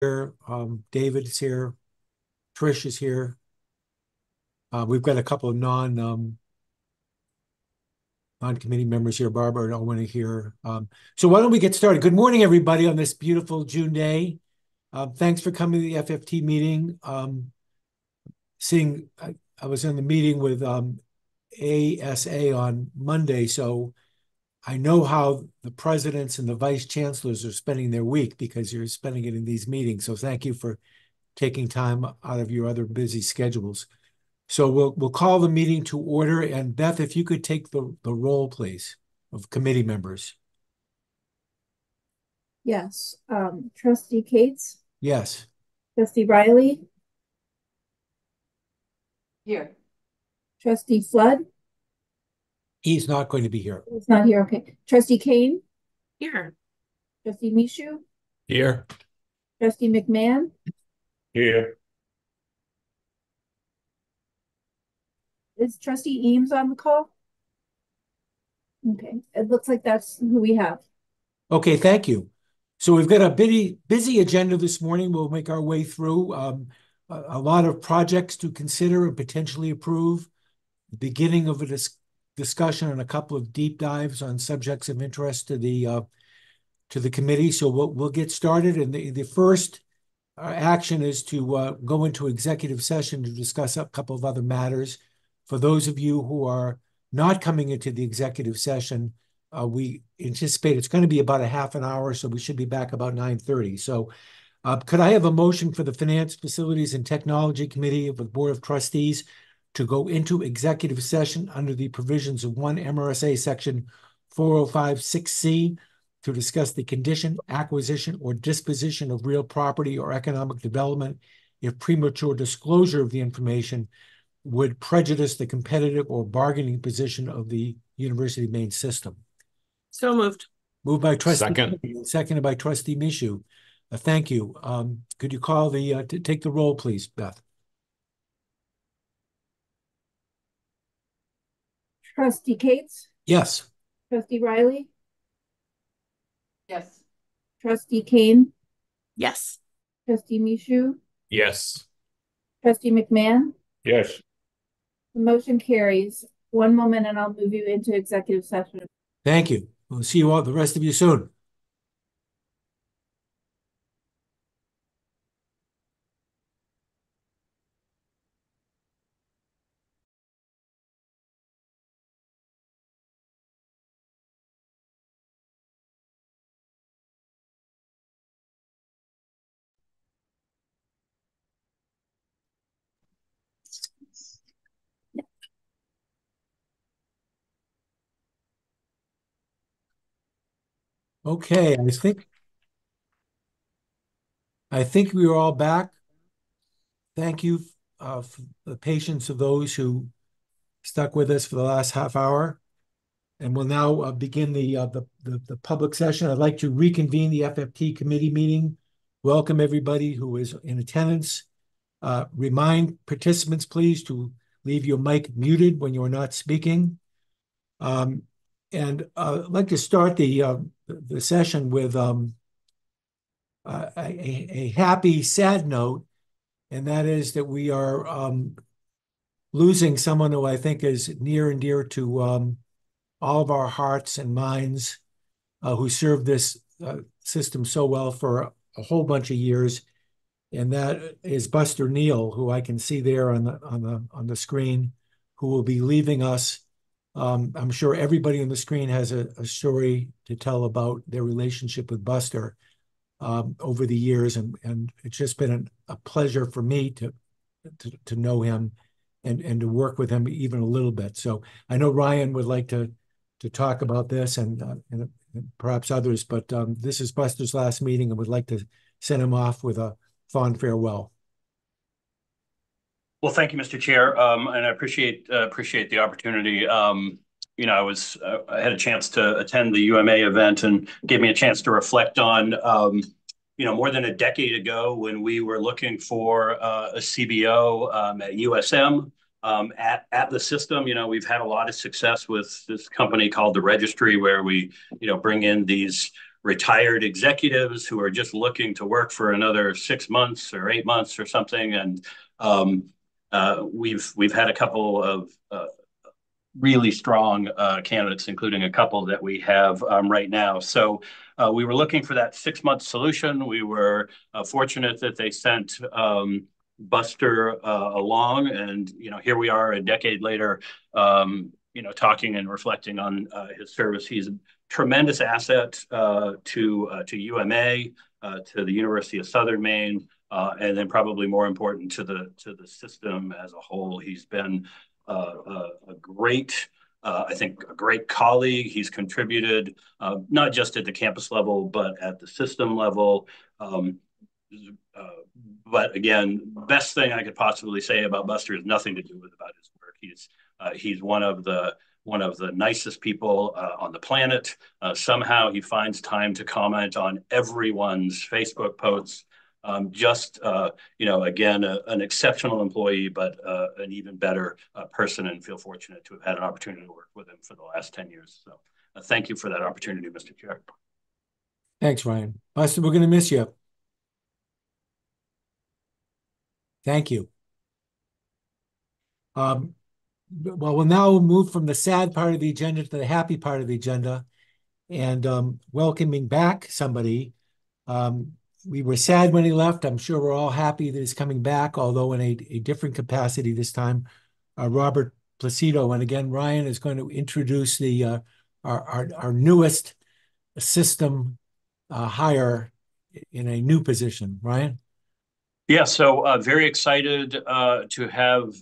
here. David is here. Trish is here. We've got a couple of non-committee members here. Barbara and Owen are here. So why don't we get started? Good morning, everybody, on this beautiful June day. Thanks for coming to the FFT meeting. I was in the meeting with ASA on Monday, so I know how the presidents and the vice chancellors are spending their week because you're spending it in these meetings. So thank you for taking time out of your other busy schedules. So we'll call the meeting to order. And Beth, if you could take the roll, please, of committee members. Yes. Trustee Cates, Yes. Trustee Riley, Here. Trustee Flood. He's not going to be here. He's not here. Okay. Trustee Kane, Here. Trustee Mishu, Here. Trustee McMahon, Here. is Trustee Eames on the call? Okay. It looks like that's who we have. Okay, thank you. So we've got a busy agenda this morning. We'll make our way through a lot of projects to consider and potentially approve. The beginning of a discussion on a couple of deep dives on subjects of interest to the committee. So we'll get started. And the first action is to go into executive session to discuss a couple of other matters. For those of you who are not coming into the executive session, we anticipate it's going to be about a half an hour, so we should be back about 9:30. So could I have a motion for the Finance, Facilities, and Technology Committee of the Board of Trustees to go into executive session under the provisions of 1 MRSA Section 4056C to discuss the condition, acquisition, or disposition of real property or economic development if premature disclosure of the information would prejudice the competitive or bargaining position of the University of Maine system. So moved. Moved by Trustee. Second. Seconded by Trustee Mishu. Thank you. Could you call take the roll, please, Beth? Trustee Cates, Yes. Trustee Riley, Yes. Trustee Kane, Yes. Trustee Mishu, Yes. Trustee McMahon. Yes. The motion carries. One moment and I'll move you into executive session. Thank you. We'll see you all, the rest of you, soon. Okay, I think we are all back. Thank you for the patience of those who stuck with us for the last half hour. And we'll now begin the public session. I'd like to reconvene the FFT committee meeting. Welcome everybody who is in attendance. Remind participants, please, to leave your mic muted when you're not speaking. And I'd like to start the session with a happy, sad note, and that is that we are losing someone who I think is near and dear to all of our hearts and minds, who served this system so well for a whole bunch of years, and that is Buster Neal, who I can see there on the screen, who will be leaving us. I'm sure everybody on the screen has a story to tell about their relationship with Buster over the years, and it's just been a pleasure for me to know him and to work with him even a little bit. So I know Ryan would like to talk about this and perhaps others, but this is Buster's last meeting and would like to send him off with a fond farewell. Well, thank you, Mr. Chair, and I appreciate the opportunity. I had a chance to attend the UMA event and gave me a chance to reflect on, more than a decade ago when we were looking for a CBO at USM. At the system, we've had a lot of success with this company called the Registry, where we, bring in these retired executives who are just looking to work for another 6 months or 8 months or something. And we've had a couple of really strong candidates, including a couple that we have right now. So we were looking for that 6-month solution. We were fortunate that they sent Buster along, and here we are a decade later, talking and reflecting on his service. He's a tremendous asset to UMA, to the University of Southern Maine, and then probably more important to the system as a whole. He's been a great, I think, a great colleague. He's contributed not just at the campus level, but at the system level. But again, best thing I could possibly say about Buster is nothing to do about his work. He's one of the nicest people on the planet. Somehow he finds time to comment on everyone's Facebook posts. Again, an exceptional employee, but an even better person, and feel fortunate to have had an opportunity to work with him for the last 10 years. So thank you for that opportunity, Mr. Chair. Thanks, Ryan. Buster, we're going to miss you. Thank you. Well, we'll now move from the sad part of the agenda to the happy part of the agenda, and welcoming back somebody. We were sad when he left. I'm sure we're all happy that he's coming back, although in a different capacity this time. Robert Placido, and again, Ryan is going to introduce our newest system hire in a new position. Ryan? Yeah, so very excited to have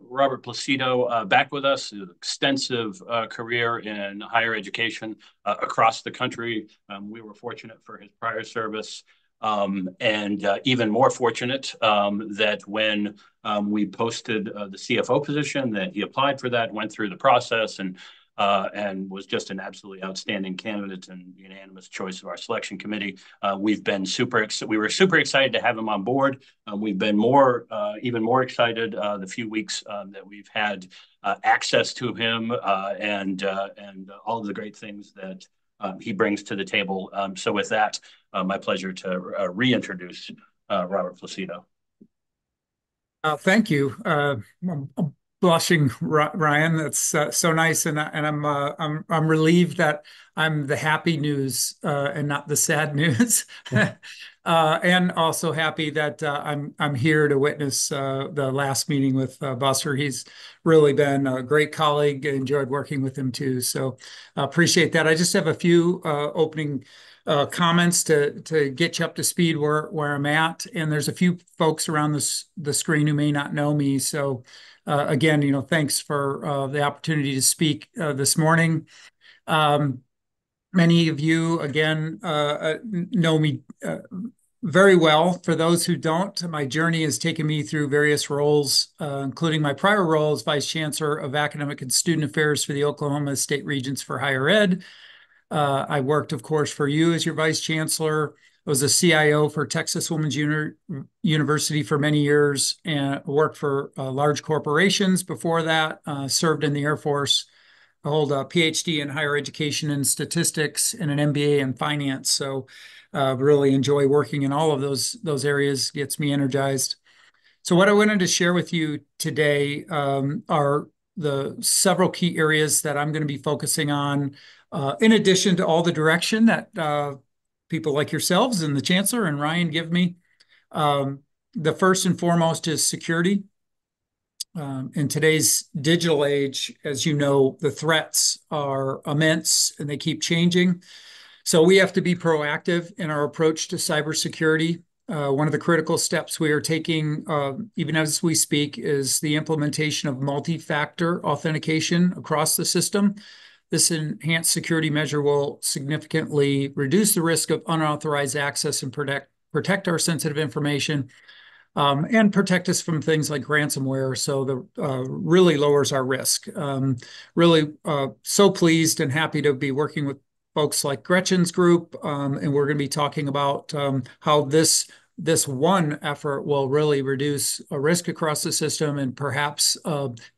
Robert Placido back with us. An extensive career in higher education across the country. We were fortunate for his prior service, and even more fortunate that when we posted the CFO position, that he applied for that, went through the process, and was just an absolutely outstanding candidate and unanimous choice of our selection committee. We were super excited to have him on board. We've been even more excited the few weeks that we've had access to him and all of the great things that he brings to the table. So with that, my pleasure to reintroduce Robert Placido. Thank you. I'm blushing, Ryan. That's so nice, and I'm relieved that I'm the happy news and not the sad news, and also happy that I'm here to witness the last meeting with Buster. He's really been a great colleague. I enjoyed working with him too, so appreciate that. I just have a few opening comments to get you up to speed where I'm at, and there's a few folks around the screen who may not know me, so. Again, thanks for the opportunity to speak this morning. Many of you, again, know me very well. For those who don't, my journey has taken me through various roles, including my prior role as Vice Chancellor of Academic and Student Affairs for the Oklahoma State Regents for Higher Ed. I worked, of course, for you as your Vice Chancellor. I was a CIO for Texas Women's University for many years, and worked for large corporations before that, served in the Air Force. I hold a PhD in higher education and statistics and an MBA in finance. So really enjoy working in all of those areas, gets me energized. So what I wanted to share with you today are the several key areas that I'm going to be focusing on, in addition to all the direction that people like yourselves and the Chancellor and Ryan give me. The first and foremost is security. In today's digital age, as you know, the threats are immense and they keep changing. So we have to be proactive in our approach to cybersecurity. One of the critical steps we are taking, even as we speak, is the implementation of multi-factor authentication across the system. This enhanced security measure will significantly reduce the risk of unauthorized access and protect our sensitive information, and protect us from things like ransomware. So really lowers our risk. Really so pleased and happy to be working with folks like Gretchen's group, and we're going to be talking about how this one effort will really reduce a risk across the system and perhaps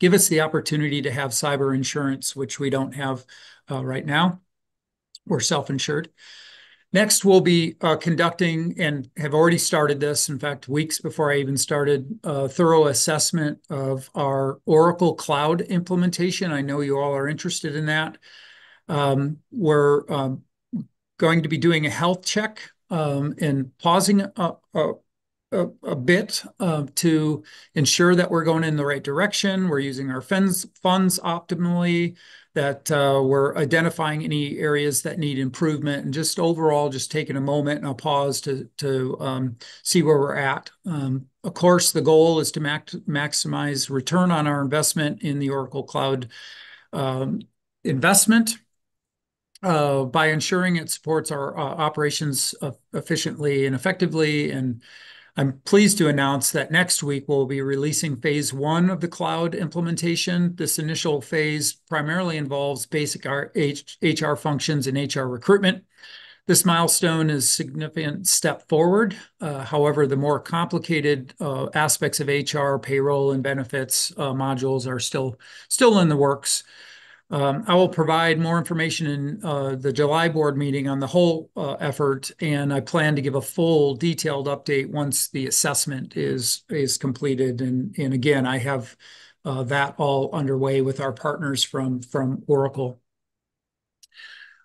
give us the opportunity to have cyber insurance, which we don't have right now. We're self-insured. Next, we'll be conducting, and have already started this, in fact, weeks before I even started, a thorough assessment of our Oracle Cloud implementation. I know you all are interested in that. We're going to be doing a health check and pausing a bit to ensure that we're going in the right direction. We're using our funds optimally, that we're identifying any areas that need improvement, and just overall just taking a moment and a pause to see where we're at. Of course, the goal is to maximize return on our investment in the Oracle Cloud investment by ensuring it supports our operations efficiently and effectively. And I'm pleased to announce that next week we'll be releasing phase 1 of the cloud implementation. This initial phase primarily involves basic HR functions and HR recruitment. This milestone is a significant step forward. However, the more complicated aspects of HR, payroll, and benefits modules are still in the works. I will provide more information in the July board meeting on the whole effort, and I plan to give a full detailed update once the assessment is completed. And again, I have that all underway with our partners from Oracle.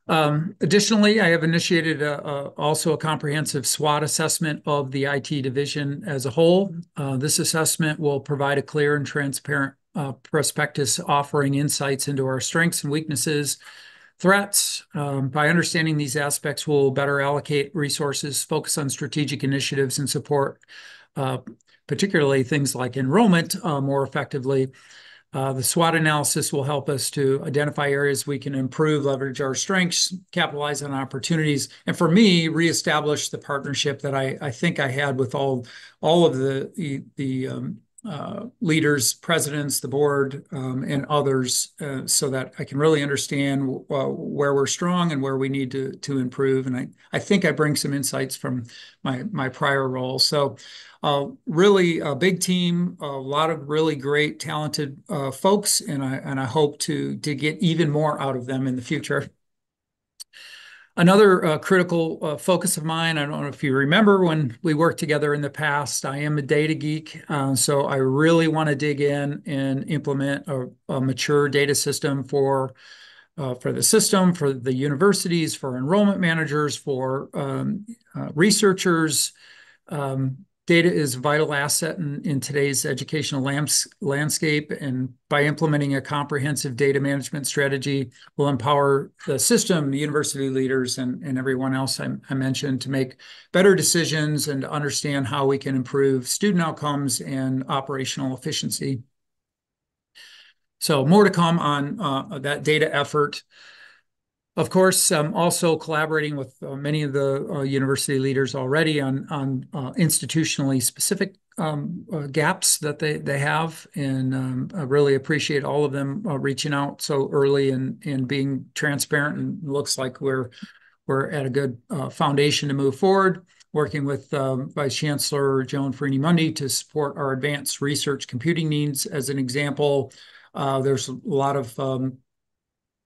Additionally, I have initiated also a comprehensive SWOT assessment of the IT division as a whole. This assessment will provide a clear and transparent prospectus offering insights into our strengths and weaknesses, threats. By understanding these aspects, we'll better allocate resources, focus on strategic initiatives, and support particularly things like enrollment more effectively. The SWOT analysis will help us to identify areas we can improve, leverage our strengths, capitalize on opportunities, and for me, reestablish the partnership that I think I had with all of the leaders, presidents, the board, and others, so that I can really understand where we're strong and where we need to improve. And I think I bring some insights from my prior role. So really a big team, a lot of really great, talented folks, and I hope to get even more out of them in the future. Another critical focus of mine, I don't know if you remember when we worked together in the past, I am a data geek, so I really want to dig in and implement a mature data system for the system, for the universities, for enrollment managers, for researchers. Data is a vital asset in today's educational landscape, and by implementing a comprehensive data management strategy, will empower the system, the university leaders, and everyone else I mentioned to make better decisions and to understand how we can improve student outcomes and operational efficiency. So more to come on that data effort. Of course, I'm also collaborating with many of the university leaders already on institutionally specific gaps that they have, and I really appreciate all of them reaching out so early and being transparent. And it looks like we're at a good foundation to move forward. Working with Vice Chancellor Joan Farini-Mundy to support our advanced research computing needs, as an example. There's a lot of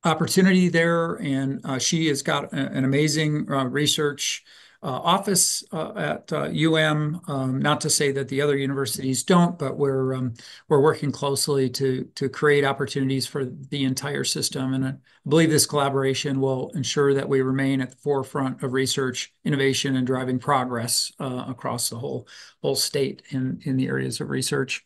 opportunity there, and she has got an amazing research office at Not to say that the other universities don't, but we're working closely to create opportunities for the entire system. And I believe this collaboration will ensure that we remain at the forefront of research, innovation, and driving progress across the whole state in the areas of research.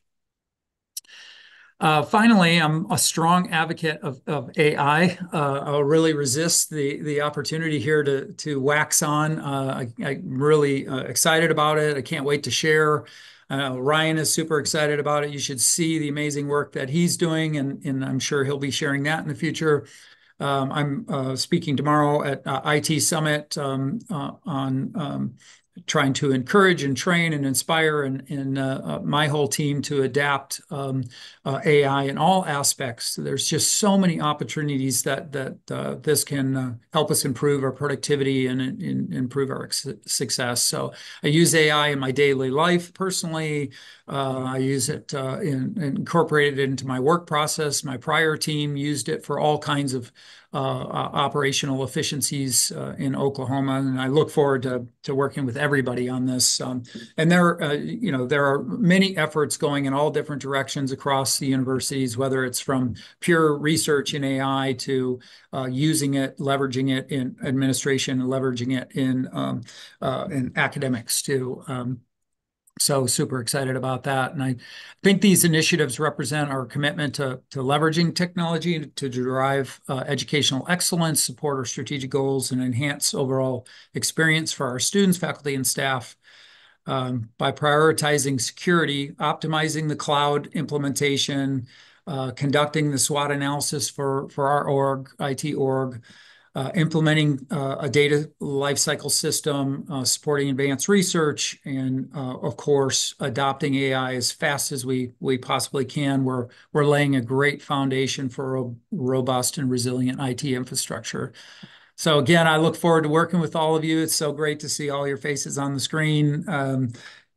Finally, I'm a strong advocate of AI. I'll really resist the opportunity here to wax on. I'm really excited about it. I can't wait to share. Ryan is super excited about it. You should see the amazing work that he's doing, and I'm sure he'll be sharing that in the future. I'm speaking tomorrow at IT Summit on trying to encourage and train and inspire my whole team to adapt AI in all aspects. There's just so many opportunities that this can help us improve our productivity and improve our success. So I use AI in my daily life personally. I use it incorporated it into my work process. My prior team used it for all kinds of operational efficiencies in Oklahoma, and I look forward to working with everybody on this. And there are many efforts going in all different directions across the universities, whether it's from pure research in AI to using it, leveraging it in administration, and leveraging it in academics too. So super excited about that. And I think these initiatives represent our commitment to leveraging technology to drive educational excellence, support our strategic goals, and enhance overall experience for our students, faculty, and staff by prioritizing security, optimizing the cloud implementation, conducting the SWOT analysis for our IT org, implementing a data lifecycle system, supporting advanced research, and of course, adopting AI as fast as we possibly can. We're laying a great foundation for a robust and resilient IT infrastructure. So again, I look forward to working with all of you. It's so great to see all your faces on the screen.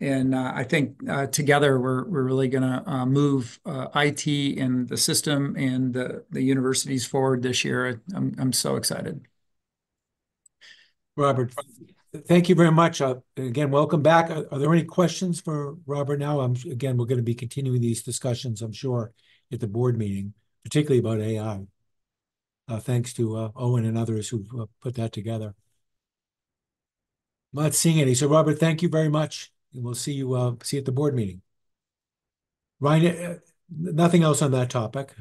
And I think together we're really going to move IT and the system and the universities forward this year. I'm so excited. Robert, thank you very much. Again, welcome back. Are there any questions for Robert now? Again, we're going to be continuing these discussions, I'm sure, at the board meeting, particularly about AI. Thanks to Owen and others who put that together. I'm not seeing any. So, Robert, thank you very much. And we'll see you at the board meeting. Ryan, nothing else on that topic,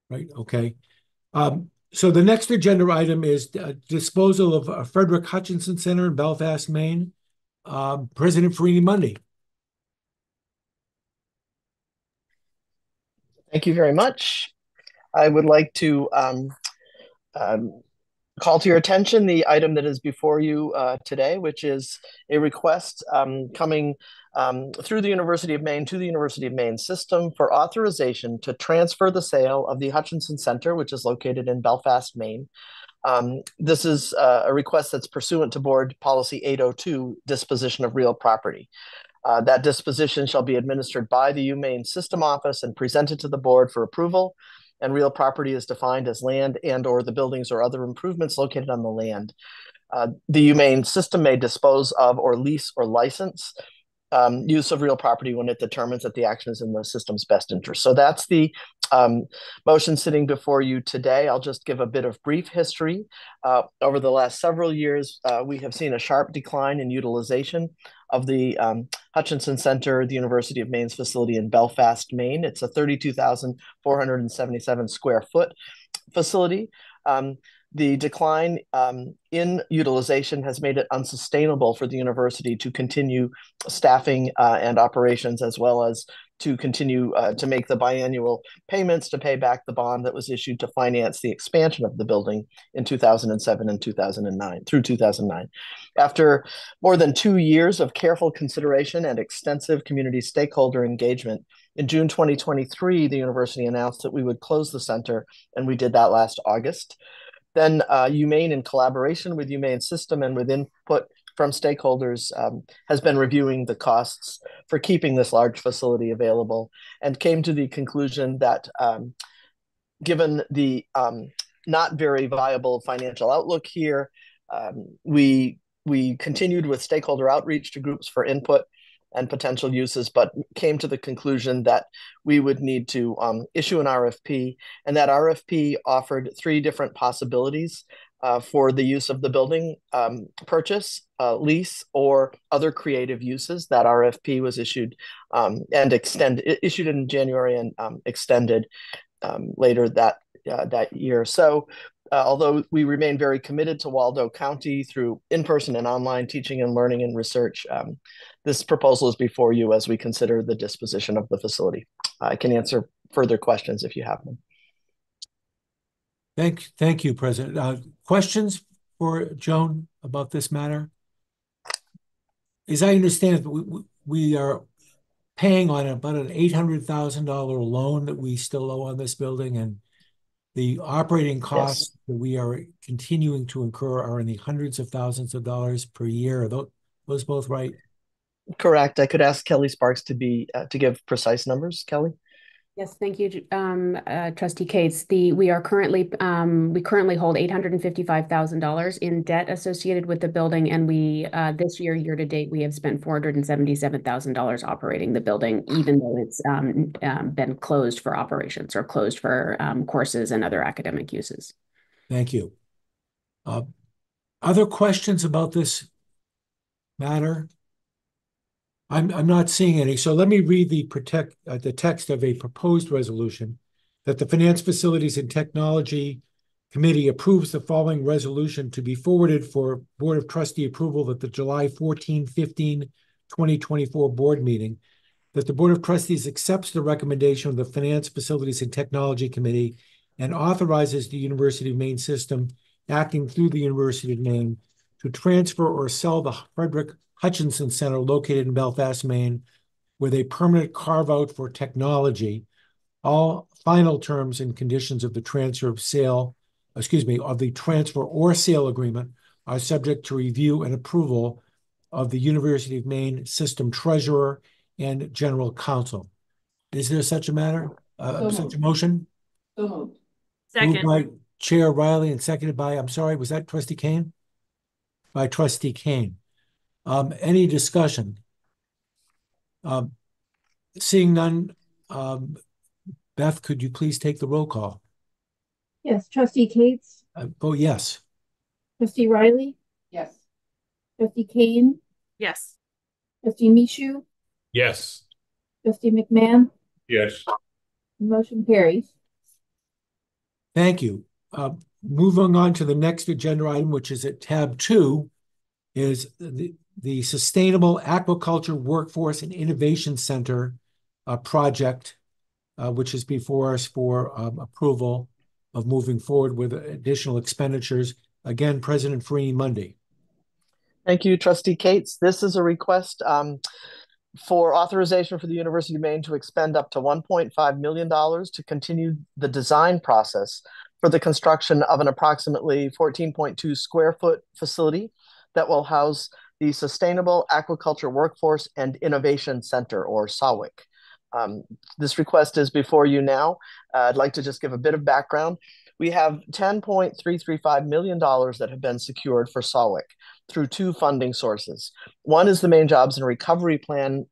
right? Okay. So the next agenda item is disposal of Frederick Hutchinson Center in Belfast, Maine. President Farini Mundy. Thank you very much. I would like to call to your attention the item that is before you today, which is a request coming through the University of Maine to the University of Maine system for authorization to transfer the sale of the Hutchinson Center, which is located in Belfast, Maine. This is a request that's pursuant to Board Policy 802, disposition of real property. That disposition shall be administered by the UMaine System Office and presented to the board for approval. And real property is defined as land and or the buildings or other improvements located on the land. The UMaine system may dispose of or lease or license use of real property when it determines that the action is in the system's best interest. So that's the motion sitting before you today. I'll just give a bit of brief history. Over the last several years, we have seen a sharp decline in utilization of the Hutchinson Center, the University of Maine's facility in Belfast, Maine. It's a 32,477 square foot facility. The decline in utilization has made it unsustainable for the university to continue staffing and operations, as well as to continue to make the biannual payments to pay back the bond that was issued to finance the expansion of the building in 2007 and 2009 through 2009. After more than 2 years of careful consideration and extensive community stakeholder engagement, in June 2023, the university announced that we would close the center, and we did that last August. Then UMaine, in collaboration with UMaine System and with input from stakeholders, has been reviewing the costs for keeping this large facility available and came to the conclusion that given the not very viable financial outlook here, we continued with stakeholder outreach to groups for input and potential uses, but came to the conclusion that we would need to issue an RFP, and that RFP offered 3 different possibilities for the use of the building: purchase, lease, or other creative uses. That RFP was issued and issued in January and extended later that year. So although we remain very committed to Waldo County through in-person and online teaching and learning and research, this proposal is before you as we consider the disposition of the facility. I can answer further questions if you have them. Thank you, President. Questions for Joan about this matter? as I understand it, we are paying on about an $800,000 loan that we still owe on this building, and the operating costs that we are continuing to incur are in the hundreds of thousands of dollars per year. Are those both right? Correct. I could ask Kelly Sparks to give precise numbers. Kelly? Yes, thank you, Trustee Cates. We currently hold $855,000 in debt associated with the building, and this year to date, we have spent $477,000 operating the building, even though it's been closed for operations or closed for courses and other academic uses. Thank you. Other questions about this matter? I'm not seeing any. So let me read the text of a proposed resolution that the Finance, Facilities, and Technology Committee approves the following resolution to be forwarded for Board of Trustee approval at the July 14-15, 2024 board meeting, that the Board of Trustees accepts the recommendation of the Finance, Facilities, and Technology Committee and authorizes the University of Maine system, acting through the University of Maine, to transfer or sell the Frederick Hutchinson Center located in Belfast, Maine, with a permanent carve-out for technology. All final terms and conditions of the transfer or sale agreement are subject to review and approval of the University of Maine System Treasurer and General Counsel. Is there such a matter? Such a motion? So moved. Moved Second. by Chair Riley and seconded by, I'm sorry, was that Trustee Kane? By Trustee Kane. Any discussion? Seeing none, Beth, could you please take the roll call? Yes, Trustee Cates, Oh, yes. Trustee Riley, Yes. Trustee Kane, Yes. Trustee Mishu, Yes. Trustee McMahon, Yes. motion carries. Thank you. Moving on to the next agenda item, which is at tab 2, is the Sustainable Aquaculture Workforce and Innovation Center project, which is before us for approval of moving forward with additional expenditures. Again, President Farini-Mundy. Thank you, Trustee Cates. This is a request for authorization for the University of Maine to expend up to $1.5 million to continue the design process for the construction of an approximately 14.2 square foot facility that will house the Sustainable Aquaculture Workforce and Innovation Center, or SAWIC. This request is before you now. I'd like to just give a bit of background. We have $10.335 million that have been secured for SAWIC through 2 funding sources. One is the Maine Jobs and Recovery Plan,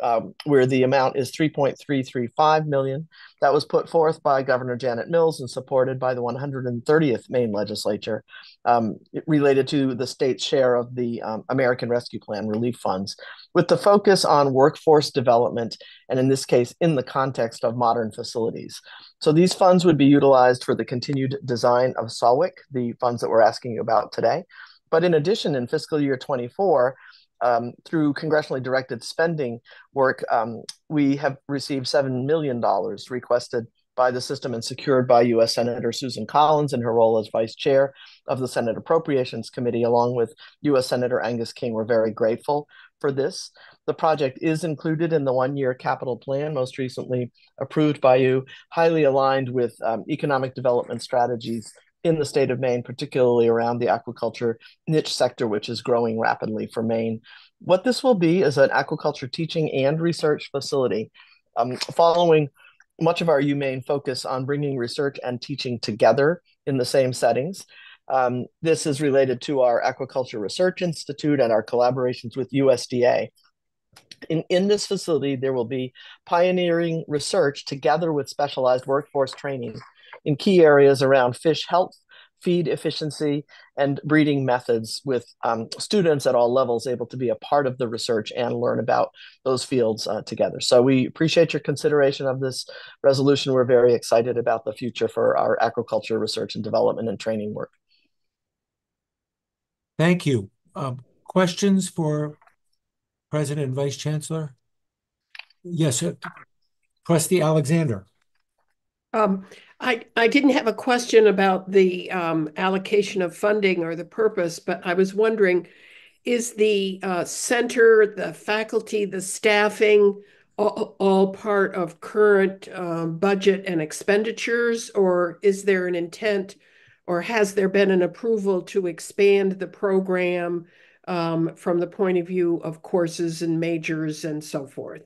where the amount is $3.335 million. That was put forth by Governor Janet Mills and supported by the 130th Maine Legislature, related to the state's share of the American Rescue Plan relief funds, with the focus on workforce development, and in this case, in the context of modern facilities. So these funds would be utilized for the continued design of SAWIC, the funds that we're asking you about today. But in addition, in fiscal year 24, through congressionally directed spending work, we have received $7 million requested by the system and secured by U.S. Senator Susan Collins in her role as Vice Chair of the Senate Appropriations Committee, along with U.S. Senator Angus King. We're very grateful for this. The project is included in the one-year capital plan, most recently approved by you, highly aligned with economic development strategies in the state of Maine, particularly around the aquaculture niche sector, which is growing rapidly for Maine. What this will be is an aquaculture teaching and research facility, following much of our UMaine focus on bringing research and teaching together in the same settings. This is related to our Aquaculture Research Institute and our collaborations with USDA. In this facility, there will be pioneering research together with specialized workforce training in key areas around fish health, feed efficiency, and breeding methods, with students at all levels able to be a part of the research and learn about those fields together. So we appreciate your consideration of this resolution. We're very excited about the future for our aquaculture research and development and training work. Thank you. Questions for President and Vice Chancellor? Yes, Trustee Alexander. I didn't have a question about the allocation of funding or the purpose, but I was wondering, is the center, the faculty, the staffing, all part of current budget and expenditures, or is there an intent, or has there been an approval to expand the program from the point of view of courses and majors and so forth?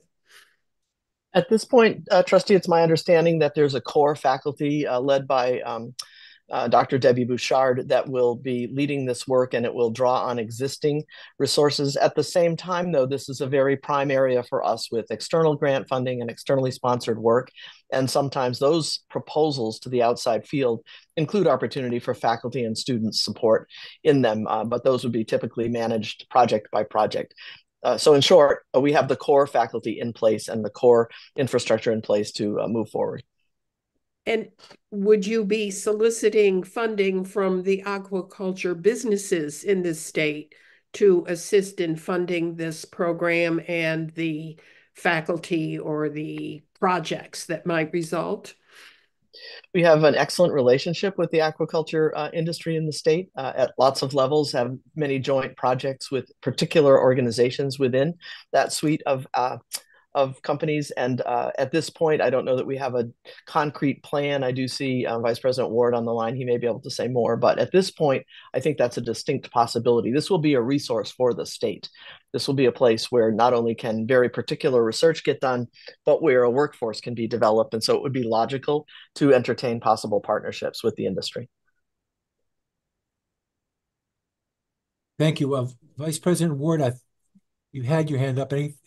At this point, Trustee, it's my understanding that there's a core faculty led by Dr. Debbie Bouchard that will be leading this work, and it will draw on existing resources. At the same time, though, this is a very prime area for us with external grant funding and externally sponsored work. And sometimes those proposals to the outside field include opportunity for faculty and student support in them, but those would be typically managed project by project. So in short, we have the core faculty in place and the core infrastructure in place to move forward. And would you be soliciting funding from the aquaculture businesses in this state to assist in funding this program and the faculty or the projects that might result? We have an excellent relationship with the aquaculture industry in the state at lots of levels, have many joint projects with particular organizations within that suite of companies. And at this point, I don't know that we have a concrete plan. I do see Vice President Ward on the line. He may be able to say more. But at this point, I think that's a distinct possibility. This will be a resource for the state. This will be a place where not only can very particular research get done, but where a workforce can be developed. And so it would be logical to entertain possible partnerships with the industry. Thank you. Vice President Ward, you had your hand up. Anything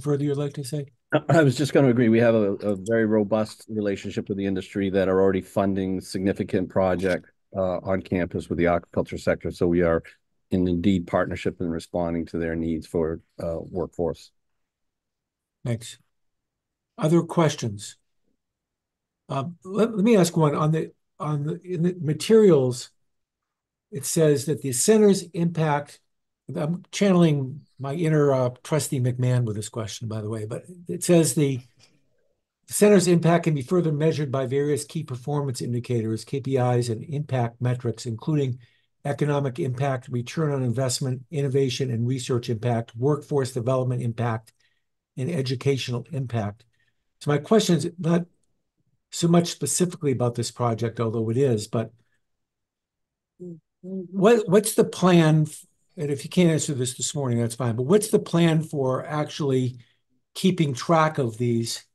further you'd like to say? I was just going to agree. We have a very robust relationship with the industry that are already funding significant projects on campus with the aquaculture sector. So we are in indeed partnership and responding to their needs for workforce. Thanks. Other questions? Let me ask one. In the materials, it says that the center's impact, I'm channeling my inner Trustee McMahon with this question, by the way, but it says the center's impact can be further measured by various key performance indicators, KPIs, and impact metrics, including economic impact, return on investment, innovation and research impact, workforce development impact, and educational impact. So my question is not so much specifically about this project, although it is, but what's the plan? And if you can't answer this morning, that's fine. But what's the plan for actually keeping track of these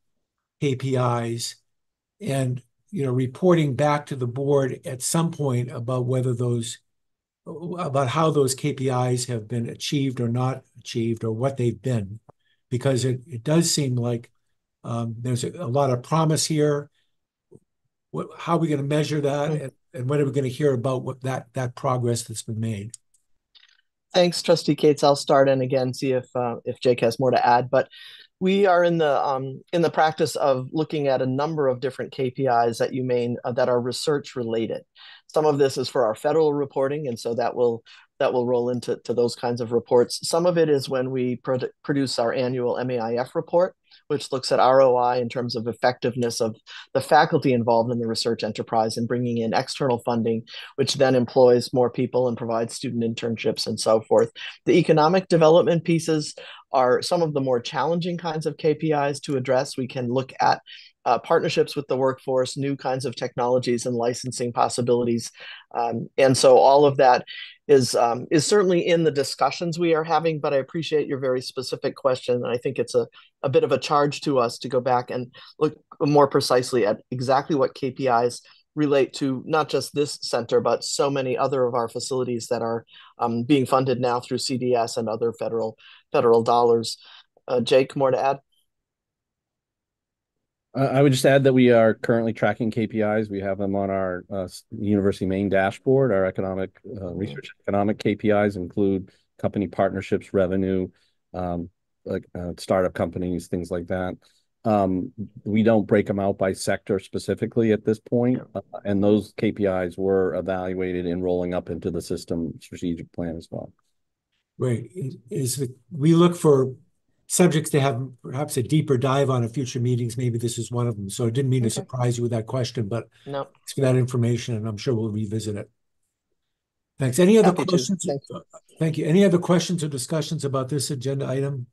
KPIs and reporting back to the board at some point about how those KPIs have been achieved or not achieved, or what they've been? Because it does seem like there's a lot of promise here. How are we going to measure that, and when are we going to hear about that progress that's been made? Thanks, Trustee Cates. I'll start and again see if Jake has more to add. But we are in the practice of looking at a number of different KPIs that are research related. Some of this is for our federal reporting, and so that will roll into those kinds of reports. Some of it is when we produce our annual MAIF report, which looks at ROI in terms of effectiveness of the faculty involved in the research enterprise and bringing in external funding, which then employs more people and provides student internships and so forth. The economic development pieces are some of the more challenging kinds of KPIs to address. We can look at partnerships with the workforce, new kinds of technologies and licensing possibilities. And so all of that is certainly in the discussions we are having, but I appreciate your very specific question. And I think it's a bit of a charge to us to go back and look more precisely at exactly what KPIs relate to not just this center, but so many other of our facilities that are being funded now through CDS and other federal dollars. Jake, more to add? I would just add that we are currently tracking KPIs. We have them on our University Maine dashboard. Our economic research economic KPIs include company partnerships, revenue, like startup companies, things like that. We don't break them out by sector specifically at this point, and those KPIs were evaluated in rolling up into the system strategic plan as well. Right. We look for subjects to have perhaps a deeper dive on in future meetings. Maybe this is one of them. So I didn't mean to surprise you with that question, but no, it's for that information, and I'm sure we'll revisit it. Thanks. Any other Happy to. questions? Thank you. Thank you. Any other questions or discussions about this agenda item?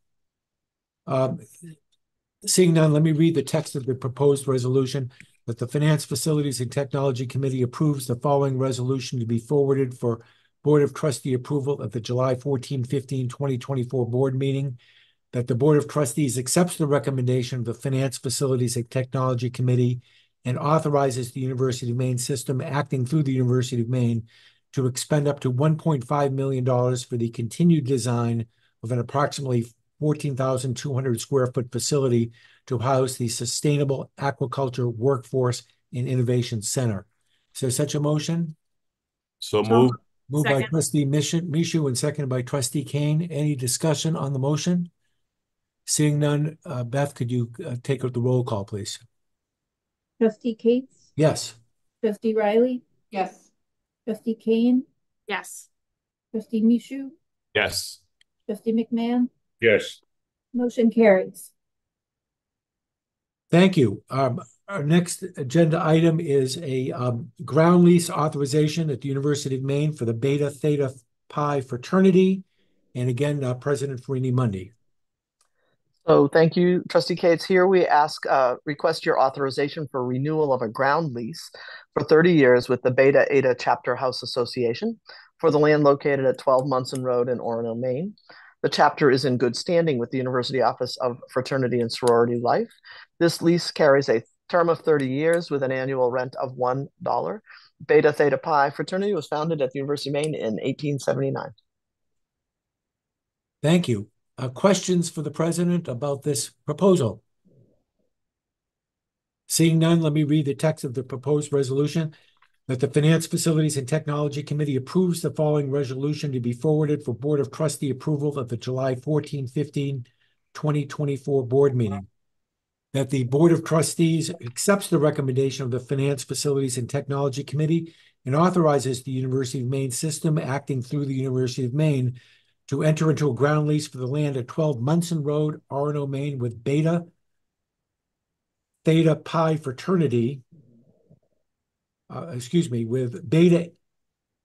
Seeing none, let me read the text of the proposed resolution that the Finance, Facilities, and Technology Committee approves the following resolution to be forwarded for Board of Trustee approval at the July 2024 board meeting, that the Board of Trustees accepts the recommendation of the Finance, Facilities, and Technology Committee and authorizes the University of Maine system acting through the University of Maine to expend up to $1.5 million for the continued design of an approximately 14,200 square foot facility to house the Sustainable Aquaculture Workforce and Innovation Center. Is there such a motion? So moved. Moved by Second. Trustee Michoud and seconded by Trustee Kane. Any discussion on the motion? Seeing none, Beth, could you take the roll call, please? Trustee Cates, Yes. Trustee Riley, Yes. Trustee Kane, Yes. Trustee Michoud, Yes. Trustee McMahon, Yes. motion carries. Thank you. Our next agenda item is a ground lease authorization at the University of Maine for the Beta Theta Pi fraternity. And again, President Farini Mundy. So thank you, Trustee Cates. Here we request your authorization for renewal of a ground lease for 30 years with the Beta Eta Chapter House Association for the land located at 12 Munson Road in Orono, Maine. The chapter is in good standing with the University Office of Fraternity and Sorority Life. This lease carries a term of 30 years with an annual rent of $1. Beta Theta Pi fraternity was founded at the University of Maine in 1879. Thank you. Questions for the president about this proposal? Seeing none, let me read the text of the proposed resolution that the Finance, Facilities, and Technology Committee approves the following resolution to be forwarded for Board of Trustee approval at the July 2024 board meeting. That the Board of Trustees accepts the recommendation of the Finance, Facilities, and Technology Committee and authorizes the University of Maine system acting through the University of Maine to enter into a ground lease for the land at 12 Munson Road, Orono, Maine, with Beta Theta Pi fraternity, with Beta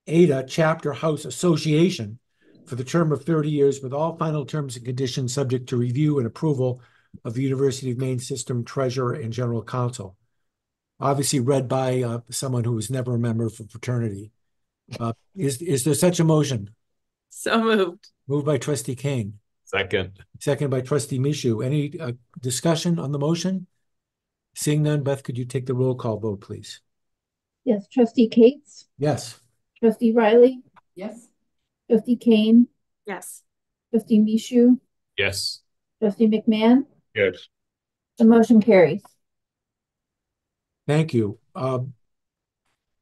Eta Chapter House Association for the term of 30 years, with all final terms and conditions subject to review and approval of the University of Maine System Treasurer and General Counsel. Obviously read by someone who was never a member of a fraternity. Is there such a motion? So moved. Moved by Trustee Kane. Second. Second by Trustee Michoud. Any discussion on the motion? Seeing none, Beth, could you take the roll call vote, please? Yes, Trustee Cates, Yes. Trustee Riley, Yes. Trustee Kane, Yes. Trustee Michoud, Yes. Trustee McMahon, Yes. the motion carries. Thank you.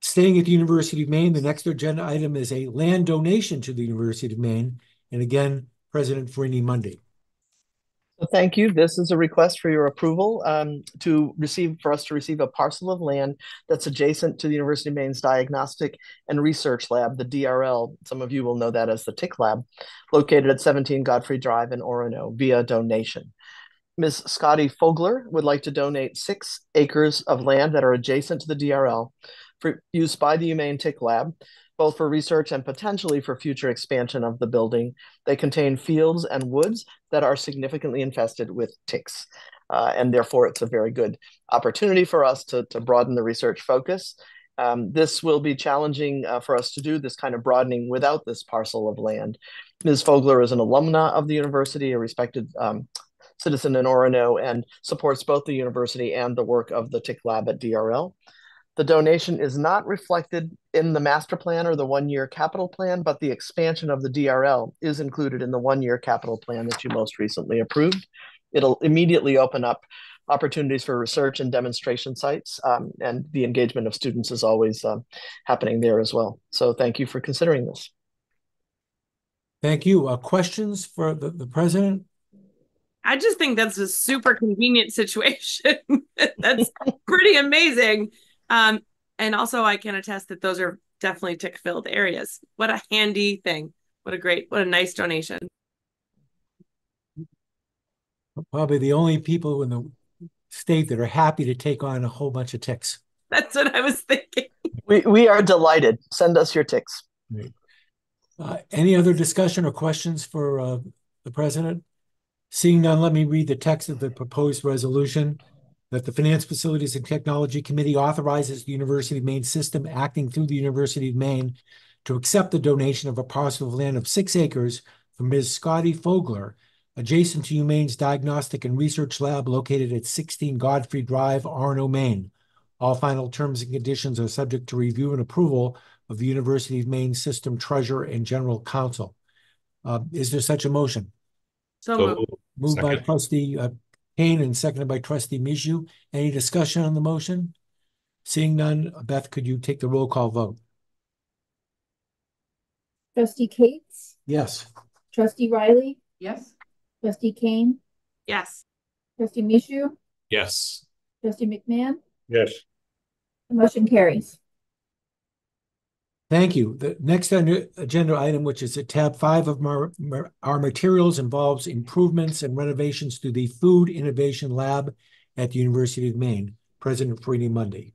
Staying at the University of Maine, the next agenda item is a land donation to the University of Maine. And again, President Farini Mundy. So thank you. This is a request for your approval for us to receive a parcel of land that's adjacent to the University of Maine's Diagnostic and Research Lab, the DRL. Some of you will know that as the TIC Lab, located at 17 Godfrey Drive in Orono via donation. Ms. Scotty Fogler would like to donate 6 acres of land that are adjacent to the DRL for use by the UMaine TIC Lab, both for research and potentially for future expansion of the building. They contain fields and woods that are significantly infested with ticks. And therefore, it's a very good opportunity for us to broaden the research focus. This will be challenging for us to do this kind of broadening without this parcel of land. Ms. Fogler is an alumna of the university, a respected citizen in Orono, and supports both the university and the work of the TIC Lab at DRL. The donation is not reflected in the master plan or the one-year capital plan, but the expansion of the DRL is included in the one-year capital plan that you most recently approved. It'll immediately open up opportunities for research and demonstration sites, and the engagement of students is always happening there as well. So thank you for considering this. Thank you. Questions for the president? I just think that's a super convenient situation. That's pretty amazing. And also I can attest that those are definitely tick-filled areas. What a handy thing. What a nice donation. Probably the only people in the state that are happy to take on a whole bunch of ticks. That's what I was thinking. We are delighted. Send us your ticks. Right. Any other discussion or questions for the president? Seeing none, let me read the text of the proposed resolution. That the Finance, Facilities, and Technology Committee authorizes the University of Maine system acting through the University of Maine to accept the donation of a parcel of land of 6 acres from Ms. Scotty Fogler, adjacent to UMaine's Diagnostic and Research Lab located at 16 Godfrey Drive, Orono, Maine. All final terms and conditions are subject to review and approval of the University of Maine System Treasurer and General Counsel. Is there such a motion? So So moved. moved. Moved by Second. Trustee Kane and seconded by Trustee Michoud. Any discussion on the motion? Seeing none, Beth, could you take the roll call vote? Trustee Cates, Yes. Trustee Riley, Yes. Trustee Kane, Yes. Trustee Michoud, Yes. Trustee McMahon. Yes. The motion carries. Thank you. The next agenda item, which is at tab 5 of our materials, involves improvements and renovations to the Food Innovation Lab at the University of Maine. President Farini Mundy.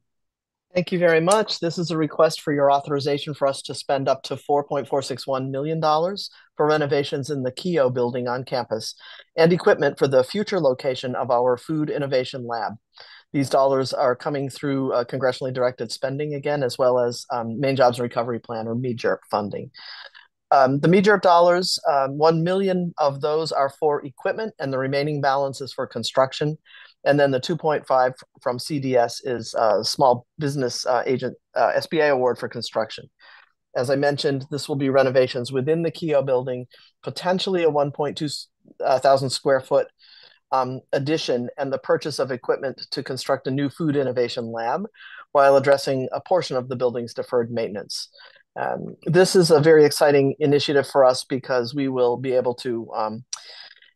Thank you very much. This is a request for your authorization for us to spend up to $4.461 million for renovations in the Keough building on campus and equipment for the future location of our Food Innovation Lab. These dollars are coming through congressionally directed spending again, as well as Maine Jobs and Recovery Plan, or MEJRP funding. The MEJRP dollars, 1 million of those are for equipment, and the remaining balance is for construction. And then the 2.5 from CDS is a small business agent SBA award for construction. As I mentioned, this will be renovations within the Keough building, potentially a 1.2 thousand square foot addition, and the purchase of equipment to construct a new food innovation lab while addressing a portion of the building's deferred maintenance. This is a very exciting initiative for us because we will be able to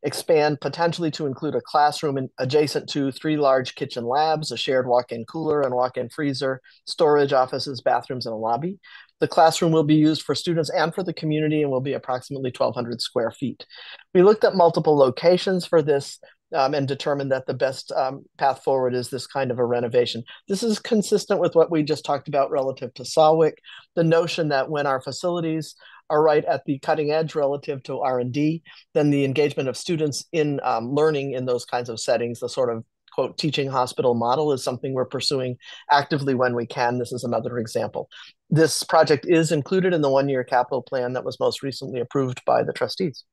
expand potentially to include a classroom adjacent to 3 large kitchen labs, a shared walk-in cooler and walk-in freezer, storage, offices, bathrooms, and a lobby. The classroom will be used for students and for the community and will be approximately 1,200 square feet. We looked at multiple locations for this and determined that the best path forward is this kind of a renovation. This is consistent with what we just talked about relative to Sawick, the notion that when our facilities are right at the cutting edge relative to R&D, then the engagement of students in learning in those kinds of settings, the sort of quote teaching hospital model, is something we're pursuing actively when we can. This is another example. This project is included in the 1-year capital plan that was most recently approved by the trustees.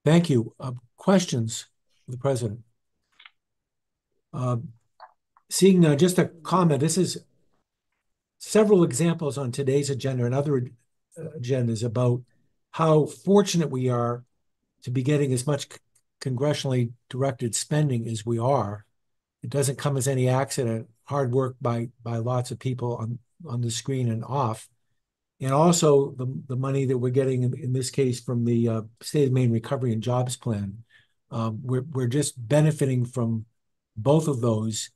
Thank you. Questions for the president? Seeing just a comment, this is several examples on today's agenda and other agendas about how fortunate we are to be getting as much congressionally directed spending as we are. It doesn't come as any accident. Hard work by lots of people on the screen and off. And also the money that we're getting in this case from the State of Maine Recovery and Jobs Plan. We're just benefiting from both of those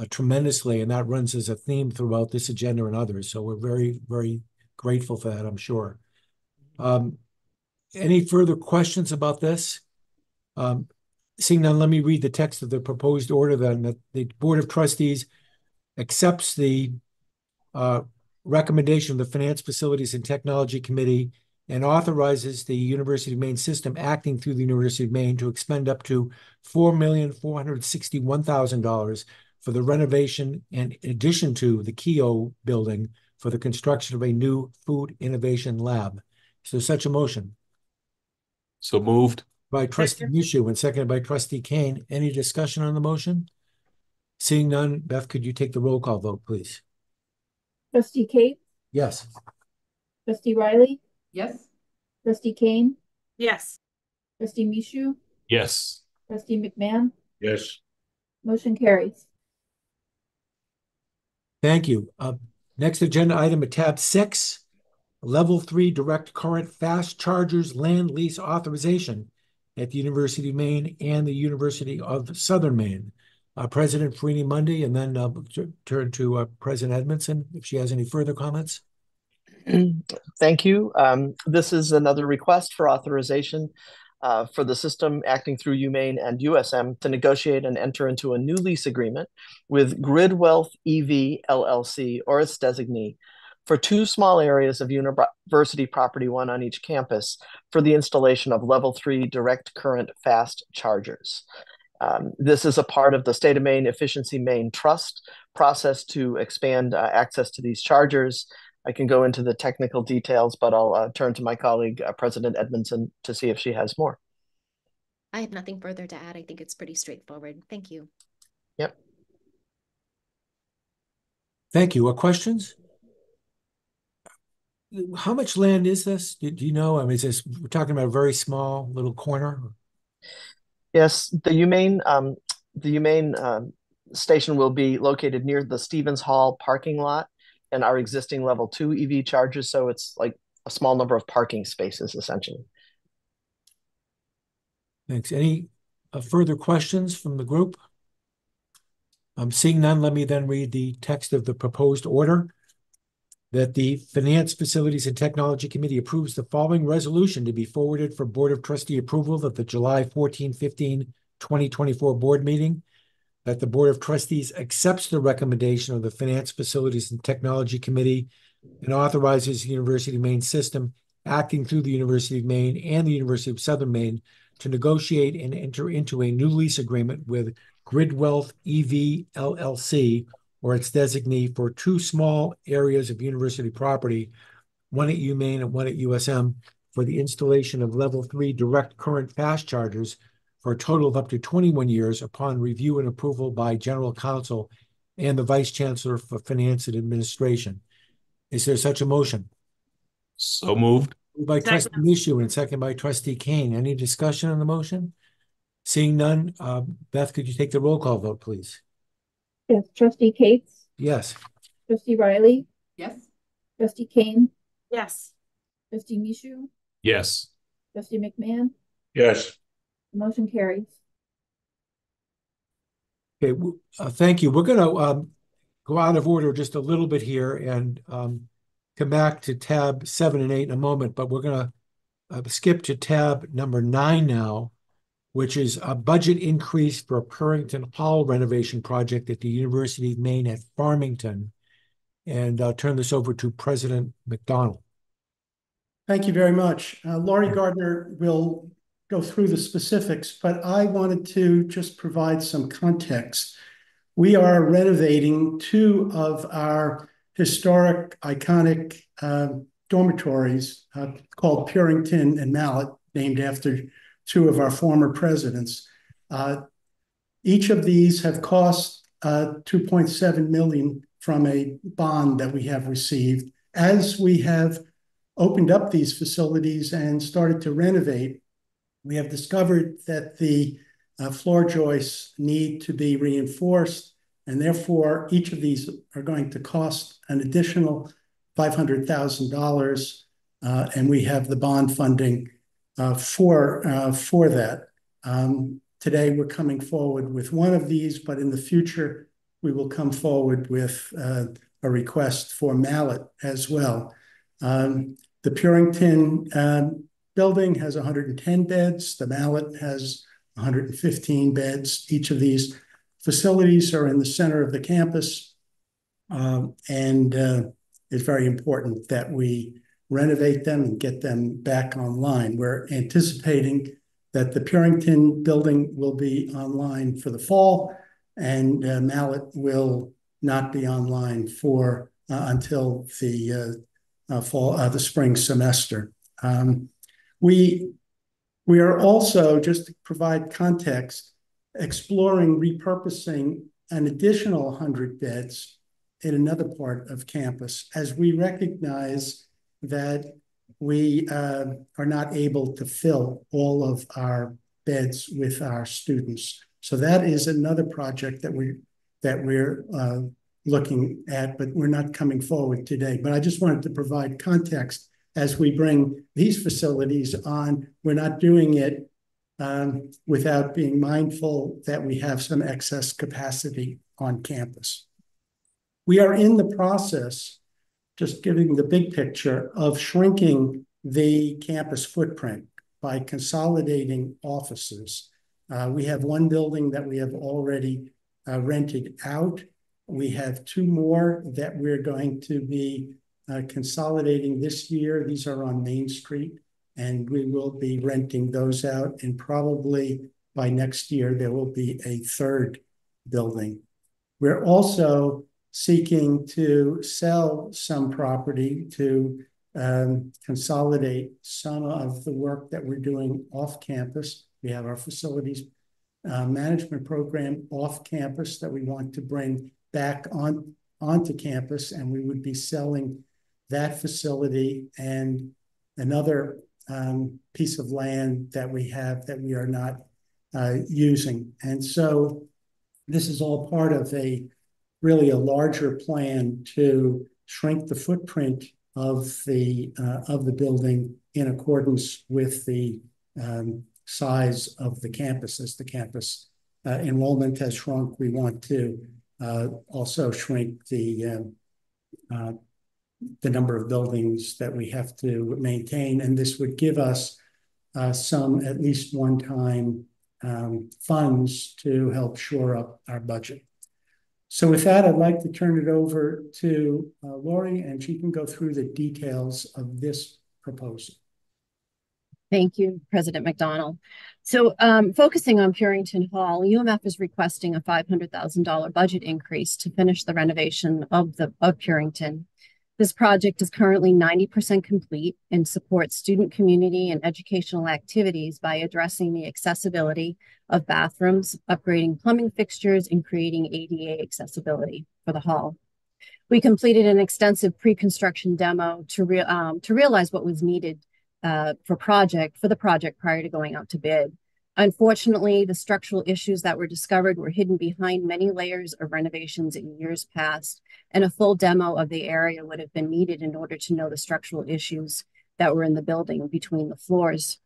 tremendously, and that runs as a theme throughout this agenda and others. So we're very, very grateful for that, I'm sure. Any further questions about this? Seeing none, let me read the text of the proposed order then. That the Board of Trustees accepts the recommendation of the Finance, Facilities, and Technology Committee and authorizes the University of Maine system acting through the University of Maine to expend up to $4,461,000 for the renovation and addition to the Keough building for the construction of a new food innovation lab. Is there such a motion? So moved. By Trustee Michoud and seconded by Trustee Kane. Any discussion on the motion? Seeing none, Beth, could you take the roll call vote, please? Trustee Cates, Yes. Trustee Riley, Yes. Trustee Kane, Yes. Trustee Michoud, Yes. Trustee McMahon. Yes. Motion carries. Thank you. Next agenda item at tab 6, Level 3 Direct Current Fast Chargers Land Lease Authorization at the University of Maine and the University of Southern Maine. President Farini Mundy, and then turn to President Edmondson if she has any further comments. Thank you. This is another request for authorization for the system acting through UMaine and USM to negotiate and enter into a new lease agreement with GridWealth EV LLC or its designee for 2 small areas of university property, one on each campus, for the installation of level 3 direct current fast chargers. This is a part of the State of Maine Efficiency Maine Trust process to expand access to these chargers. I can go into the technical details, but I'll turn to my colleague, President Edmondson, to see if she has more. I have nothing further to add. I think it's pretty straightforward. Thank you. Yep. Thank you. Questions? How much land is this? Do you know? I mean, we're talking about a very small little corner? Yes, the UMaine station will be located near the Stevens Hall parking lot and our existing level 2 EV chargers. So it's like a small number of parking spaces, essentially. Thanks. Any further questions from the group? Seeing none, let me then read the text of the proposed order. That the Finance, Facilities, and Technology Committee approves the following resolution to be forwarded for Board of Trustee approval at the July 14-15, 2024 board meeting. That the Board of Trustees accepts the recommendation of the Finance, Facilities, and Technology Committee and authorizes the University of Maine system, acting through the University of Maine and the University of Southern Maine, to negotiate and enter into a new lease agreement with GridWealth EV LLC, or its designee, for 2 small areas of university property, one at UMaine and one at USM, for the installation of level 3 direct current fast chargers for a total of up to 21 years upon review and approval by General Counsel and the Vice Chancellor for Finance and Administration. Is there such a motion? So moved. Moved by Trustee Michu and second by Trustee Kane. Any discussion on the motion? Seeing none, Beth, could you take the roll call vote, please? Yes, Trustee Cates, Yes. Trustee Riley, Yes. Trustee Kane, Yes. Trustee Michu, Yes. Trustee McMahon. Yes. The motion carries. Okay, thank you. We're going to go out of order just a little bit here and come back to tab 7 and 8 in a moment, but we're going to skip to tab number 9 now, which is a budget increase for a Purrington Hall renovation project at the University of Maine at Farmington. And I'll turn this over to President McDonald. Thank you very much. Laurie Gardner will go through the specifics, but I wanted to just provide some context. We are renovating 2 of our historic, iconic dormitories called Purrington and Mallet, named after 2 of our former presidents. Each of these have cost $2.7 million from a bond that we have received. As we have opened up these facilities and started to renovate, we have discovered that the floor joists need to be reinforced, and therefore each of these are going to cost an additional $500,000, and we have the bond funding for that. Today we're coming forward with one of these, but in the future we will come forward with a request for Mallet as well. The Purrington building has 110 beds. The Mallet has 115 beds. Each of these facilities are in the center of the campus, and it's very important that we renovate them and get them back online. We're anticipating that the Purrington building will be online for the fall, and Mallet will not be online for until the the spring semester. We are also, just to provide context, exploring repurposing an additional 100 beds in another part of campus, as we recognize that we are not able to fill all of our beds with our students. So that is another project that we're looking at, but we're not coming forward today. But I just wanted to provide context as we bring these facilities on. We're not doing it without being mindful that we have some excess capacity on campus. We are in the process, just giving the big picture, of shrinking the campus footprint by consolidating offices. We have one building that we have already rented out. We have 2 more that we're going to be consolidating this year. These are on Main Street, and we will be renting those out. And probably by next year, there will be a third building. We're also seeking to sell some property to consolidate some of the work that we're doing off campus. We have our facilities management program off campus that we want to bring back onto campus, and we would be selling that facility and another piece of land that we have that we are not using. And so this is all part of really a larger plan to shrink the footprint of the building in accordance with the size of the campus. As the campus enrollment has shrunk, we want to also shrink the number of buildings that we have to maintain, and this would give us some at least one-time funds to help shore up our budget. So with that, I'd like to turn it over to Lori, and she can go through the details of this proposal. Thank you, President McDonald. So focusing on Purington Hall, UMF is requesting a $500,000 budget increase to finish the renovation of Purington. This project is currently 90% complete and supports student community and educational activities by addressing the accessibility of bathrooms, upgrading plumbing fixtures, and creating ADA accessibility for the hall. We completed an extensive pre-construction demo to realize what was needed for the project prior to going out to bid. Unfortunately, the structural issues that were discovered were hidden behind many layers of renovations in years past, and a full demo of the area would have been needed in order to know the structural issues that were in the building between the floors.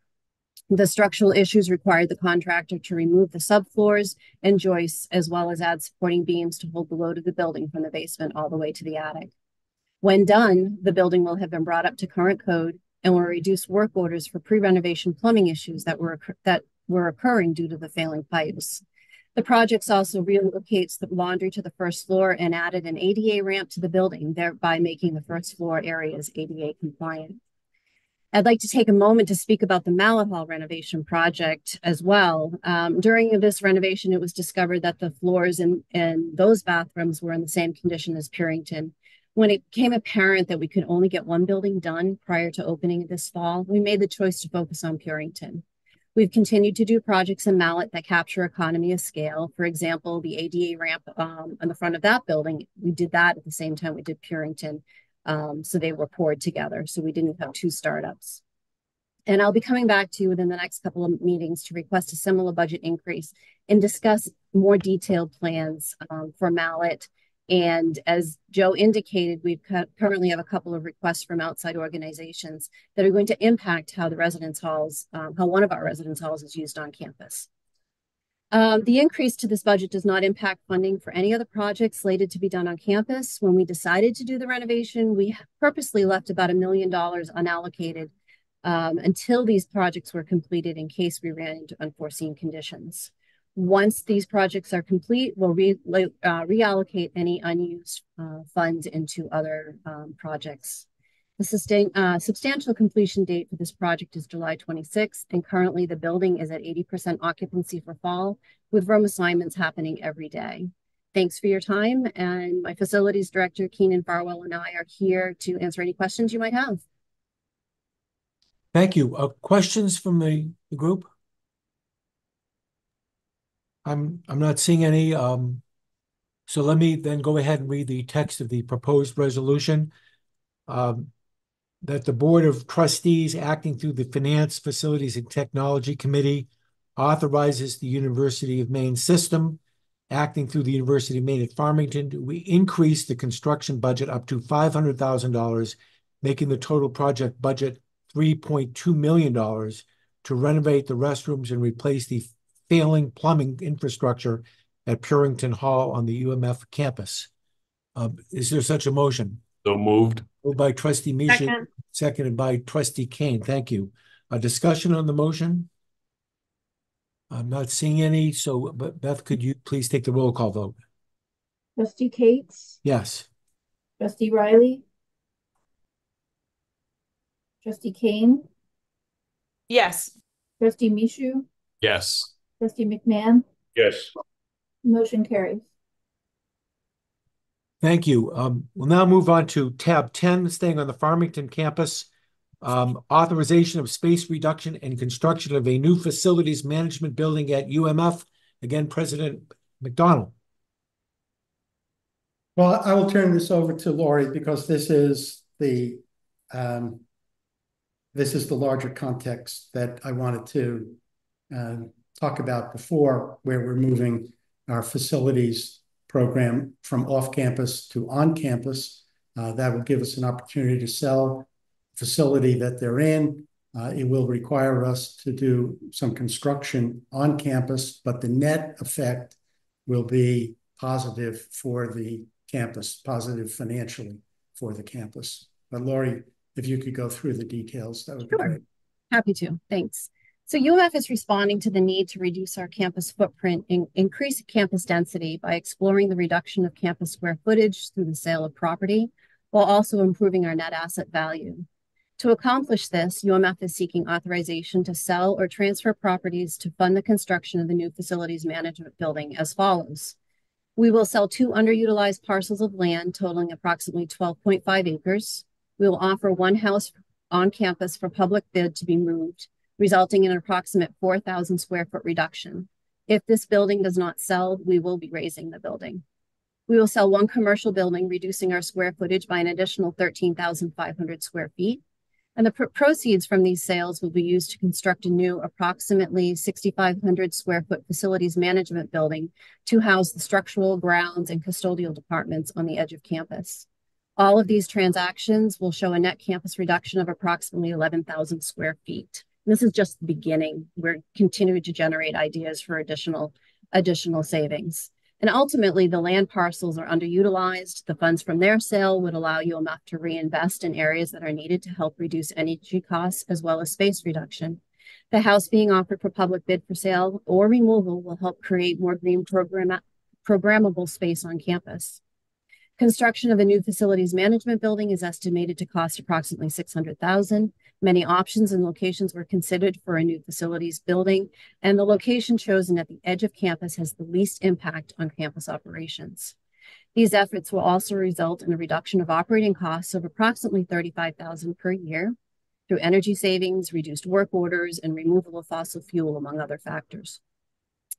The structural issues required the contractor to remove the subfloors and joists, as well as add supporting beams to hold the load of the building from the basement all the way to the attic. When done, the building will have been brought up to current code and will reduce work orders for pre-renovation plumbing issues that were occurring due to the failing pipes. The project also relocates the laundry to the first floor and added an ADA ramp to the building, thereby making the first floor areas ADA compliant. I'd like to take a moment to speak about the Mallet Hall renovation project as well. During this renovation, it was discovered that the floors in those bathrooms were in the same condition as Purington. When it became apparent that we could only get one building done prior to opening this fall, we made the choice to focus on Purington. We've continued to do projects in Mallet that capture economy of scale. For example, the ADA ramp on the front of that building, we did that at the same time we did Purington. So they were poured together. So we didn't have two startups. And I'll be coming back to you within the next couple of meetings to request a similar budget increase and discuss more detailed plans for Mallet. And as Joe indicated, we currently have a couple of requests from outside organizations that are going to impact how the residence halls, how one of our residence halls is used on campus. The increase to this budget does not impact funding for any other projects slated to be done on campus. When we decided to do the renovation, we purposely left about $1 million unallocated until these projects were completed in case we ran into unforeseen conditions. Once these projects are complete, we'll reallocate any unused funds into other projects. The substantial completion date for this project is July 26th, and currently the building is at 80% occupancy for fall, with room assignments happening every day. Thanks for your time, and my facilities director, Keenan Farwell, and I are here to answer any questions you might have. Thank you. Questions from the group? I'm not seeing any. So let me then go ahead and read the text of the proposed resolution. That the Board of Trustees, acting through the Finance, Facilities, and Technology Committee, authorizes the University of Maine system, acting through the University of Maine at Farmington, we increase the construction budget up to $500,000, making the total project budget $3.2 million to renovate the restrooms and replace the failing plumbing infrastructure at Purington Hall on the UMF campus. Is there such a motion? So moved. Moved by Trustee Misha, seconded by Trustee Kane. Thank you. A discussion on the motion? I'm not seeing any. So, Beth, could you please take the roll call vote? Trustee Cates? Yes. Trustee Riley? Trustee Kane, Yes. Trustee Mishu, Yes. Trustee McMahon, Yes. motion carries. Thank you. We'll now move on to tab 10, staying on the Farmington campus. Authorization of space reduction and construction of a new facilities management building at UMF. Again, President McDonald. Well, I will turn this over to Lori because this is the larger context that I wanted to talk about before, where we're moving our facilities program from off campus to on campus. That will give us an opportunity to sell the facility that they're in. It will require us to do some construction on campus, but the net effect will be positive for the campus, positive financially for the campus. But Lori, if you could go through the details, that would be great. Happy to. Thanks. So UMF is responding to the need to reduce our campus footprint and increase campus density by exploring the reduction of campus square footage through the sale of property, while also improving our net asset value. To accomplish this, UMF is seeking authorization to sell or transfer properties to fund the construction of the new facilities management building as follows. We will sell 2 underutilized parcels of land totaling approximately 12.5 acres. We will offer 1 house on campus for public bid to be moved, resulting in an approximate 4,000 square foot reduction. If this building does not sell, we will be raising the building. We will sell 1 commercial building, reducing our square footage by an additional 13,500 square feet. And the proceeds from these sales will be used to construct a new approximately 6,500 square foot facilities management building to house the structural, grounds, and custodial departments on the edge of campus. All of these transactions will show a net campus reduction of approximately 11,000 square feet. This is just the beginning. We're continuing to generate ideas for additional savings. And ultimately, the land parcels are underutilized. The funds from their sale would allow UMF to reinvest in areas that are needed to help reduce energy costs as well as space reduction. The house being offered for public bid for sale or removal will help create more green programmable space on campus. Construction of a new facilities management building is estimated to cost approximately $600,000. Many options and locations were considered for a new facilities building, and the location chosen at the edge of campus has the least impact on campus operations. These efforts will also result in a reduction of operating costs of approximately $35,000 per year through energy savings, reduced work orders, and removal of fossil fuel, among other factors.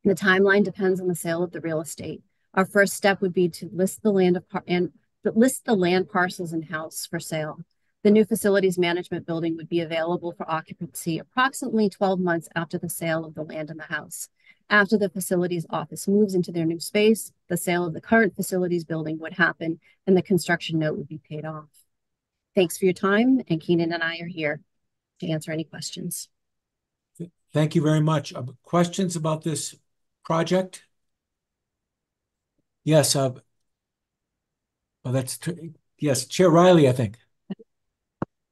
The timeline depends on the sale of the real estate. Our first step would be to list the land parcels and house for sale. The new facilities management building would be available for occupancy approximately 12 months after the sale of the land and the house. After the facilities office moves into their new space, the sale of the current facilities building would happen and the construction note would be paid off. Thanks for your time, and Keenan and I are here to answer any questions. Thank you very much. Questions about this project? Yes. Yes, Chair Riley, I think.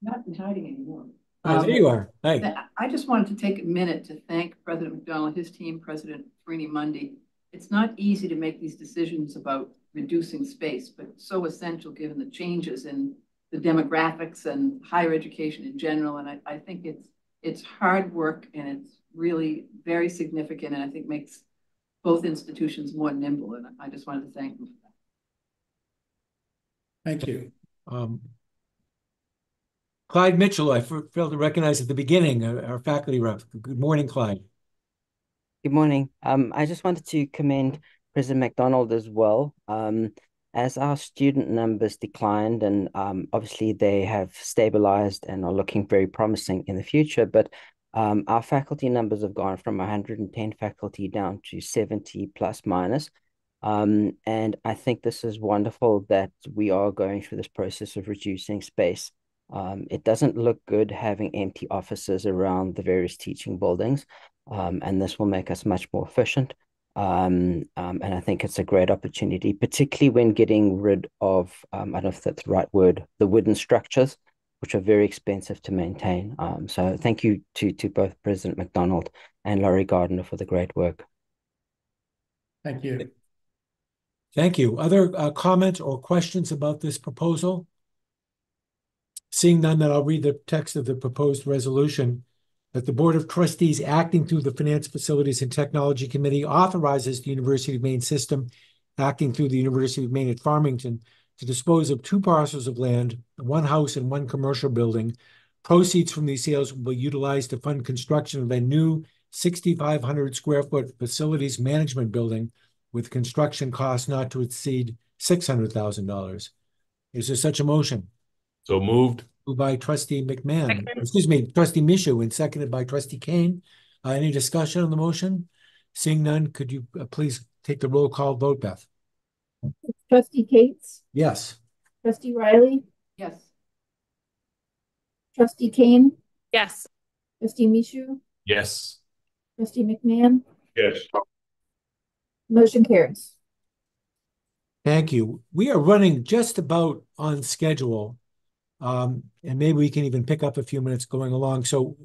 Not in hiding anymore. There you are. Hey. I just wanted to take a minute to thank President McDonald, his team, President Farini Mundy. It's not easy to make these decisions about reducing space, but so essential given the changes in the demographics and higher education in general. And I think it's hard work, and it's really very significant, and I think makes both institutions more nimble. And I just wanted to thank them for that. Thank you. Clyde Mitchell, I failed to recognize at the beginning, our faculty rep. Good morning, Clyde. Good morning. I just wanted to commend President McDonald as well. As our student numbers declined, and obviously they have stabilized and are looking very promising in the future, but our faculty numbers have gone from 110 faculty down to 70 plus minus. And I think this is wonderful that we are going through this process of reducing space. It doesn't look good having empty offices around the various teaching buildings, and this will make us much more efficient. And I think it's a great opportunity, particularly when getting rid of, I don't know if that's the right word, the wooden structures, which are very expensive to maintain. So thank you to both President McDonald and Laurie Gardner for the great work. Thank you. Thank you. Other comments or questions about this proposal? Seeing none, then I'll read the text of the proposed resolution. That the Board of Trustees, acting through the Finance, Facilities, and Technology Committee, authorizes the University of Maine system, acting through the University of Maine at Farmington, to dispose of 2 parcels of land, 1 house and 1 commercial building. Proceeds from these sales will be utilized to fund construction of a new 6,500 square foot facilities management building with construction costs not to exceed $600,000. Is there such a motion? So moved. Moved by trustee McMahon, excuse me, trustee Mishu, and seconded by trustee Kane. Any discussion on the motion? Seeing none, could you please take the roll call vote, Beth? Trustee Cates, Yes. trustee Riley, Yes. trustee Kane, Yes. trustee Mishu, Yes. trustee McMahon, Yes. motion carries. Thank you. We are running just about on schedule. And maybe we can even pick up a few minutes going along. So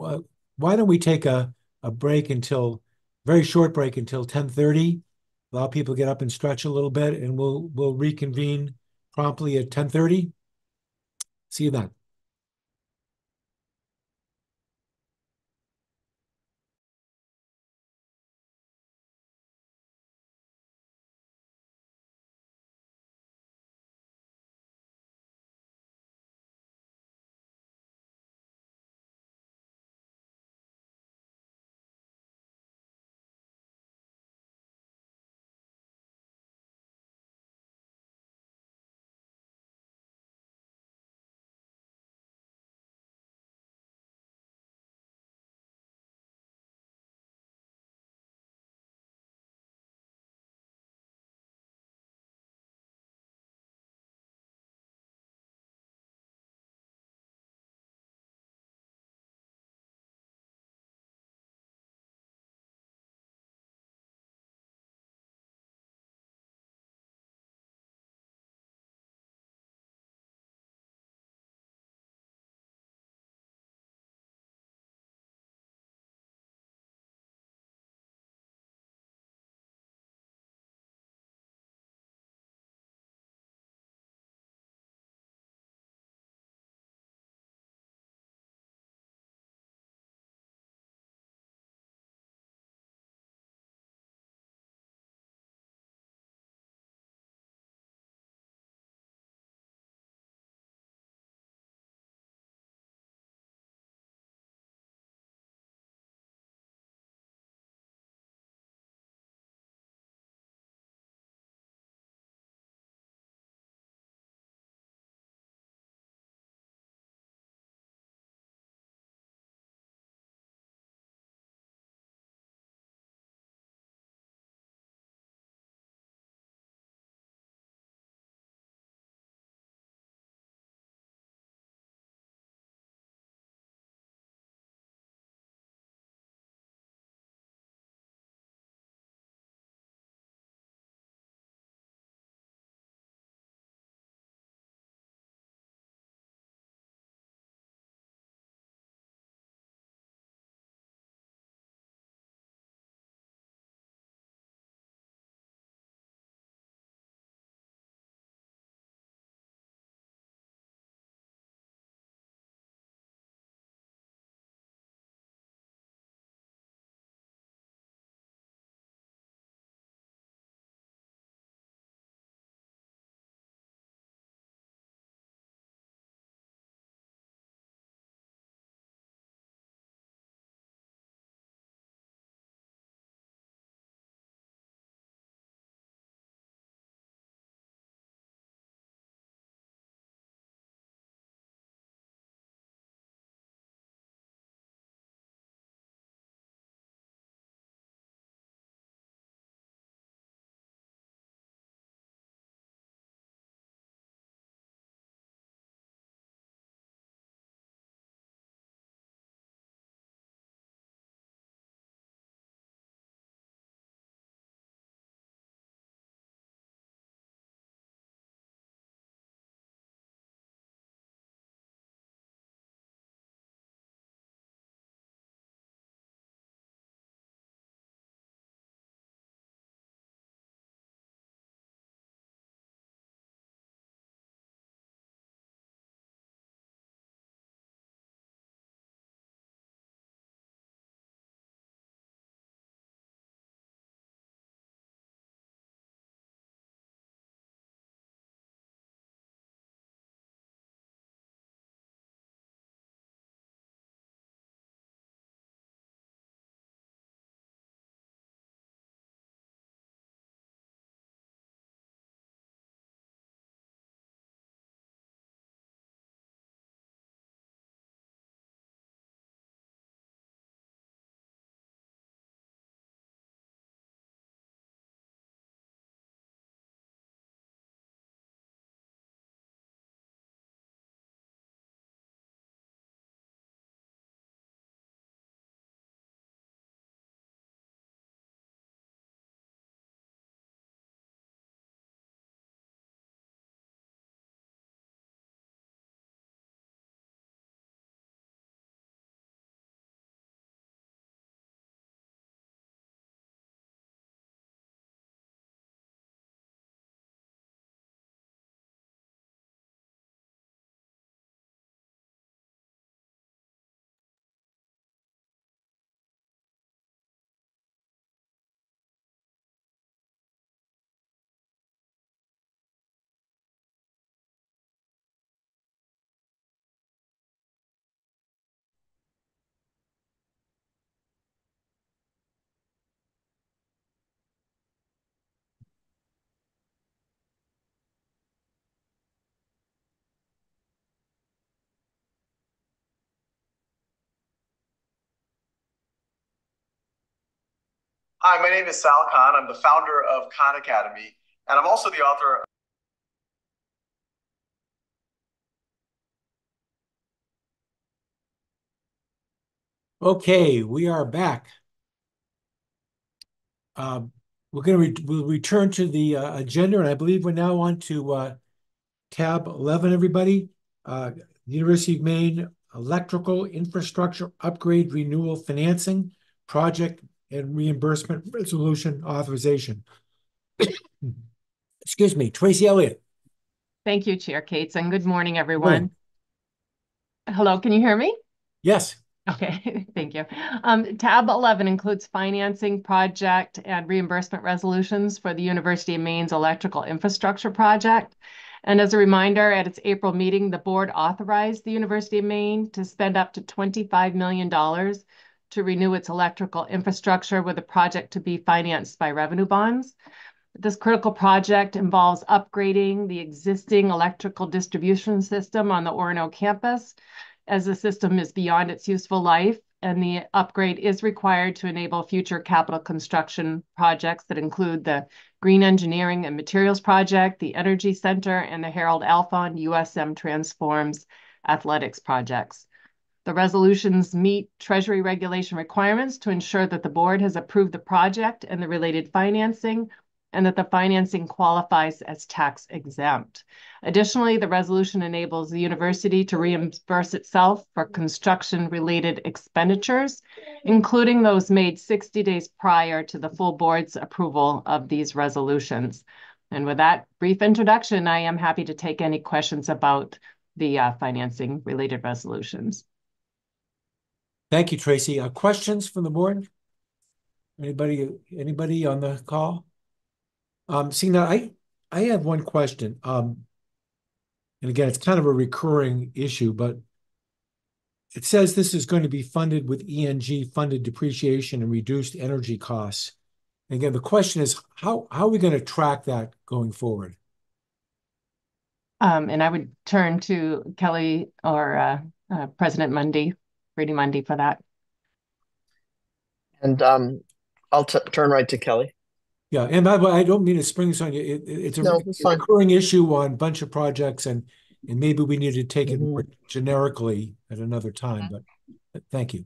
why don't we take a break until, very short break until 10:30, allow people to get up and stretch a little bit, and we'll reconvene promptly at 10:30. See you then. Hi, my name is Sal Khan. I'm the founder of Khan Academy, and I'm also the author. Okay, we are back. We'll return to the agenda, and I believe we're now on to tab 11, everybody. University of Maine Electrical Infrastructure Upgrade Renewal Financing Project and Reimbursement Resolution Authorization. Excuse me, Tracy Elliott. Thank you, Chair Cates, and good morning, everyone. Hello, can you hear me? Yes. Okay, thank you. Tab 11 includes financing, project, and reimbursement resolutions for the University of Maine's electrical infrastructure project. And as a reminder, at its April meeting, the board authorized the University of Maine to spend up to $25 million to renew its electrical infrastructure with a project to be financed by revenue bonds. This critical project involves upgrading the existing electrical distribution system on the Orono campus, as the system is beyond its useful life, and the upgrade is required to enable future capital construction projects that include the Green Engineering and Materials Project, the Energy Center, and the Harold Alfond USM Transforms Athletics projects. The resolutions meet Treasury regulation requirements to ensure that the board has approved the project and the related financing, and that the financing qualifies as tax exempt. Additionally, the resolution enables the university to reimburse itself for construction-related expenditures, including those made 60 days prior to the full board's approval of these resolutions. And with that brief introduction, I am happy to take any questions about the financing-related resolutions. Thank you, Tracy. Questions from the board? Anybody on the call? See, now I have one question. And again, it's kind of a recurring issue, but it says this is going to be funded with ENG funded depreciation and reduced energy costs. And again, the question is, how are we going to track that going forward? And I would turn to Kelly or President Mundy, Brady Mundy, for that. And I'll turn right to Kelly. Yeah, and by the way, I don't mean to spring this on you. It's a recurring issue on a bunch of projects, and maybe we need to take it more generically at another time, but thank you.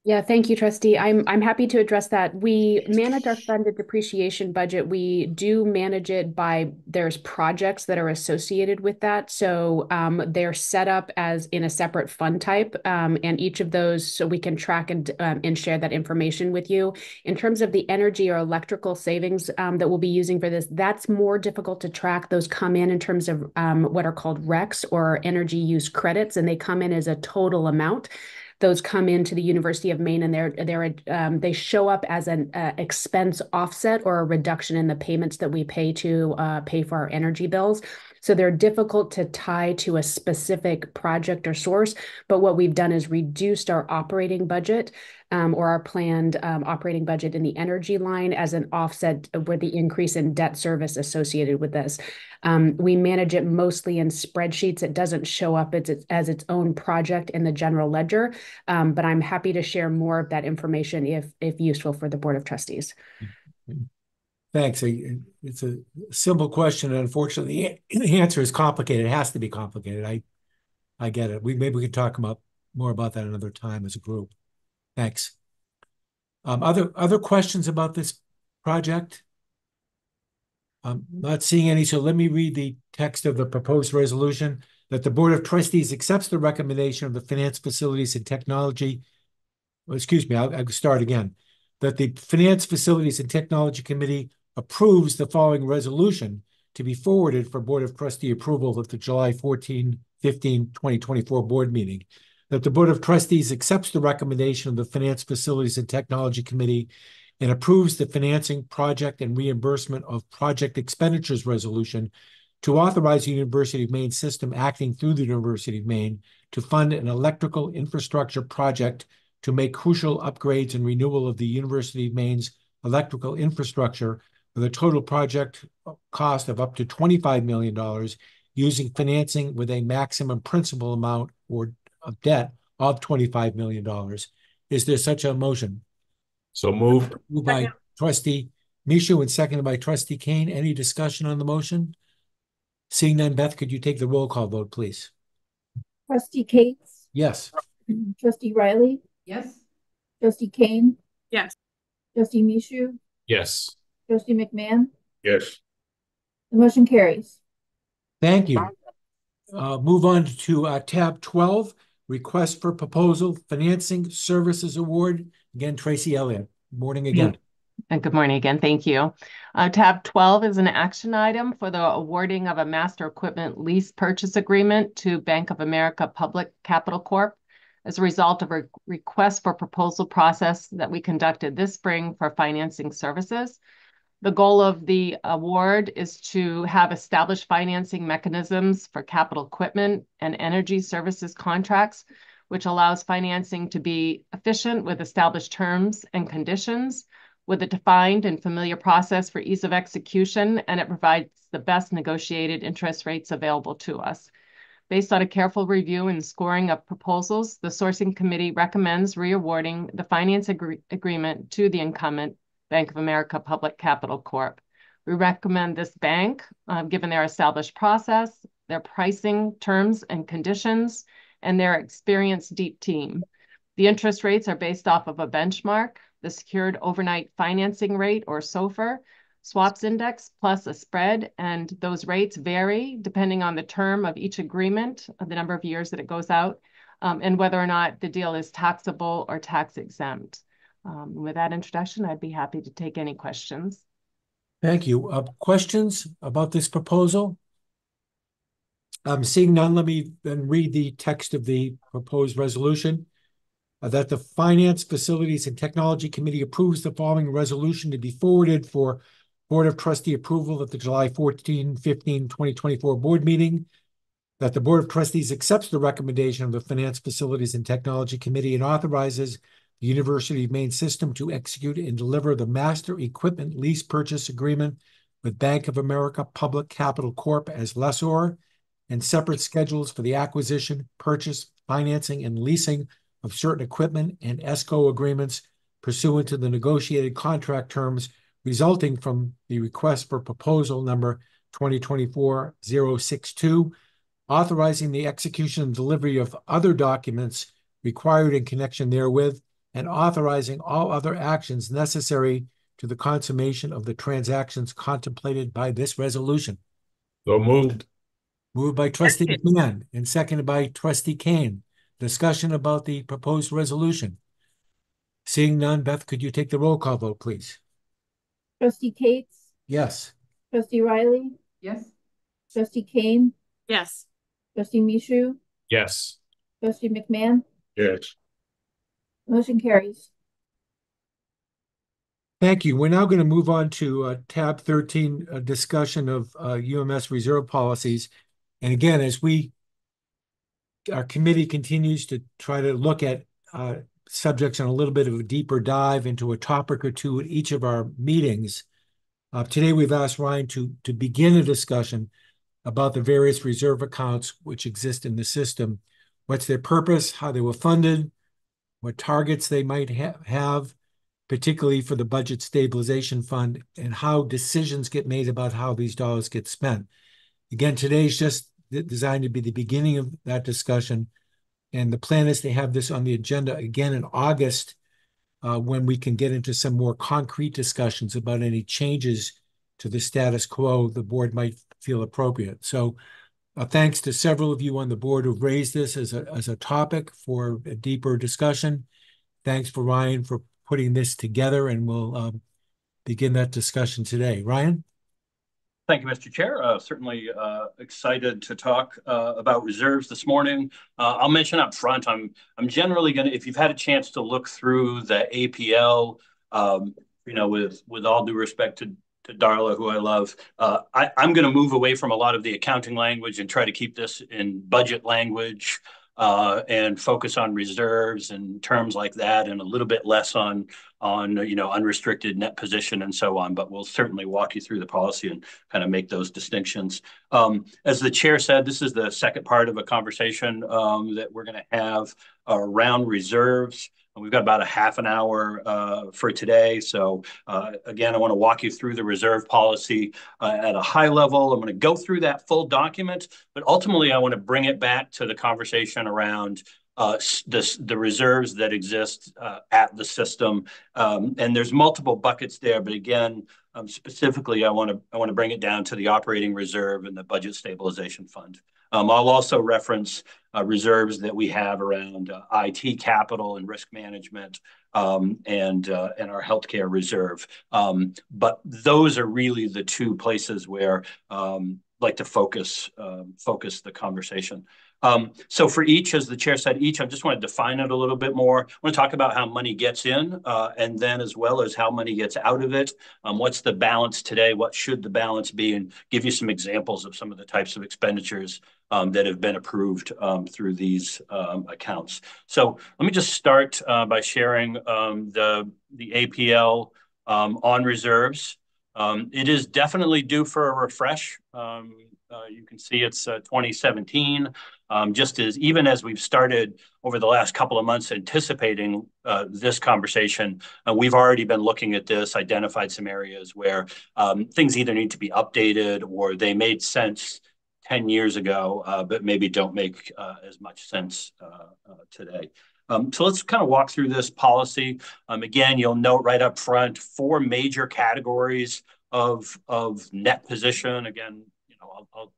Yeah, thank you, Trustee. I'm happy to address that. We manage our funded depreciation budget. We do manage it by, there's projects that are associated with that. So they're set up as in a separate fund type, and each of those, so we can track and share that information with you. In terms of the energy or electrical savings that we'll be using for this, that's more difficult to track. Those come in terms of what are called RECs, or energy use credits, and they come in as a total amount. Those come into the University of Maine, and they show up as an expense offset or a reduction in the payments that we pay to pay for our energy bills. So they're difficult to tie to a specific project or source. But what we've done is reduced our operating budget or our planned operating budget in the energy line as an offset with the increase in debt service associated with this. We manage it mostly in spreadsheets. It doesn't show up as its own project in the general ledger, but I'm happy to share more of that information if useful for the Board of Trustees. Thanks. It's a simple question, and unfortunately, the answer is complicated. It has to be complicated. I get it. Maybe we can talk more about that another time as a group. Thanks. Other questions about this project? I'm not seeing any, so let me read the text of the proposed resolution. That the Board of Trustees accepts the recommendation of the Finance, Facilities, and Technology. Well, excuse me, I'll start again. That the Finance, Facilities, and Technology Committee approves the following resolution to be forwarded for Board of Trustee approval at the July 15, 2024 board meeting. That the Board of Trustees accepts the recommendation of the Finance, Facilities, and Technology Committee and approves the financing, project, and reimbursement of project expenditures resolution to authorize the University of Maine system acting through the University of Maine to fund an electrical infrastructure project to make crucial upgrades and renewal of the University of Maine's electrical infrastructure with a total project cost of up to $25 million using financing with a maximum principal amount or of debt of $25 million. Is there such a motion? So moved. Moved by trustee Michu and seconded by trustee Kane. Any discussion on the motion? Seeing none, Beth, could you take the roll call vote, please? Trustee Cates, Yes. trustee Riley, Yes. trustee Kane, Yes. trustee Michu, Yes. trustee McMahon. Yes. The motion carries. Thank you. Move on to tab 12, request for proposal, financing services award. Again, Tracy Elliott. Morning again. And good morning again. Thank you. Tab 12 is an action item for the awarding of a master equipment lease purchase agreement to Bank of America Public Capital Corp. as a result of a request for proposal process that we conducted this spring for financing services. The goal of the award is to have established financing mechanisms for capital equipment and energy services contracts, which allows financing to be efficient with established terms and conditions, with a defined and familiar process for ease of execution, and it provides the best negotiated interest rates available to us. Based on a careful review and scoring of proposals, the sourcing committee recommends re-awarding the finance agreement to the incumbent Bank of America Public Capital Corp. We recommend this bank, given their established process, their pricing terms and conditions, and their experienced deep team. The interest rates are based off of a benchmark, the Secured Overnight Financing Rate, or SOFR, swaps index plus a spread, and those rates vary depending on the term of each agreement, the number of years that it goes out, and whether or not the deal is taxable or tax exempt. With that introduction, I'd be happy to take any questions. Thank you. Questions about this proposal? Seeing none, let me then read the text of the proposed resolution. That the Finance, Facilities, and Technology Committee approves the following resolution to be forwarded for Board of Trustee approval at the July 14, 15, 2024 board meeting. That the Board of Trustees accepts the recommendation of the Finance, Facilities, and Technology Committee and authorizes the University of Maine System to execute and deliver the Master Equipment Lease Purchase Agreement with Bank of America Public Capital Corp. As lessor, and separate schedules for the acquisition, purchase, financing, and leasing of certain equipment and ESCO agreements pursuant to the negotiated contract terms resulting from the request for proposal number 2024-062, authorizing the execution and delivery of other documents required in connection therewith, and authorizing all other actions necessary to the consummation of the transactions contemplated by this resolution. So moved. Moved by trustee McMahon and seconded by trustee Kane. Discussion about the proposed resolution. Seeing none, Beth, could you take the roll call vote, please? Trustee Cates, Yes. trustee Riley, Yes. trustee Kane, Yes. trustee Michu, Yes. trustee McMahon. Yes. Motion carries. Thank you. We're now going to move on to tab 13, a discussion of UMS reserve policies. And again, as our committee continues to try to look at subjects on a little bit of a deeper dive into a topic or two at each of our meetings, today we've asked Ryan to begin a discussion about the various reserve accounts which exist in the system. What's their purpose, how they were funded, what targets they might have, particularly for the Budget Stabilization Fund, and how decisions get made about how these dollars get spent. Again, today's just designed to be the beginning of that discussion, and the plan is to have this on the agenda again in August, when we can get into some more concrete discussions about any changes to the status quo the board might feel appropriate. So thanks to several of you on the board who've raised this as a topic for a deeper discussion. Thanks for Ryan for putting this together, and we'll begin that discussion today. Ryan? Thank you, Mr. Chair. Certainly excited to talk about reserves this morning. I'll mention up front, I'm generally going to, if you've had a chance to look through the APL, with all due respect to Darla, who I love, I'm going to move away from a lot of the accounting language and try to keep this in budget language and focus on reserves and terms like that, and a little bit less on unrestricted net position and so on. But we'll certainly walk you through the policy and kind of make those distinctions. As the chair said, this is the second part of a conversation that we're going to have around reserves. We've got about a half an hour for today. So again, I want to walk you through the reserve policy at a high level. I'm going to go through that full document, but ultimately I want to bring it back to the conversation around the reserves that exist at the system. And there's multiple buckets there, but again, specifically, I want to bring it down to the operating reserve and the budget stabilization fund. I'll also reference reserves that we have around IT capital and risk management and our healthcare reserve. But those are really the two places where I'd like to focus the conversation. So for each, as the chair said, I just want to define it a little bit more. I want to talk about how money gets in and then as well as how money gets out of it. What's the balance today? What should the balance be? And give you some examples of some of the types of expenditures that have been approved through these accounts. So let me just start by sharing the APL on reserves. It is definitely due for a refresh. You can see it's 2017. Even as we've started over the last couple of months anticipating this conversation, we've already been looking at this, identified some areas where things either need to be updated or they made sense 10 years ago, but maybe don't make as much sense today. So let's kind of walk through this policy. Again, you'll note right up front 4 major categories of net position. Again,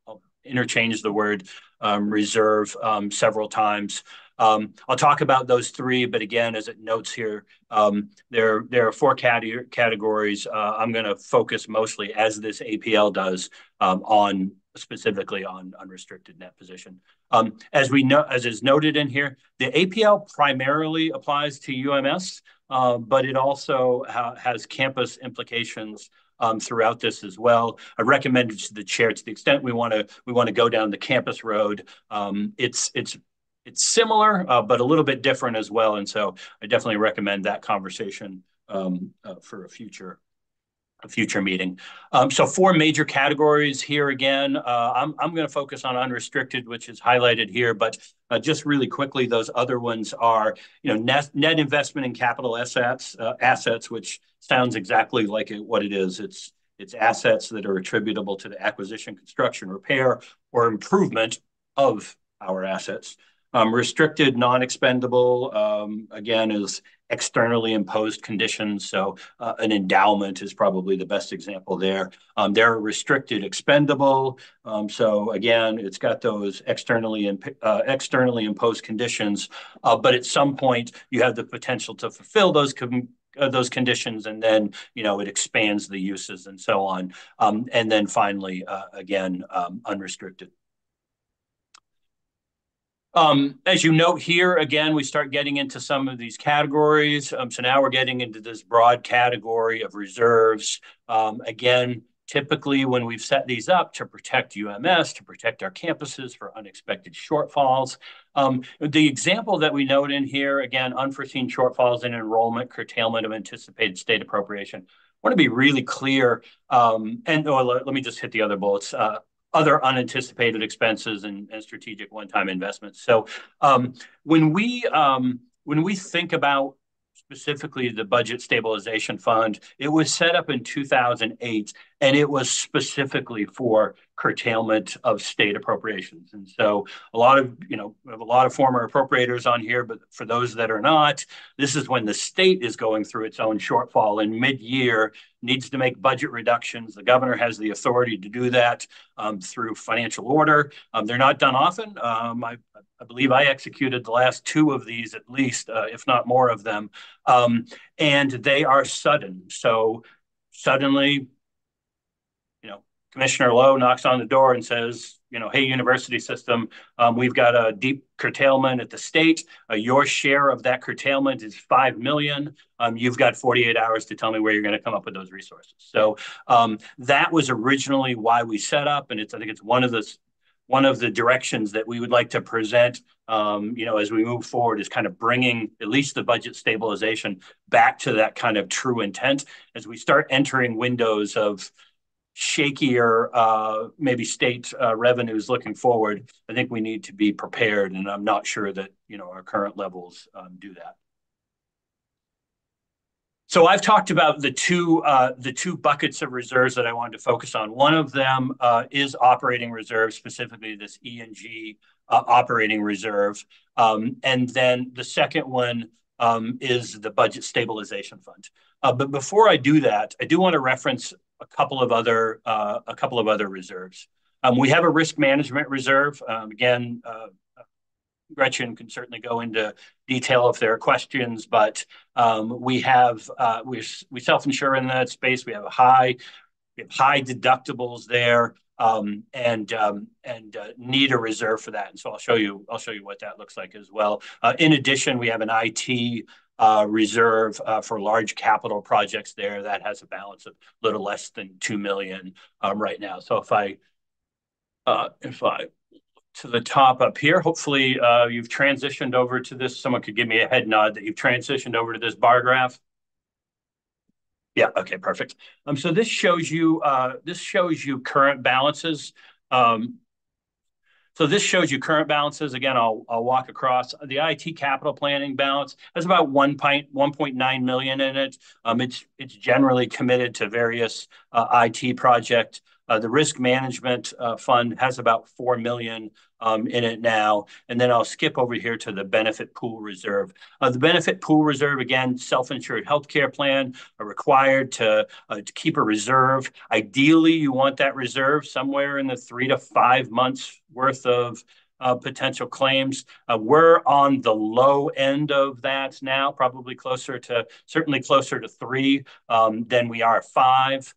I'll interchange the word reserve several times. I'll talk about those 3, but again, as it notes here, there are 4 categories. I'm going to focus mostly, as this APL does, specifically on unrestricted net position. As is noted in here, the APL primarily applies to UMS, but it also has campus implications throughout this as well. I recommended to the chair, to the extent we want to go down the campus road. It's similar, but a little bit different as well. And so I definitely recommend that conversation for a future meeting. So 4 major categories here again. I'm going to focus on unrestricted, which is highlighted here, but just really quickly, those other ones are, net investment in capital assets, which sounds exactly like what it is. It's assets that are attributable to the acquisition, construction, repair, or improvement of our assets. Restricted, non-expendable, again, is externally imposed conditions. So an endowment is probably the best example there. They're restricted expendable. So again, it's got those externally imposed conditions, but at some point you have the potential to fulfill those conditions, and then it expands the uses and so on. And then finally, again, unrestricted. As you note here, again, we start getting into some of these categories. So now we're getting into this broad category of reserves. Again, typically when we've set these up to protect UMS, to protect our campuses for unexpected shortfalls. The example that we note in here, again, unforeseen shortfalls in enrollment, curtailment of anticipated state appropriation. I want to be really clear, let me just hit the other bullets. Other unanticipated expenses and strategic one-time investments. So when we think about specifically the Budget Stabilization Fund, it was set up in 2008, and it was specifically for curtailment of state appropriations. And so we have a lot of former appropriators on here, but for those that are not, this is when the state is going through its own shortfall and mid-year needs to make budget reductions. The governor has the authority to do that through financial order. They're not done often. I believe I executed the last 2 of these at least, if not more of them. And they are sudden. So suddenly, Commissioner Lowe knocks on the door and says, hey, university system, we've got a deep curtailment at the state. Your share of that curtailment is $5 million. You've got 48 hours to tell me where you're going to come up with those resources. So that was originally why we set up, and I think it's one of the directions that we would like to present, as we move forward, is kind of bringing at least the budget stabilization back to that kind of true intent as we start entering windows of shakier, maybe state revenues looking forward. I think we need to be prepared, and I'm not sure that our current levels do that. So I've talked about the two buckets of reserves that I wanted to focus on. One of them is operating reserve, specifically this E&G operating reserve. And then the second one is the budget stabilization fund. But before I do that, I do want to reference a couple of other reserves. We have a risk management reserve. Again, Gretchen can certainly go into detail if there are questions, but we self-insure in that space. We have high deductibles there, and need a reserve for that. And so I'll show you what that looks like as well. In addition, we have an IT reserve for large capital projects there that has a balance of a little less than 2 million right now. So if I to the top up here, hopefully you've transitioned over to this. Someone could give me a head nod that you've transitioned over to this bar graph. Yeah, okay, perfect. So this shows you current balances. So this shows you current balances. Again, I'll walk across. The IT capital planning balance has about 1.9 million in it. It's generally committed to various IT projects. The risk management fund has about 4 million in it now. And then I'll skip over here to the benefit pool reserve. The benefit pool reserve, again, self-insured healthcare plan are required to keep a reserve. Ideally, you want that reserve somewhere in the 3 to 5 months worth of potential claims. We're on the low end of that now, probably certainly closer to 3 than we are 5.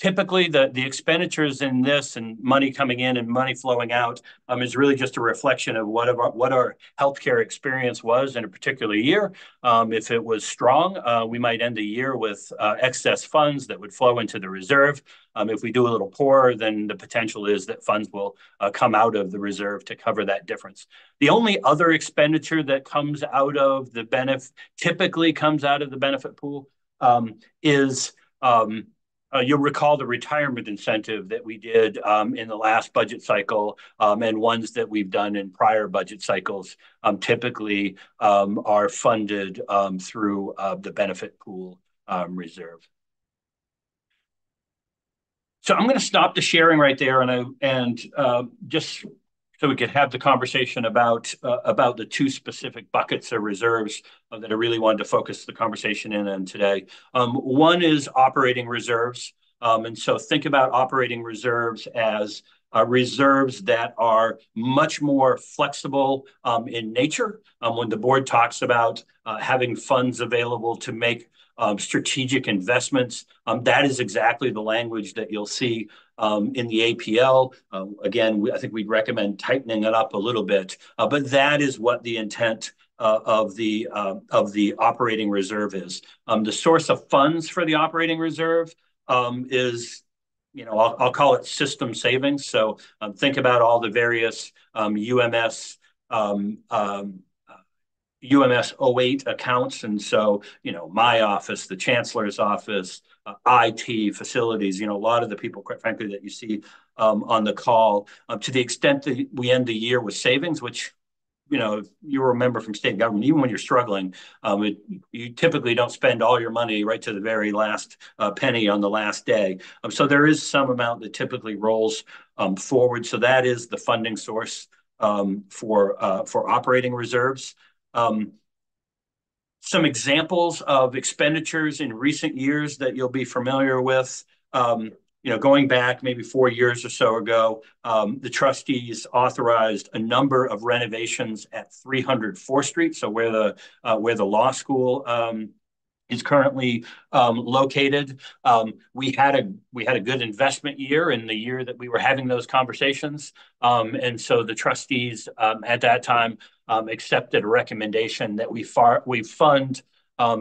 Typically, the expenditures in this and money coming in and money flowing out is really just a reflection of what our healthcare experience was in a particular year. If it was strong, we might end the year with excess funds that would flow into the reserve. If we do a little poorer, then the potential is that funds will come out of the reserve to cover that difference. The only other expenditure that typically comes out of the benefit pool is you'll recall the retirement incentive that we did in the last budget cycle and ones that we've done in prior budget cycles typically are funded through the benefit pool reserve. So I'm going to stop the sharing right there and just so we could have the conversation about the two specific buckets of reserves that I really wanted to focus the conversation in on today. One is operating reserves. And so think about operating reserves as reserves that are much more flexible in nature. When the board talks about having funds available to make strategic investments, that is exactly the language that you'll see in the APL. Again, I think we'd recommend tightening it up a little bit, but that is what the intent of the operating reserve is. The source of funds for the operating reserve is, I'll call it system savings. So think about all the various UMS 08 accounts. And so, my office, the chancellor's office, IT facilities, a lot of the people, quite frankly, that you see on the call, to the extent that we end the year with savings, which, you remember from state government, even when you're struggling, you typically don't spend all your money right to the very last penny on the last day. So there is some amount that typically rolls forward. So that is the funding source for operating reserves. Some examples of expenditures in recent years that you'll be familiar with. Going back maybe 4 years or so ago, the trustees authorized a number of renovations at 300 4th Street, so where the law school is currently located. We had a good investment year in the year that we were having those conversations, and so the trustees at that time accepted a recommendation that we fund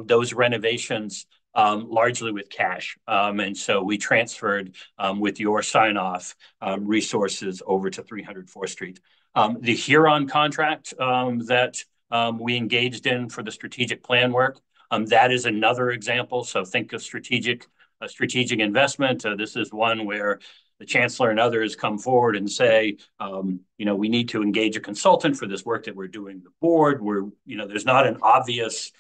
those renovations largely with cash. And so we transferred with your sign-off resources over to 300 4th Street. The Huron contract that we engaged in for the strategic plan work, that is another example. So think of strategic investment. This is one where the chancellor and others come forward and say, we need to engage a consultant for this work that we're doing the board. There's not an obvious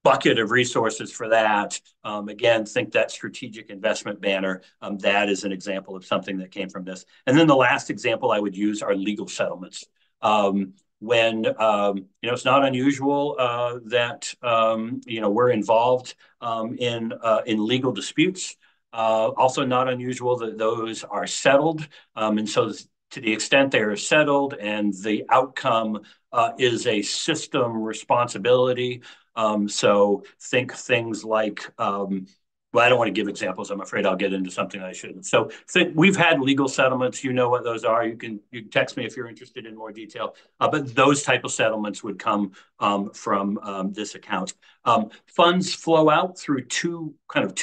bucket of resources for that. Again, think that strategic investment banner. That is an example of something that came from this. And then the last example I would use are legal settlements. When it's not unusual that we're involved in legal disputes. Also not unusual that those are settled. And so to the extent they are settled and the outcome is a system responsibility. So think things like, well, I don't want to give examples. I'm afraid I'll get into something I shouldn't. So we've had legal settlements. You know what those are. You can text me if you're interested in more detail. But those type of settlements would come from this account. Funds flow out through two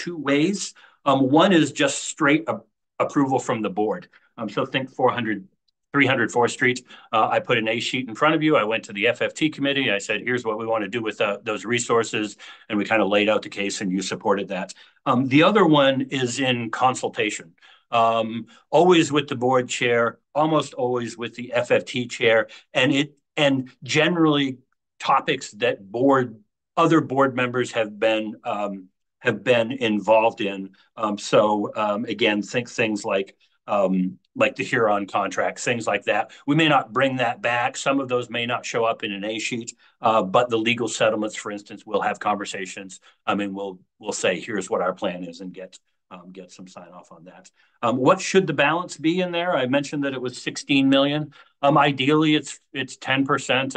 ways. One is just straight approval from the board. So think 300 4th Street. I put an A sheet in front of you. I went to the FFT committee. I said, here's what we want to do with those resources. And we kind of laid out the case and you supported that. The other one is in consultation. Always with the board chair, almost always with the FFT chair. And generally topics that other board members have been involved in. Again, think things like the Huron contract, things like that. We may not bring that back. Some of those may not show up in an A sheet, but the legal settlements, for instance, we'll have conversations. We'll say, here's what our plan is and get some sign off on that. What should the balance be in there? I mentioned that it was 16 million. Ideally, it's 10%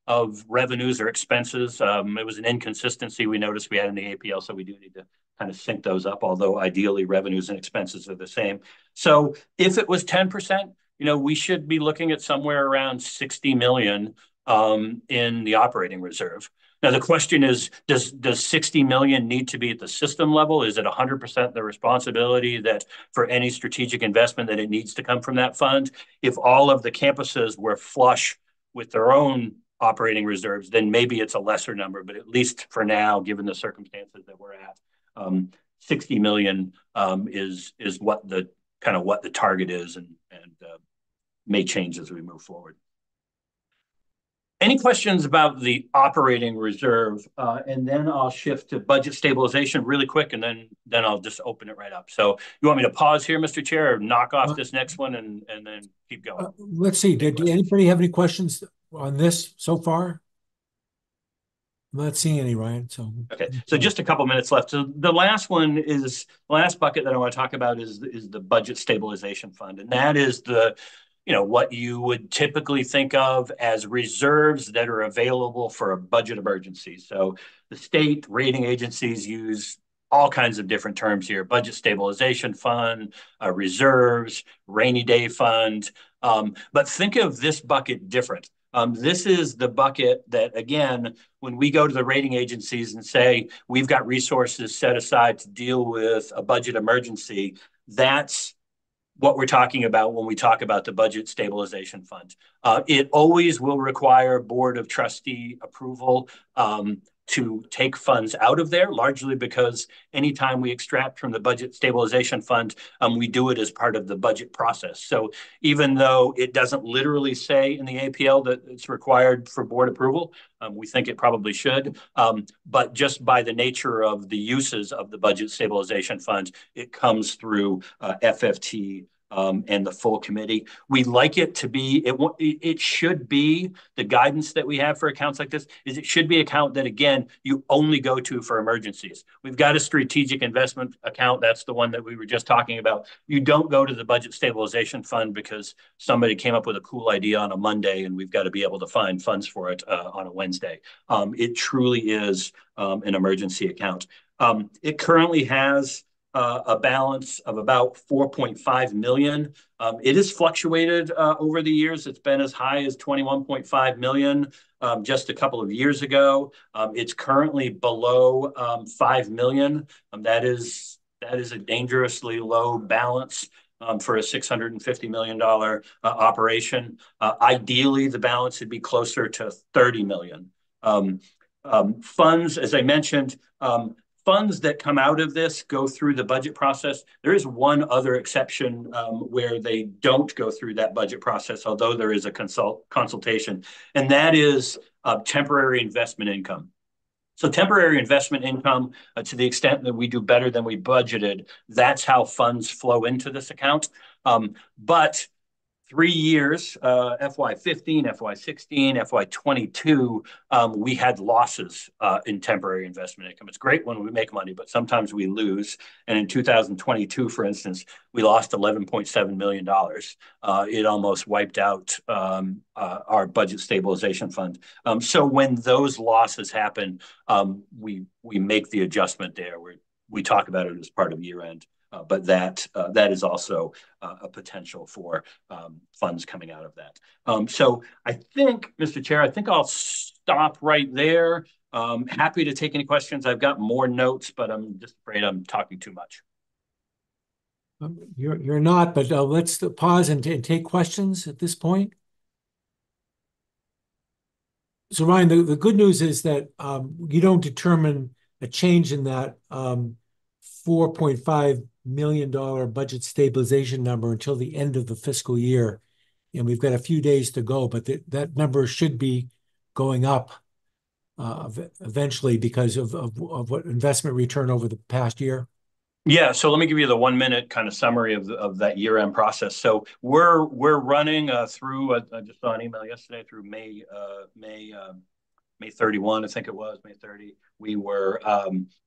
of revenues or expenses. It was an inconsistency we noticed we had in the APL, so we do need to kind of sync those up, although ideally revenues and expenses are the same. So if it was 10%, we should be looking at somewhere around 60 million in the operating reserve. Now, the question is, does 60 million need to be at the system level? Is it 100% the responsibility that for any strategic investment that it needs to come from that fund? If all of the campuses were flush with their own operating reserves, then maybe it's a lesser number, but at least for now, given the circumstances that we're at, 60 million is what the target is and may change as we move forward. Any questions about the operating reserve? And then I'll shift to budget stabilization really quick, and then I'll just open it right up. So you want me to pause here, Mr. Chair, or knock off this next one and then keep going? Let's see. Did anybody have any questions on this so far? I'm not seeing any, Ryan. Okay, so just a couple minutes left. So the last bucket that I want to talk about is the budget stabilization fund, and that is what you would typically think of as reserves that are available for a budget emergency. So the state rating agencies use all kinds of different terms here: budget stabilization fund, reserves, rainy day fund. But think of this bucket different. This is the bucket that, again, when we go to the rating agencies and say, we've got resources set aside to deal with a budget emergency, that's what we're talking about when we talk about the budget stabilization fund. It always will require Board of Trustee approval to take funds out of there, largely because anytime we extract from the budget stabilization fund, we do it as part of the budget process. So even though it doesn't literally say in the APL that it's required for board approval, we think it probably should. But just by the nature of the uses of the budget stabilization fund, it comes through FFT and the full committee. We like it to be, it should be, the guidance that we have for accounts like this is it should be an account that, again, you only go to for emergencies. We've got a strategic investment account. That's the one that we were just talking about. You don't go to the budget stabilization fund because somebody came up with a cool idea on a Monday and we've got to be able to find funds for it on a Wednesday. It truly is an emergency account. It currently has a balance of about 4.5 million. It has fluctuated over the years. It's been as high as 21.5 million just a couple of years ago. It's currently below 5 million. That is a dangerously low balance for a $650 million operation. Ideally, the balance would be closer to 30 million. Funds, as I mentioned, funds that come out of this go through the budget process. There is one other exception where they don't go through that budget process, although there is a consultation, and that is temporary investment income. So temporary investment income, to the extent that we do better than we budgeted, that's how funds flow into this account. But 3 years, FY15, FY16, FY22, we had losses in temporary investment income. It's great when we make money, but sometimes we lose. And in 2022, for instance, we lost $11.7 million. It almost wiped out our budget stabilization fund. So when those losses happen, we make the adjustment there. We talk about it as part of year end. But that is also a potential for funds coming out of that. So I think, Mr. Chair, I think I'll stop right there. Happy to take any questions. I've got more notes, but I'm just afraid I'm talking too much. You're not, but let's pause and take questions at this point. So Ryan, the good news is that you don't determine a change in that $4.5 million budget stabilization number until the end of the fiscal year. And we've got a few days to go, but that number should be going up eventually because of what investment return over the past year. Yeah, so let me give you the 1 minute kind of summary of that year end process. So we're running through, I just saw an email yesterday, through May 31, I think it was, May 30. We were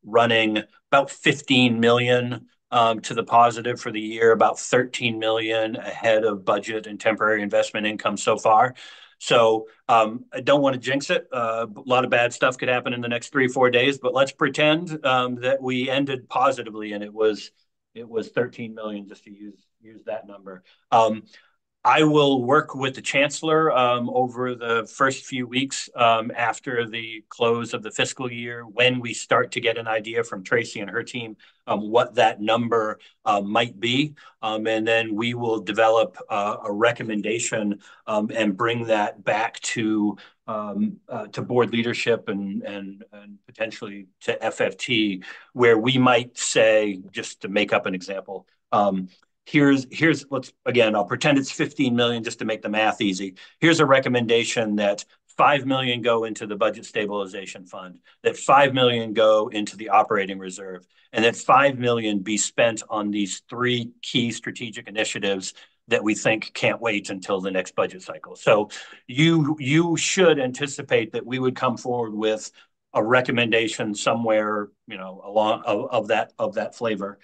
running about 15 million to the positive for the year, about 13 million ahead of budget and temporary investment income so far. So I don't want to jinx it. A lot of bad stuff could happen in the next 3-4 days, but let's pretend that we ended positively and it was 13 million, just to use that number. I will work with the chancellor over the first few weeks after the close of the fiscal year, when we start to get an idea from Tracy and her team what that number might be. And then we will develop a recommendation and bring that back to board leadership and potentially to FFT, where we might say, just to make up an example, here's again, I'll pretend it's 15 million just to make the math easy. Here's a recommendation that 5 million go into the budget stabilization fund, that 5 million go into the operating reserve, and that 5 million be spent on these 3 key strategic initiatives that we think can't wait until the next budget cycle. So you should anticipate that we would come forward with a recommendation somewhere, along of that flavor.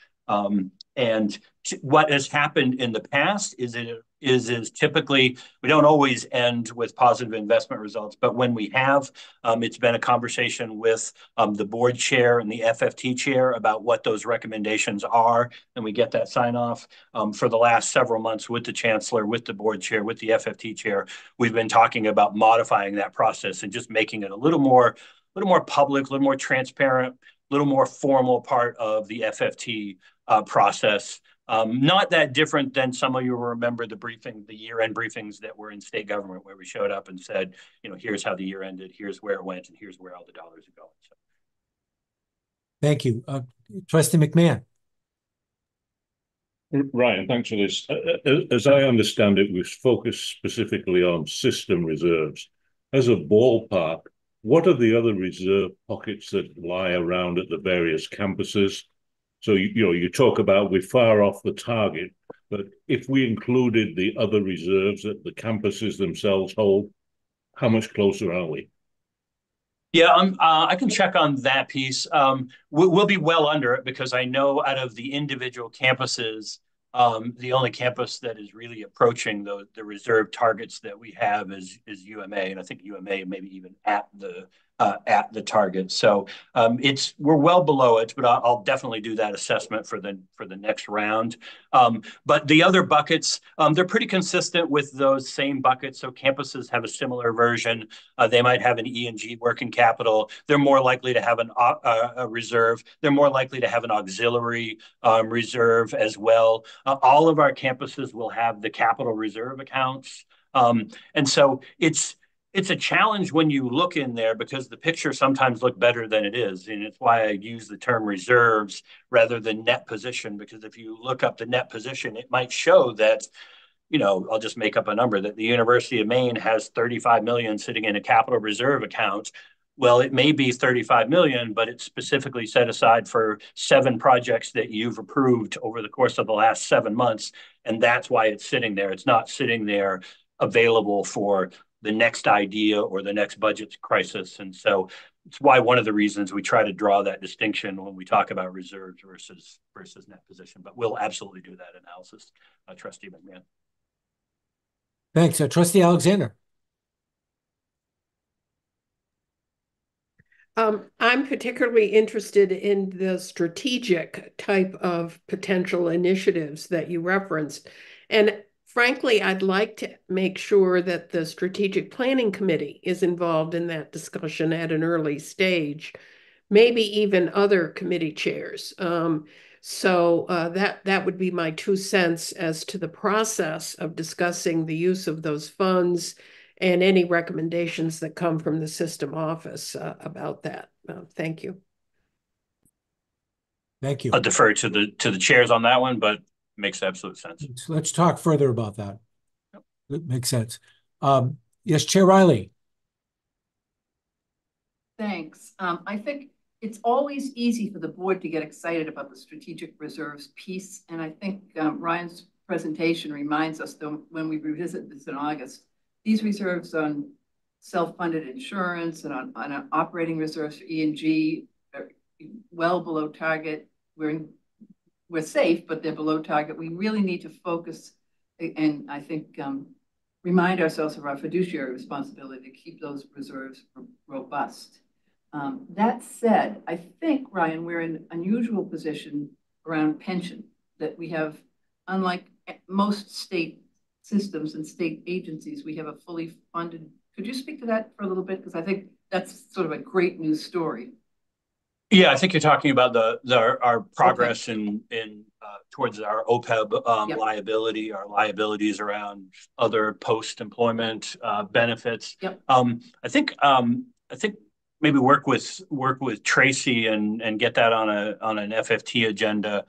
And what has happened in the past is typically, we don't always end with positive investment results, but when we have, it's been a conversation with the board chair and the FFT chair about what those recommendations are, and we get that sign off. For the last several months with the chancellor, with the board chair, with the FFT chair, we've been talking about modifying that process and just making it a little more public, a little more transparent, a little more formal part of the FFT process. Not that different than some of you will remember the year-end briefings that were in state government, where we showed up and said, here's how the year ended, here's where it went, and here's where all the dollars are going. So. Thank you. Trustee McMahon. Ryan, thanks for this. As I understand it, we've focused specifically on system reserves. As a ballpark, what are the other reserve pockets that lie around at the various campuses? So, you talk about we're far off the target, but if we included the other reserves that the campuses themselves hold, how much closer are we? Yeah, I can check on that piece. We'll be well under it, because I know out of the individual campuses, the only campus that is really approaching the reserve targets that we have is UMA, and I think UMA maybe even at the target. So we're well below it, but I'll definitely do that assessment for the next round. But the other buckets, they're pretty consistent with those same buckets. So campuses have a similar version. They might have an E&G working capital. They're more likely to have a reserve. They're more likely to have an auxiliary reserve as well. All of our campuses will have the capital reserve accounts. And so it's a challenge when you look in there, because the picture sometimes looks better than it is. And it's why I use the term reserves rather than net position, because if you look up the net position, it might show that, I'll just make up a number, that the University of Maine has 35 million sitting in a capital reserve account, well, it may be 35 million, but it's specifically set aside for 7 projects that you've approved over the course of the last 7 months. And that's why it's sitting there. It's not sitting there available for the next idea or the next budget crisis. And so it's why one of the reasons we try to draw that distinction when we talk about reserves versus net position. But we'll absolutely do that analysis, Trustee McMahon. Thanks. Trustee Alexander. I'm particularly interested in the strategic type of potential initiatives that you referenced. And frankly, I'd like to make sure that the Strategic Planning Committee is involved in that discussion at an early stage, maybe even other committee chairs. So that would be my 2 cents as to the process of discussing the use of those funds and any recommendations that come from the system office about that. Thank you. Thank you. I'll defer to the chairs on that one, but makes absolute sense. Let's talk further about that. Yep. That makes sense. Yes, Chair Riley. Thanks. I think it's always easy for the board to get excited about the strategic reserves piece. And I think Ryan's presentation reminds us that when we revisit this in August, these reserves on self-funded insurance and on operating reserves for E&G are well below target. We're safe, but they're below target. We really need to focus and I think remind ourselves of our fiduciary responsibility to keep those reserves robust. That said, I think, Ryan, we're in an unusual position around pension that we have, unlike most state systems and state agencies, we have a fully funded. Could you speak to that for a little bit? Because I think that's sort of a great news story. Yeah, I think you're talking about our progress in towards our OPEB Yep. liability, our liabilities around other post-employment benefits. Yep. I think maybe work with Tracy and get that on an FFT agenda.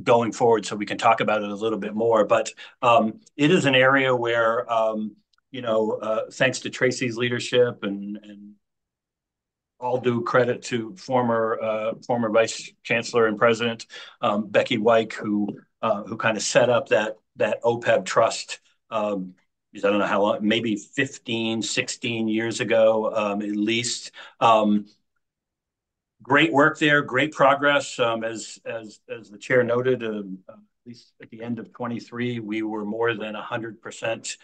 Going forward, so we can talk about it a little bit more. But it is an area where, thanks to Tracy's leadership and all due credit to former Vice Chancellor and President Becky Weick, who kind of set up that OPEB trust. I don't know how long, maybe 15, 16 years ago, at least. Great work there, great progress. As the chair noted, at least at the end of 23, we were more than 100%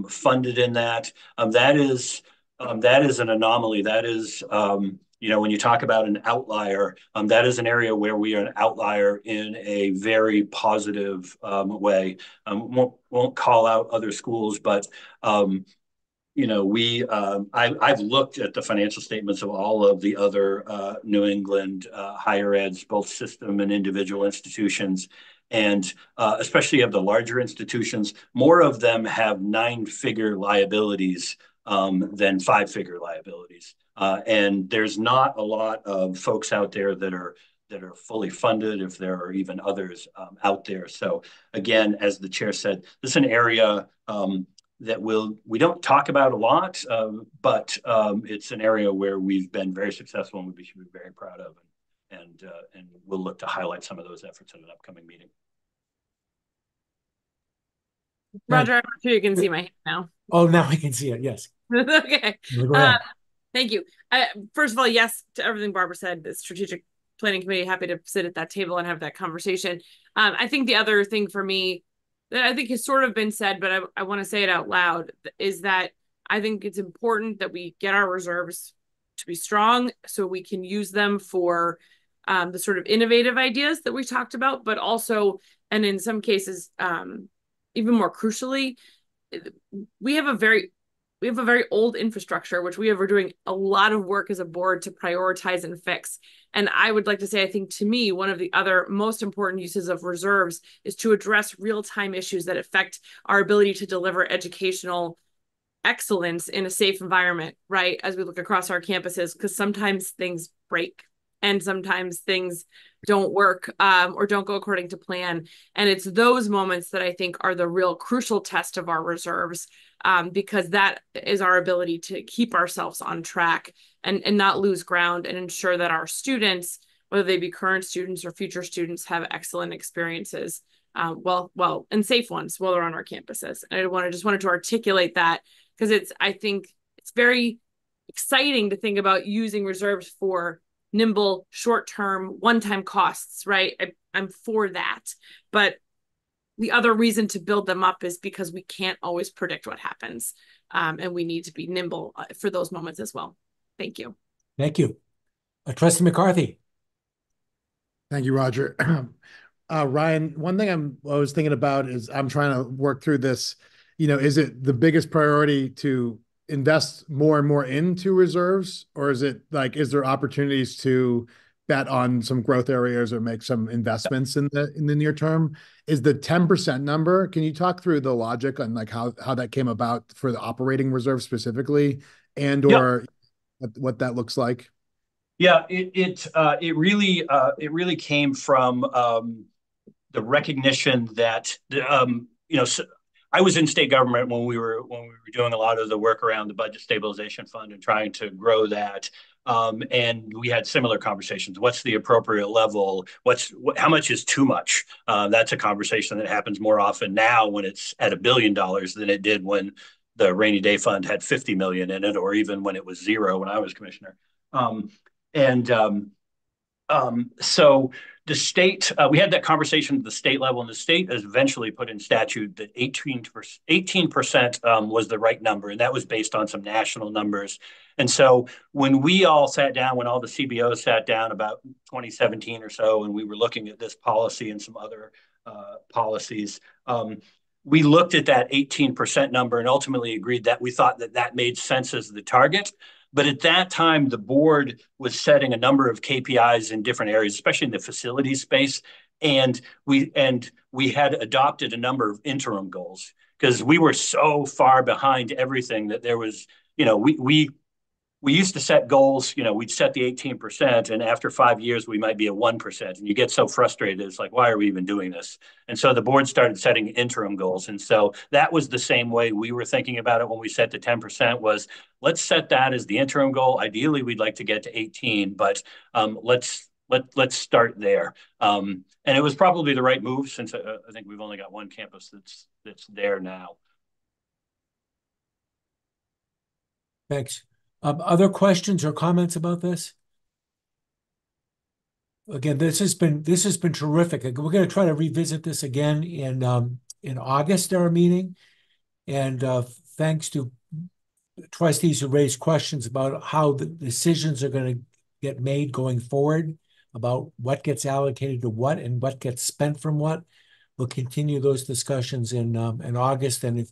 funded in that. That is an anomaly. That is, when you talk about an outlier, that is an area where we are an outlier in a very positive way. Won't call out other schools, but I've looked at the financial statements of all of the other New England higher eds, both system and individual institutions. And especially of the larger institutions, more of them have 9-figure liabilities than 5-figure liabilities. And there's not a lot of folks out there that are fully funded, if there are even others out there. So again, as the chair said, this is an area that we don't talk about a lot, but it's an area where we've been very successful and we should be very proud of. And we'll look to highlight some of those efforts in an upcoming meeting. Roger, I'm sure you can see my hand now. Oh, now I can see it. Yes. Okay. Go ahead. Thank you. First of all, yes to everything Barbara said. The Strategic Planning Committee, happy to sit at that table and have that conversation. I think the other thing for me that I think has sort of been said, but I want to say it out loud, is that I think it's important that we get our reserves to be strong so we can use them for the sort of innovative ideas that we talked about, but also, and in some cases, even more crucially, we have a very old infrastructure, which we're doing a lot of work as a board to prioritize and fix. And I would like to say, I think to me, one of the other most important uses of reserves is to address real-time issues that affect our ability to deliver educational excellence in a safe environment, right? As we look across our campuses, because sometimes things break and sometimes things don't work or don't go according to plan. And it's those moments that I think are the real crucial test of our reserves, because that is our ability to keep ourselves on track and not lose ground and ensure that our students, whether they be current students or future students, have excellent experiences, and safe ones while they're on our campuses. And I just wanted to articulate that, because I think it's very exciting to think about using reserves for nimble, short-term, one-time costs, right? I'm for that. But the other reason to build them up is because we can't always predict what happens. And we need to be nimble for those moments as well. Thank you. Thank you. Trustee McCarthy. Thank you, Roger. Ryan, one thing I was thinking about is I'm trying to work through this. Is it the biggest priority to invest more and more into reserves, or is there opportunities to bet on some growth areas or make some investments in the near term? Is the 10% number, can you talk through the logic on how that came about for the operating reserve specifically, or what that looks like? Yeah, it really came from the recognition that I was in state government when we were doing a lot of the work around the Budget Stabilization Fund and trying to grow that. And we had similar conversations. What's the appropriate level? How much is too much? That's a conversation that happens more often now when it's at $1 billion than it did when the rainy day fund had 50 million in it, or even when it was zero when I was commissioner. So the state, we had that conversation at the state level, and the state has eventually put in statute that 18% was the right number, and that was based on some national numbers. And so when we all sat down, when all the CBOs sat down about 2017 or so, and we were looking at this policy and some other policies, we looked at that 18% number and ultimately agreed that we thought that made sense as the target. But at that time, the board was setting a number of KPIs in different areas, especially in the facility space. And we had adopted a number of interim goals because we were so far behind everything that there was, we used to set goals, we'd set the 18%, and after 5 years, we might be at 1%. And you get so frustrated, it's like, why are we even doing this? And so the board started setting interim goals. And so that was the same way we were thinking about it when we set the 10% was, let's set that as the interim goal. Ideally, we'd like to get to 18, but let's start there. And it was probably the right move since I think we've only got one campus that's there now. Thanks. Other questions or comments about this? Again, this has been terrific. We're going to try to revisit this again in August, our meeting. And thanks to trustees who raised questions about how the decisions are going to get made going forward, about what gets allocated to what and what gets spent from what. We'll continue those discussions in August. And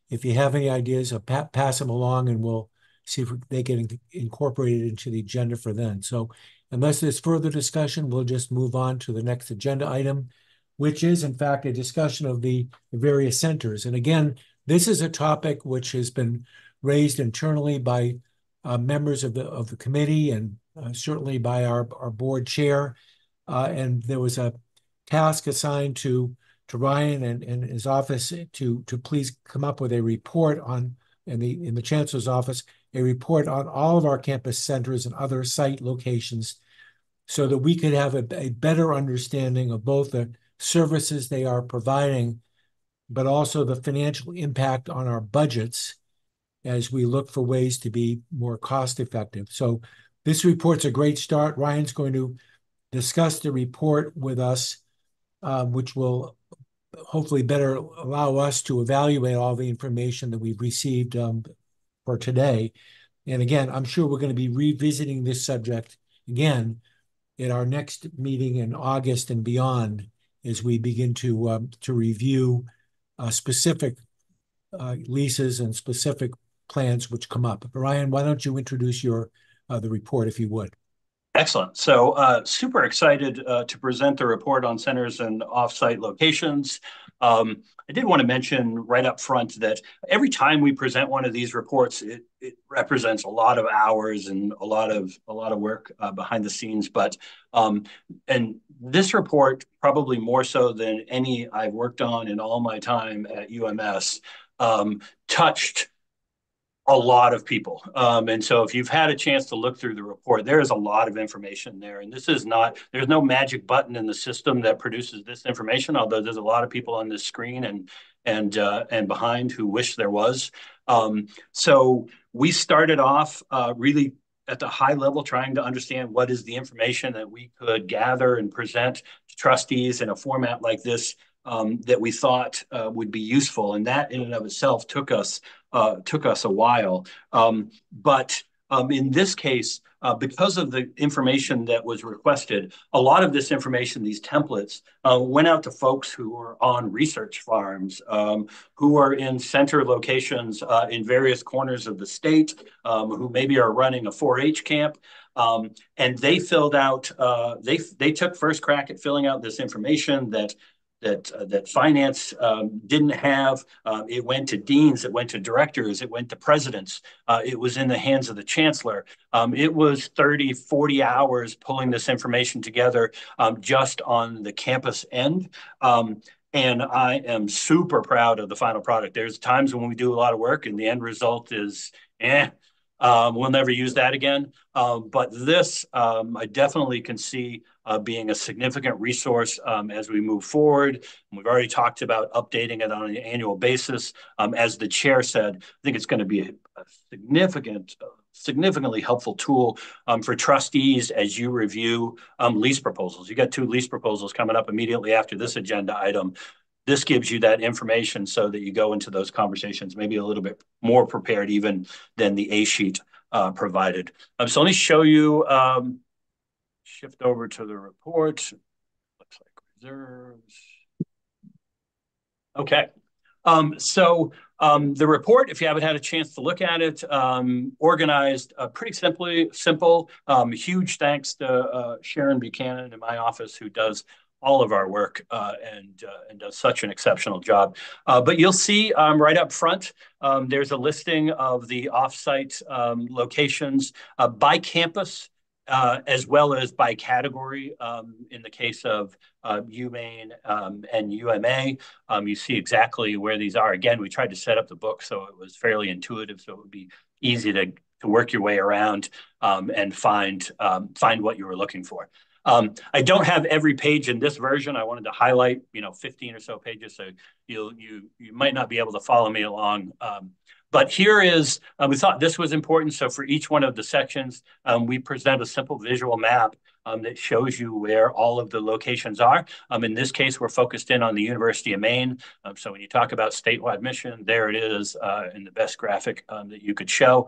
if you have any ideas, pass them along, and we'll see if they get incorporated into the agenda for then. So unless there's further discussion, we'll just move on to the next agenda item, which is, in fact, a discussion of the various centers. And again, this is a topic which has been raised internally by members of the committee and certainly by our board chair. And there was a task assigned to Ryan and his office to please come up with a report in the chancellor's office, a report on all of our campus centers and other site locations so that we could have a better understanding of both the services they are providing, but also the financial impact on our budgets as we look for ways to be more cost effective. So this report's a great start. Ryan's going to discuss the report with us, which will hopefully better allow us to evaluate all the information that we've received for today. And again, I'm sure we're going to be revisiting this subject again at our next meeting in August and beyond as we begin to review specific leases and specific plans which come up. But Ryan, why don't you introduce the report, if you would? Excellent. So super excited to present the report on centers and off-site locations. I did want to mention right up front that every time we present one of these reports, it represents a lot of hours and a lot of work behind the scenes. But and this report, probably more so than any I've worked on in all my time at UMS, touched a lot of people. And so if you've had a chance to look through the report, there is a lot of information there. And there's no magic button in the system that produces this information, although there's a lot of people on this screen and behind who wish there was. So we started off really at the high level, trying to understand what is the information that we could gather and present to trustees in a format like this that we thought would be useful. And that in and of itself took us a while. But in this case, because of the information that was requested, a lot of this information, these templates, went out to folks who were on research farms, who are in center locations in various corners of the state, who maybe are running a 4-H camp. And they filled out, they took first crack at filling out this information that finance didn't have. It went to deans, it went to directors, it went to presidents. It was in the hands of the chancellor. It was 30, 40 hours pulling this information together just on the campus end. And I am super proud of the final product. There's times when we do a lot of work and the end result is, we'll never use that again. But this, I definitely can see being a significant resource as we move forward. We've already talked about updating it on an annual basis. As the chair said, I think it's going to be a significantly helpful tool for trustees as you review lease proposals. You got 2 lease proposals coming up immediately after this agenda item. This gives you that information so that you go into those conversations maybe a little bit more prepared even than the A sheet provided. So let me show you, shift over to the report. Looks like reserves. Okay. So the report, if you haven't had a chance to look at it, organized pretty simple. Huge thanks to Sharon Buchanan in my office, who does all of our work and does such an exceptional job. But you'll see right up front, there's a listing of the offsite locations by campus, as well as by category. In the case of UMaine and UMA, you see exactly where these are. Again, we tried to set up the book so it was fairly intuitive, so it would be easy to work your way around and find what you were looking for. I don't have every page in this version. I wanted to highlight, 15 or so pages, so you might not be able to follow me along. But here is, we thought this was important. So for each one of the sections, we present a simple visual map that shows you where all of the locations are. In this case, we're focused in on the University of Maine. So when you talk about statewide mission, there it is in the best graphic that you could show.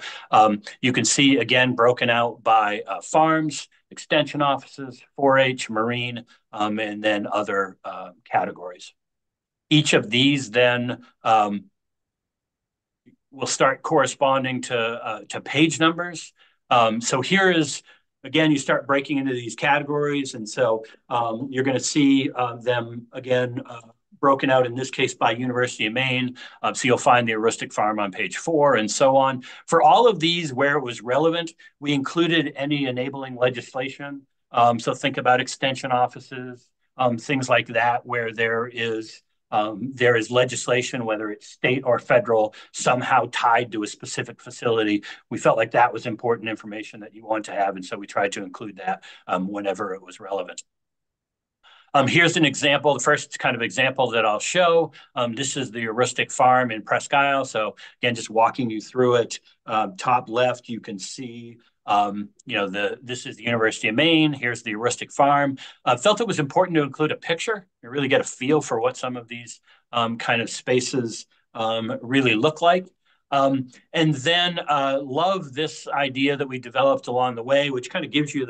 You can see, again, broken out by farms, extension offices, 4-H, Marine, and then other categories. Each of these then will start corresponding to page numbers. So here is, again, you start breaking into these categories. And so you're going to see them, again, broken out in this case by University of Maine. So you'll find the Aroostook Farm on page 4 and so on. For all of these where it was relevant, we included any enabling legislation. So think about extension offices, things like that, where there is legislation, whether it's state or federal, somehow tied to a specific facility. We felt like that was important information that you want to have. And so we tried to include that whenever it was relevant. Here's an example, the first kind of example that I'll show. This is the Aroostook Farm in Presque Isle. So again, just walking you through it. Top left, you can see, this is the University of Maine. Here's the Aroostook Farm. Felt it was important to include a picture and really get a feel for what some of these kind of spaces really look like. And then love this idea that we developed along the way, which kind of gives you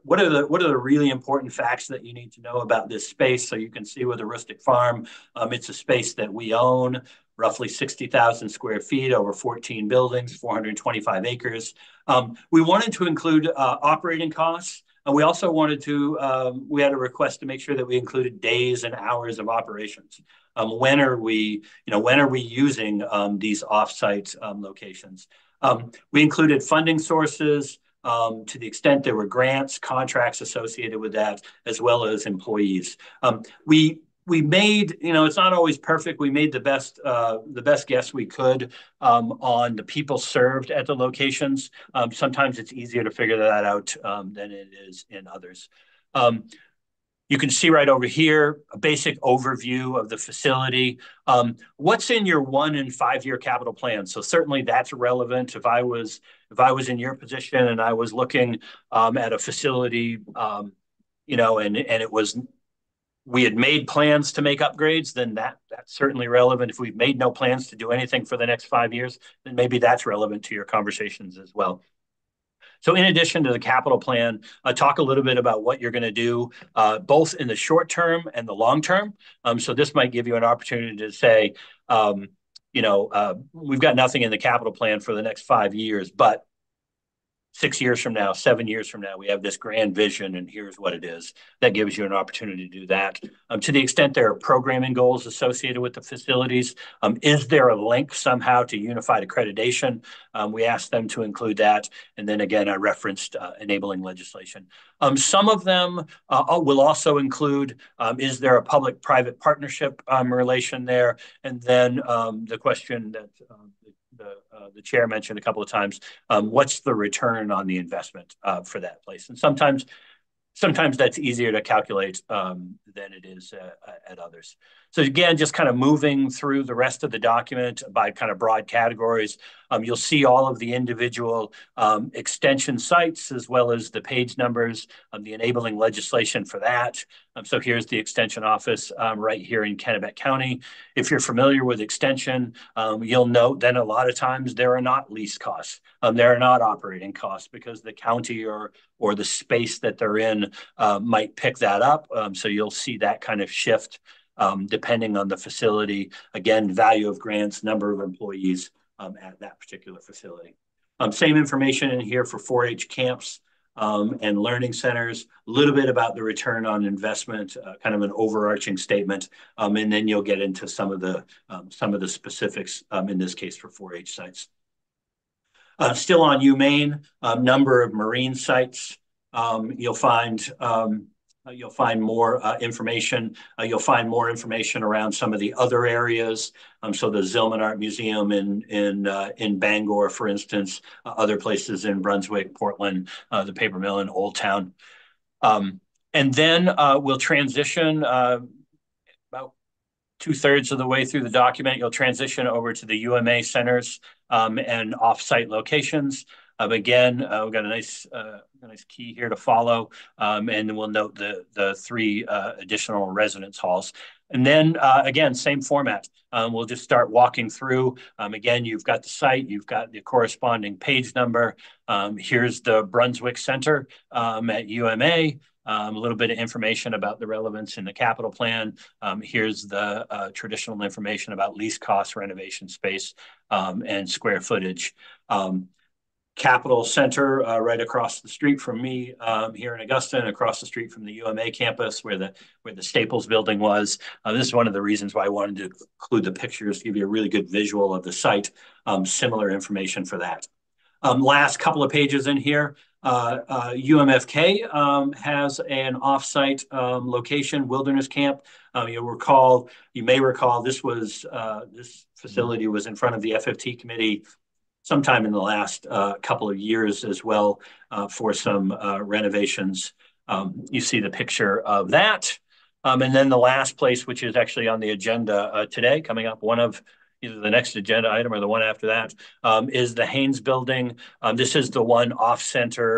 what are the really important facts that you need to know about this space. So you can see with Aroostook Farm, it's a space that we own, roughly 60,000 square feet, over 14 buildings, 425 acres. We wanted to include operating costs. And we also wanted to, we had a request to make sure that we included days and hours of operations. When are we using these offsite locations? We included funding sources to the extent there were grants, contracts associated with that, as well as employees. We made, it's not always perfect. We made the best guess we could on the people served at the locations. Sometimes it's easier to figure that out than it is in others. You can see right over here a basic overview of the facility. What's in your 1 and 5 year capital plan? So certainly that's relevant. If I was in your position and I was looking at a facility, and it was, we had made plans to make upgrades, then that's certainly relevant. If we've made no plans to do anything for the next 5 years, then maybe that's relevant to your conversations as well. So in addition to the capital plan, talk a little bit about what you're going to do, both in the short term and the long term. So this might give you an opportunity to say, we've got nothing in the capital plan for the next 5 years, but 6 years from now, 7 years from now, we have this grand vision and here's what it is. That gives you an opportunity to do that. To the extent there are programming goals associated with the facilities, is there a link somehow to unified accreditation? We asked them to include that. And then again, I referenced enabling legislation. Some of them will also include, is there a public-private partnership relation there? And then the question that the chair mentioned a couple of times, what's the return on the investment for that place? And sometimes that's easier to calculate than it is at others. So again, just kind of moving through the rest of the document by kind of broad categories, you'll see all of the individual extension sites as well as the page numbers, the enabling legislation for that. So here's the extension office right here in Kennebec County. If you're familiar with extension, you'll note that a lot of times there are not lease costs. There are not operating costs because the county or the space that they're in might pick that up. So you'll see that kind of shift depending on the facility. Again, value of grants, number of employees at that particular facility. Same information in here for 4-H camps and learning centers, a little bit about the return on investment, kind of an overarching statement, and then you'll get into some of the specifics in this case for 4-H sites. Still on UMaine, number of marine sites. You'll find more information. You'll find more information around some of the other areas. So the Zillman Art Museum in Bangor, for instance, other places in Brunswick, Portland, the paper mill in Old Town. And then we'll transition about 2/3 of the way through the document. You'll transition over to the UMA centers and offsite locations. Again, we've got a nice key here to follow, and then we'll note the 3 additional residence halls. And then again, same format. We'll just start walking through. Again, you've got the site, you've got the corresponding page number. Here's the Brunswick Center at UMA. A little bit of information about the relevance in the capital plan. Here's the traditional information about lease costs, renovation space, and square footage. Capital Center right across the street from me here in Augusta and across the street from the UMA campus where the Staples building was. This is one of the reasons why I wanted to include the pictures to give you a really good visual of the site. Similar information for that. Last couple of pages in here, UMFK has an offsite location, Wilderness Camp. You may recall this facility was in front of the FFT committee sometime in the last couple of years as well for some renovations. You see the picture of that. And then the last place, which is actually on the agenda today, coming up, one of either the next agenda item or the one after that, is the Haynes Building. This is the one off-site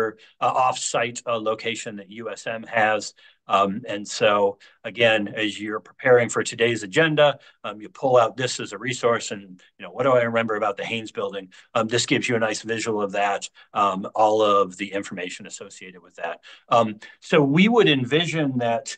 location that USM has. And so, again, as you're preparing for today's agenda, you pull out this as a resource and, what do I remember about the Haynes Building? This gives you a nice visual of that, all of the information associated with that. So we would envision that,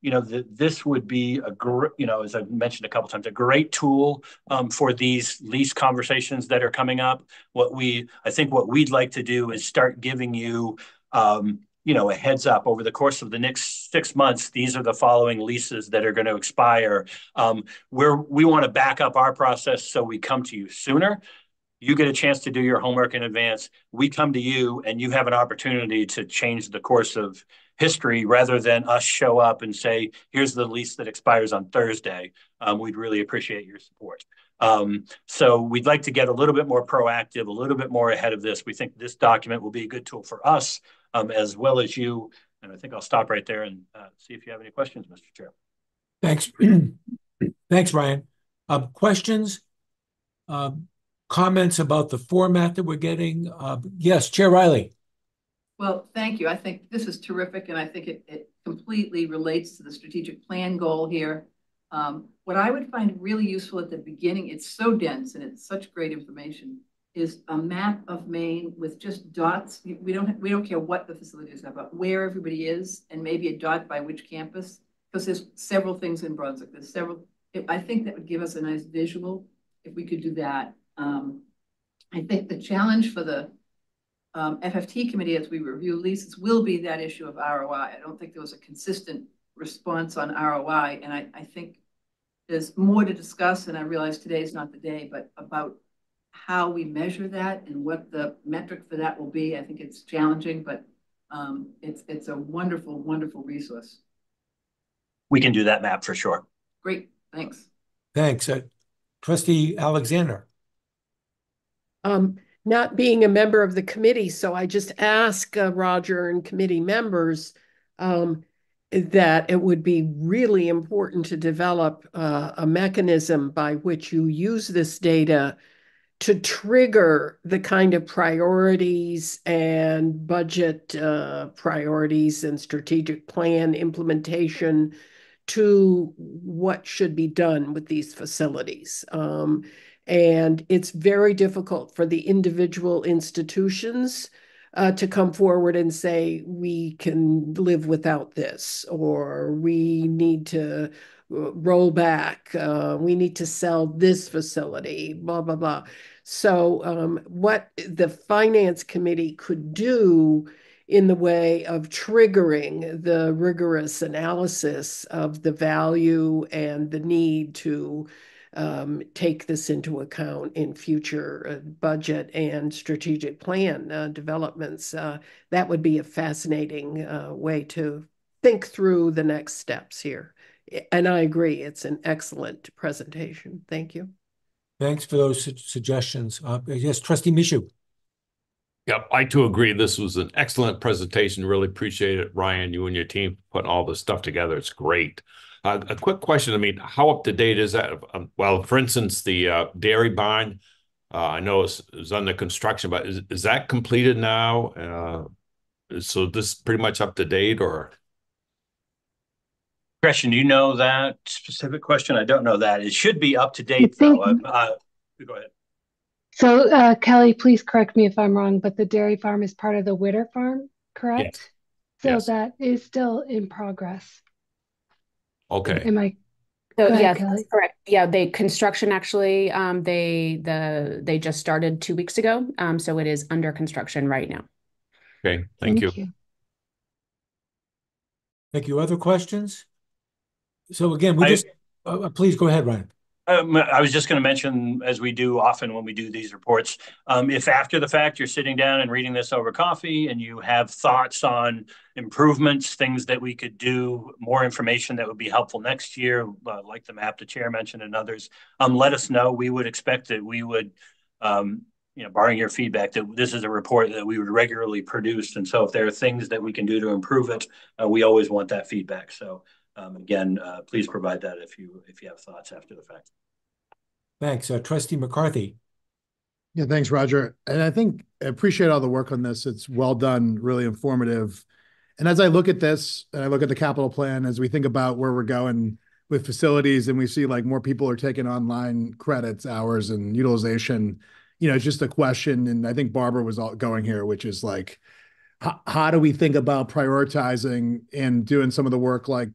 this would be as I've mentioned a couple of times, a great tool for these lease conversations that are coming up. I think what we'd like to do is start giving you, a heads up over the course of the next next 6 months, these are the following leases that are going to expire. We want to back up our process so we come to you sooner. You get a chance to do your homework in advance. We come to you and you have an opportunity to change the course of history rather than us show up and say, here's the lease that expires on Thursday. We'd really appreciate your support. So we'd like to get a little bit more proactive, a little bit more ahead of this. We think this document will be a good tool for us as well as you. And I think I'll stop right there and see if you have any questions, Mr. Chair. Thanks. Thanks, Ryan. Questions? Comments about the format that we're getting? Yes, Chair Riley. Well, thank you. I think this is terrific, and I think it completely relates to the strategic plan goal here. What I would find really useful at the beginning, it's so dense and it's such great information, is a map of Maine with just dots. We don't care what the facilities are, but where everybody is, and maybe a dot by which campus, because there's several things in Brunswick. There's several. I think that would give us a nice visual if we could do that. I think the challenge for the FFT committee as we review leases will be that issue of ROI. I don't think there was a consistent response on ROI, and I think there's more to discuss, and I realize today is not the day, but about how we measure that and what the metric for that will be. I think it's challenging, but it's a wonderful, wonderful resource. We can do that map for sure. Great, thanks. Thanks. Trustee Alexander. Not being a member of the committee, so I just ask Roger and committee members that it would be really important to develop a mechanism by which you use this data to trigger the kind of priorities and budget priorities and strategic plan implementation to what should be done with these facilities. And it's very difficult for the individual institutions to come forward and say, we can live without this, or we need to roll back, we need to sell this facility, blah, blah, blah. So what the finance committee could do in the way of triggering the rigorous analysis of the value and the need to take this into account in future budget and strategic plan developments. That would be a fascinating way to think through the next steps here. And I agree, it's an excellent presentation. Thank you. Thanks for those suggestions. Yes, Trustee Michoud. Yep, I too agree. This was an excellent presentation. Really appreciate it, Ryan, you and your team putting all this stuff together. It's great. A quick question. I mean, how up to date is that? Well, for instance, the dairy barn, I know it's under construction, but is that completed now? So this is pretty much up to date, or? Gretchen, do you know that specific question? I don't know that. It should be up to date, though. Go ahead. So, Kelly, please correct me if I'm wrong, but the dairy farm is part of the Witter farm, correct? Yes. So that is still in progress. Okay. Am I? So Go ahead, yeah, Kelly. that's correct. Yeah, the construction actually, they just started 2 weeks ago. So it is under construction right now. Okay, thank you. Thank you. Other questions? So again, please go ahead, Ryan. I was just going to mention, as we do often when we do these reports, if after the fact you're sitting down and reading this over coffee and you have thoughts on improvements, things that we could do, more information that would be helpful next year, like the map the chair mentioned and others, let us know. We would expect that we would, barring your feedback, that this is a report that we would regularly produce. And so if there are things that we can do to improve it, we always want that feedback. So again, please provide that if you have thoughts after the fact. Thanks. Trustee McCarthy. Yeah, thanks, Roger. And I appreciate all the work on this. It's well done, really informative. And as I look at this, and I look at the capital plan, as we think about where we're going with facilities, and we see like more people are taking online credits, hours, and utilization, it's just a question. And I think Barbara was going here, which is like, how do we think about prioritizing and doing some of the work like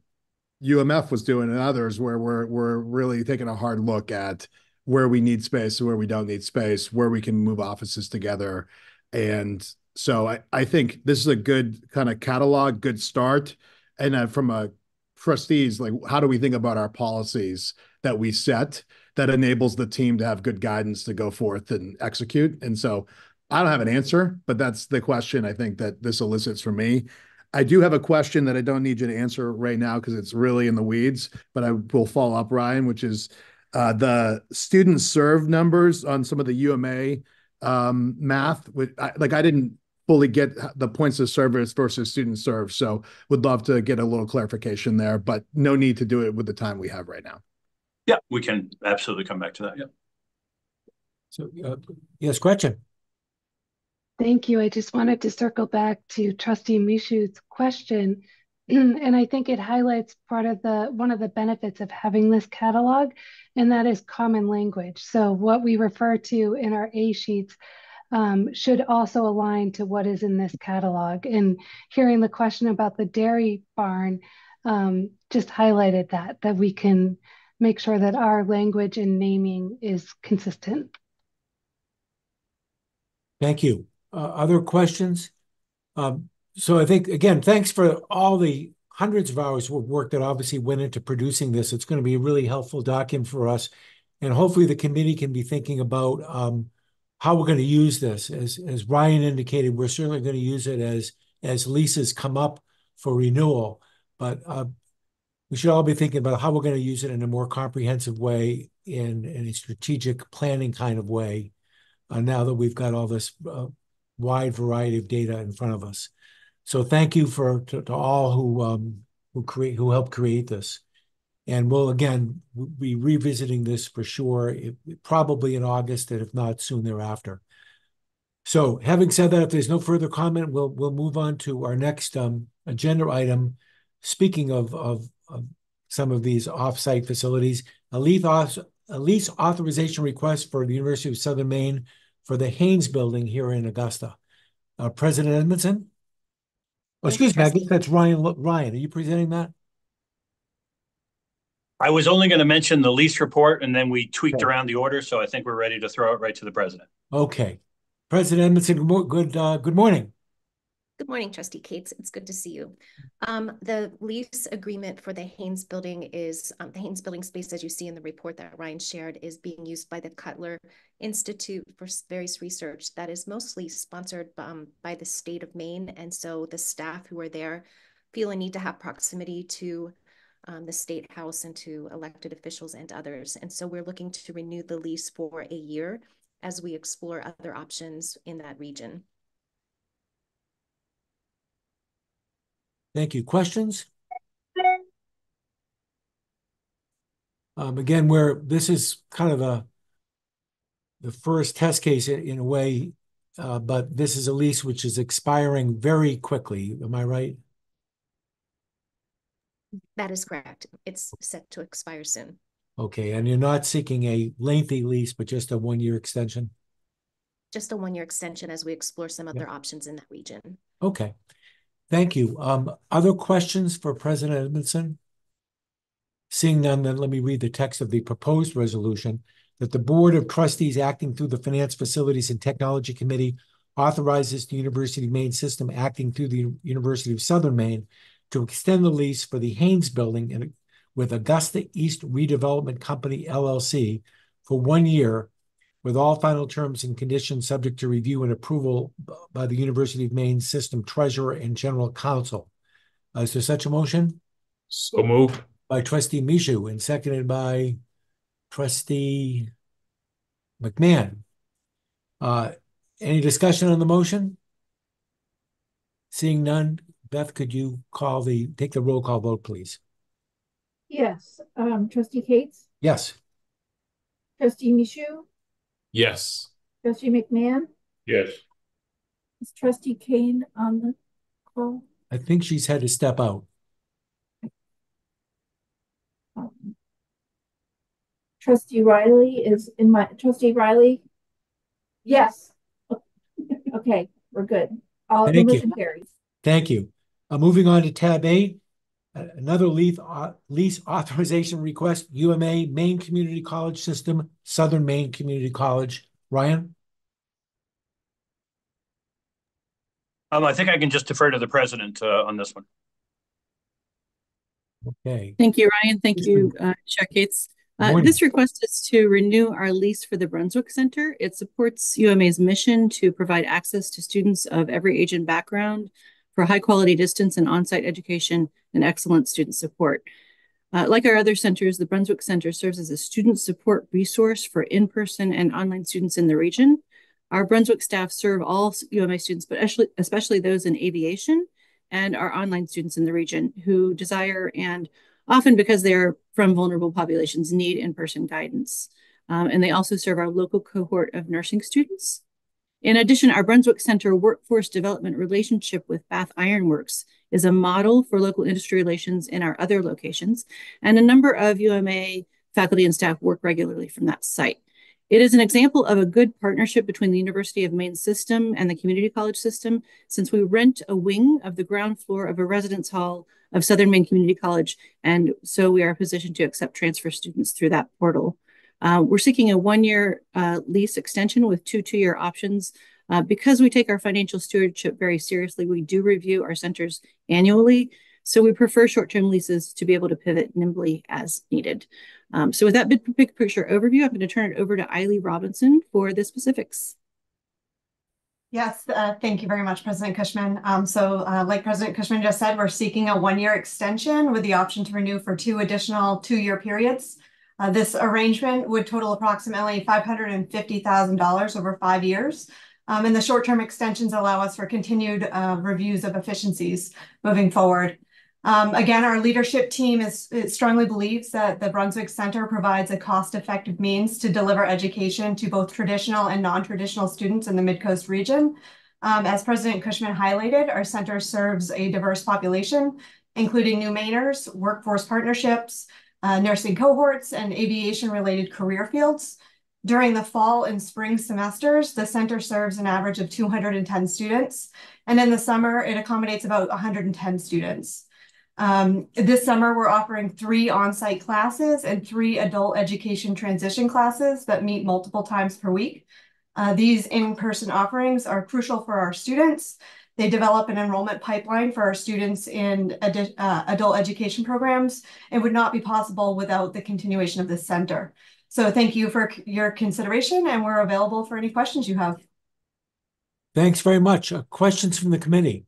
UMF was doing and others, where we're really taking a hard look at where we need space, where we don't need space, where we can move offices together. And so I think this is a good kind of catalog, good start. And from a trustees, like, how do we think about our policies that we set that enables the team to have good guidance to go forth and execute? And so I don't have an answer, but that's the question I think that this elicits from me. I do have a question that I don't need you to answer right now because it's really in the weeds, but I will follow up, Ryan, which is the student served numbers on some of the UMA math. I didn't fully get the points of service versus student served, so would love to get a little clarification there, but no need to do it with the time we have right now. Yeah, we can absolutely come back to that. Yeah. So, yes, Gretchen. Thank you. I just wanted to circle back to Trustee Mishu's question. And I think it highlights one of the benefits of having this catalog, and that is common language. So what we refer to in our A sheets should also align to what is in this catalog. And hearing the question about the dairy barn just highlighted that we can make sure that our language and naming is consistent. Thank you. Other questions? So I think, again, thanks for all the hundreds of hours of work that obviously went into producing this. It's going to be a really helpful document for us. And hopefully the committee can be thinking about how we're going to use this. As Ryan indicated, we're certainly going to use it as leases come up for renewal. But we should all be thinking about how we're going to use it in a more comprehensive way, in a strategic planning kind of way, now that we've got all this wide variety of data in front of us. So thank you to all who helped create this. And we'll again be revisiting this for sure, probably in August, and if not soon thereafter. So having said that, if there's no further comment, we'll move on to our next agenda item. Speaking of some of these off-site facilities, a lease authorization request for the University of Southern Maine for the Haynes Building here in Augusta. President Edmondson? Oh, excuse me, I guess that's Ryan. Ryan, are you presenting that? I was only going to mention the lease report, and then we tweaked around the order, so I think we're ready to throw it right to the president. Okay. President Edmondson, good morning. Good morning, Trustee Cates. It's good to see you. The lease agreement for the Haynes Building is, the Haynes Building space, as you see in the report that Ryan shared, is being used by the Cutler Institute for various research that is mostly sponsored by the state of Maine. And so the staff who are there feel a need to have proximity to the State House and to elected officials and others. And so we're looking to renew the lease for a year as we explore other options in that region. Thank you. Questions? Again, this is kind of the first test case in a way, but this is a lease which is expiring very quickly. Am I right? That is correct. It's set to expire soon. Okay, and you're not seeking a lengthy lease, but just a one-year extension? Just a one-year extension as we explore some other options in that region. Okay. Thank you. Other questions for President Edmondson? Seeing none, then let me read the text of the proposed resolution that the Board of Trustees acting through the Finance, Facilities, and Technology Committee authorizes the University of Maine system acting through the University of Southern Maine to extend the lease for the Haynes Building with Augusta East Redevelopment Company, LLC, for 1 year, with all final terms and conditions subject to review and approval by the University of Maine System Treasurer and General Counsel. Is there such a motion? So moved. By Trustee Mishu and seconded by Trustee McMahon. Any discussion on the motion? Seeing none, Beth, could you take the roll call vote, please? Yes. Trustee Cates? Yes. Trustee Mishu? Yes. Trustee McMahon? Yes. Is Trustee Kane on the call? I think she's had to step out. Trustee Riley is in my, Trustee Riley? Yes. Okay, we're good. The motion carries. Thank you. Moving on to tab 8, another lease authorization request, UMA Maine Community College System, Southern Maine Community College. Ryan? I think I can just defer to the president on this one. Okay. Thank you, Ryan. Thank you, Chair Cates. This request is to renew our lease for the Brunswick Center. It supports UMA's mission to provide access to students of every age and background for high-quality distance and on-site education and excellent student support. Like our other centers, the Brunswick Center serves as a student support resource for in-person and online students in the region. Our Brunswick staff serve all UMA students, but especially those in aviation and our online students in the region who desire and often because they're from vulnerable populations need in-person guidance. And they also serve our local cohort of nursing students. In addition, our Brunswick Center workforce development relationship with Bath Iron Works is a model for local industry relations in our other locations, and a number of UMA faculty and staff work regularly from that site. It is an example of a good partnership between the University of Maine system and the community college system, since we rent a wing of the ground floor of a residence hall of Southern Maine Community College, and so we are positioned to accept transfer students through that portal. We're seeking a one-year lease extension with two-year options. Because we take our financial stewardship very seriously, we do review our centers annually, so we prefer short-term leases to be able to pivot nimbly as needed. So with that big picture overview, I'm going to turn it over to Eileen Robinson for the specifics. Yes, thank you very much, President Cushman. Like President Cushman just said, we're seeking a one-year extension with the option to renew for two additional two-year periods. This arrangement would total approximately $550,000 over 5 years. And the short-term extensions allow us for continued reviews of efficiencies moving forward. Again, our leadership team strongly believes that the Brunswick Center provides a cost-effective means to deliver education to both traditional and non-traditional students in the Mid-Coast region. As President Cushman highlighted, our center serves a diverse population, including new Mainers, workforce partnerships, nursing cohorts, and aviation-related career fields. During the fall and spring semesters, the center serves an average of 210 students, and in the summer, it accommodates about 110 students. This summer, we're offering 3 on-site classes and 3 adult education transition classes that meet multiple times per week. These in-person offerings are crucial for our students. They develop an enrollment pipeline for our students in adult education programs and would not be possible without the continuation of this center. So thank you for your consideration, and we're available for any questions you have. Thanks very much. Questions from the committee?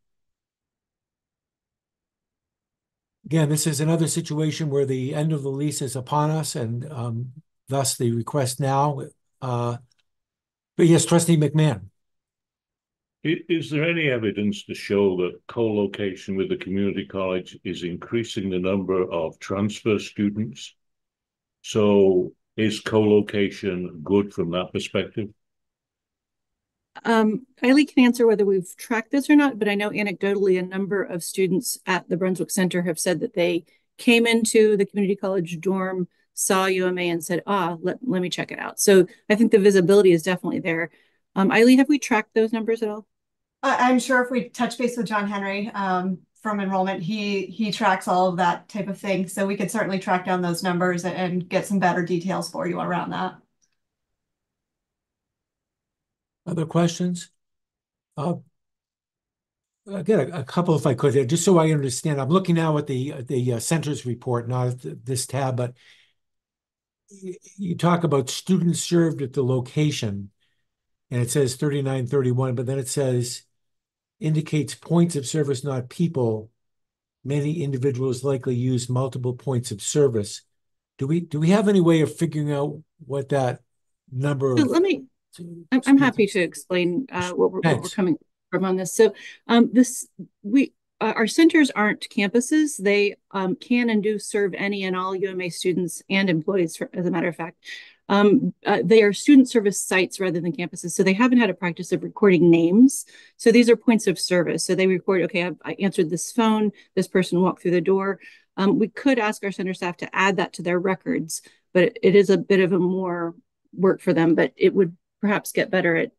Again, this is another situation where the end of the lease is upon us, and thus the request now. But yes, Trustee McMahon. Is there any evidence to show that co-location with the community college is increasing the number of transfer students? So is co-location good from that perspective? Kylie can answer whether we've tracked this or not, but I know anecdotally a number of students at the Brunswick Center have said that they came into the community college dorm, saw UMA and said, let me check it out. So I think the visibility is definitely there. Eileen, have we tracked those numbers at all? I'm sure if we touch base with John Henry from enrollment, he tracks all of that type of thing. So we could certainly track down those numbers and get some better details for you around that. Other questions? Again, a couple if I could, just so I understand. I'm looking now at the center's report, not at this tab, but you talk about students served at the location, and it says 3931, but then it says indicates points of service, not people. Many individuals likely use multiple points of service. Do we have any way of figuring out what that number of? I'm happy to explain what we're coming from on this. So our centers aren't campuses. They can and do serve any and all UMA students and employees, as a matter of fact. They are student service sites rather than campuses. So they haven't had a practice of recording names. So these are points of service. So they record, okay, I answered this phone, this person walked through the door. We could ask our center staff to add that to their records, but it is a bit of a more work for them, but it would perhaps get better at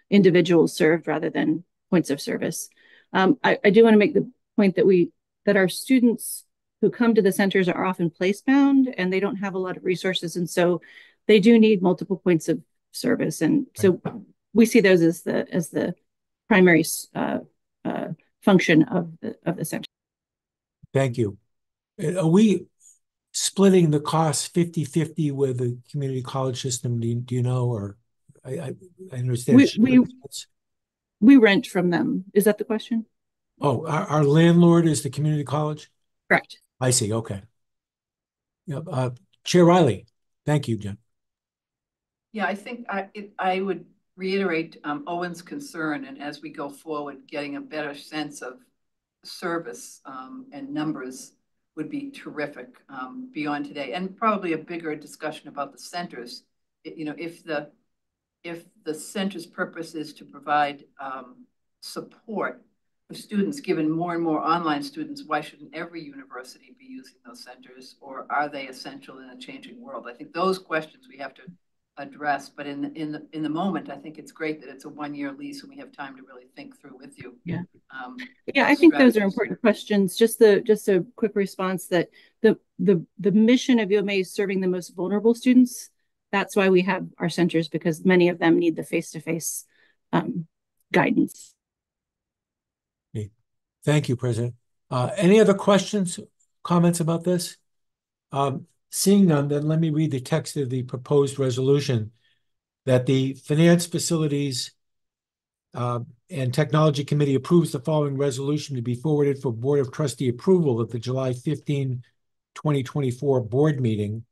individuals served rather than points of service. I do want to make the point that our students who come to the centers are often place-bound and they don't have a lot of resources, and so they do need multiple points of service. And so we see those as the primary function of the center. Thank you. Are we splitting the cost 50-50 with the community college system? Do you know, or I understand. We rent from them. Is that the question? Oh, our landlord is the community college? Correct. I see. Okay. Yep. Chair Riley. Thank you, Jen. Yeah, I think I would reiterate Owen's concern, and as we go forward, getting a better sense of service and numbers would be terrific beyond today, and probably a bigger discussion about the centers. If the center's purpose is to provide support for students, given more and more online students, why shouldn't every university be using those centers, or are they essential in a changing world? I think those questions we have to address, but in the moment, I think it's great that it's a 1-year lease and we have time to really think through with you. Yeah. I think those are important questions. Just a quick response that the mission of UMA is serving the most vulnerable students. That's why we have our centers, because many of them need the face-to-face guidance. Thank you, President. Any other questions, comments about this? Seeing none, then let me read the text of the proposed resolution that the Finance, Facilities, and Technology Committee approves the following resolution to be forwarded for Board of Trustee approval at the July 15, 2024 board meeting.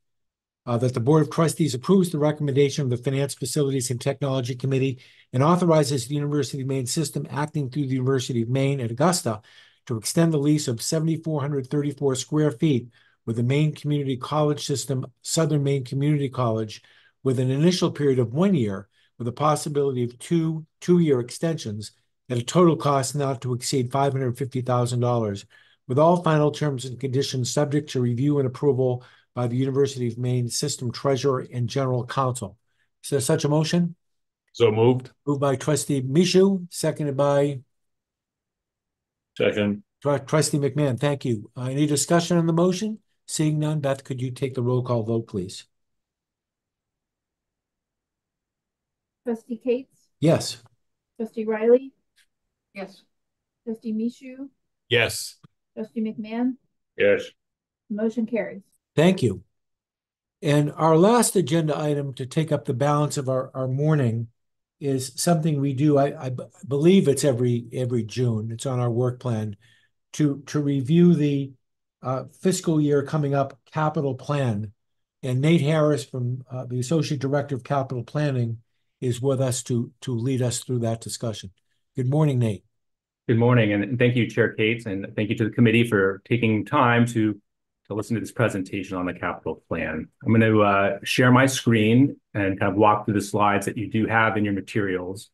That the Board of Trustees approves the recommendation of the Finance, Facilities, and Technology Committee and authorizes the University of Maine system acting through the University of Maine at Augusta to extend the lease of 7,434 square feet with the Maine Community College System, Southern Maine Community College, with an initial period of 1 year, with a possibility of two-year extensions at a total cost not to exceed $550,000, with all final terms and conditions subject to review and approval by the University of Maine System Treasurer and General Counsel. Is there such a motion? So moved. Moved by Trustee Michoud, seconded by? Second. Trustee McMahon. Thank you. Any discussion on the motion? Seeing none, Beth, could you take the roll call vote, please? Trustee Cates? Yes. Trustee Riley? Yes. Trustee Michoud? Yes. Trustee McMahon? Yes. Motion carries. Thank you. And our last agenda item to take up the balance of our morning is something we do. I believe it's every June. It's on our work plan to review the fiscal year coming up capital plan. And Nate Harris, from the Associate Director of Capital Planning, is with us to lead us through that discussion. Good morning, Nate. Good morning, and thank you, Chair Cates, and thank you to the committee for taking time to listen to this presentation on the capital plan. I'm going to share my screen and kind of walk through the slides that you do have in your materials.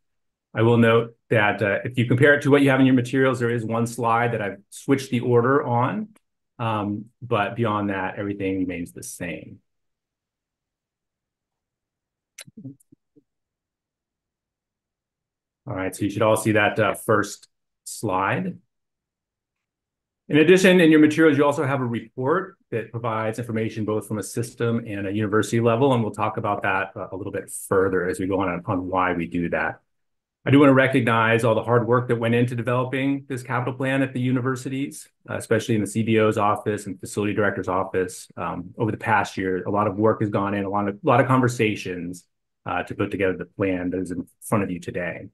I will note that if you compare it to what you have in your materials, there is one slide that I've switched the order on, but beyond that, everything remains the same. All right, so you should all see that first slide. In addition, in your materials, you also have a report that provides information both from a system and a university level, and we'll talk about that a little bit further as we go on why we do that. I do want to recognize all the hard work that went into developing this capital plan at the universities, especially in the CBO's office and facility director's office. Over the past year, a lot of work has gone in, a lot of conversations to put together the plan that is in front of you today.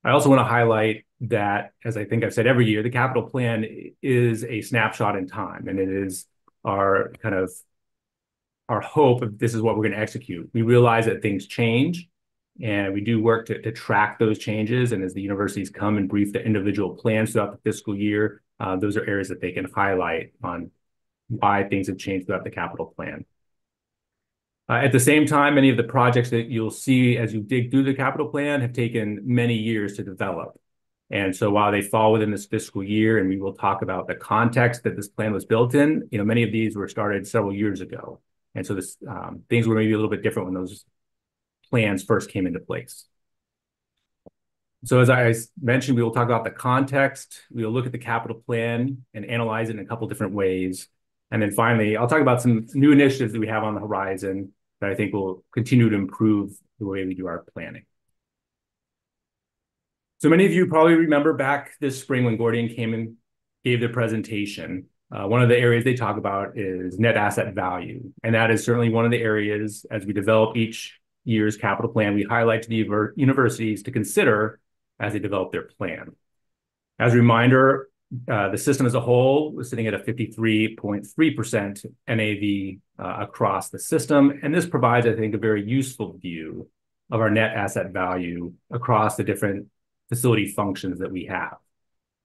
I also want to highlight that, as I think I've said every year, the capital plan is a snapshot in time, and it is our hope of this is what we're going to execute. We realize that things change, and we do work to track those changes. And as the universities come and brief the individual plans throughout the fiscal year, those are areas that they can highlight on why things have changed throughout the capital plan. At the same time, many of the projects that you'll see as you dig through the capital plan have taken many years to develop. And so while they fall within this fiscal year, and we will talk about the context that this plan was built in, many of these were started several years ago. And so things were maybe a little bit different when those plans first came into place. So as I mentioned, we will talk about the context. We will look at the capital plan and analyze it in a couple different ways. And then finally, I'll talk about some new initiatives that we have on the horizon that I think will continue to improve the way we do our planning. So many of you probably remember back this spring when Gordian came and gave their presentation. One of the areas they talk about is net asset value. And that is certainly one of the areas as we develop each year's capital plan, we highlight to the universities to consider as they develop their plan. As a reminder, the system as a whole was sitting at a 53.3% NAV across the system. And this provides, I think, a very useful view of our net asset value across the different facility functions that we have.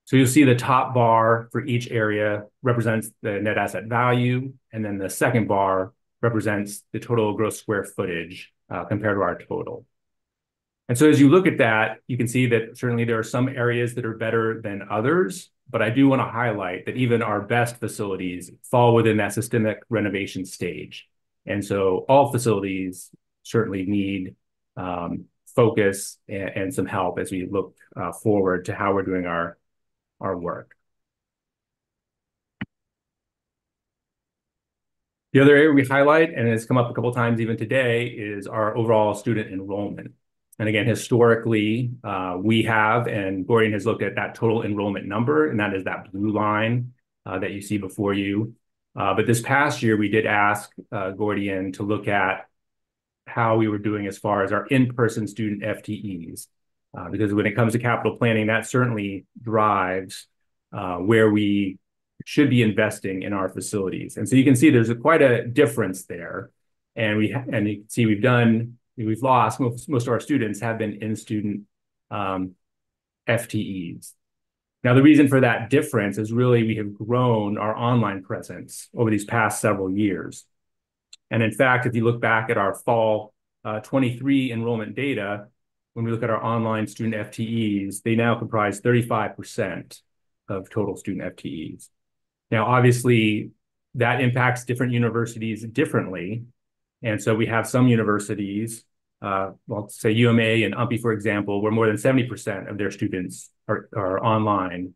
So you'll see the top bar for each area represents the net asset value, and then the second bar represents the total gross square footage compared to our total. And so as you look at that, you can see that certainly there are some areas that are better than others, but I do want to highlight that even our best facilities fall within that systemic renovation stage. And so all facilities certainly need focus and some help as we look forward to how we're doing our work. The other area we highlight, and it's come up a couple of times even today, is our overall student enrollment. And again, historically, we have, and Gordian has looked at that total enrollment number, and that is that blue line that you see before you. But this past year, we did ask Gordian to look at how we were doing as far as our in-person student FTEs. Because when it comes to capital planning, that certainly drives where we should be investing in our facilities. And so you can see there's quite a difference there. And you can see we've lost most of our students have been in-student FTEs. Now, the reason for that difference is really we have grown our online presence over these past several years. And in fact, if you look back at our fall 23 enrollment data, when we look at our online student FTEs, they now comprise 35% of total student FTEs. Now, obviously, that impacts different universities differently. And so we have some universities, well, say UMA and UMPI, for example, where more than 70% of their students are online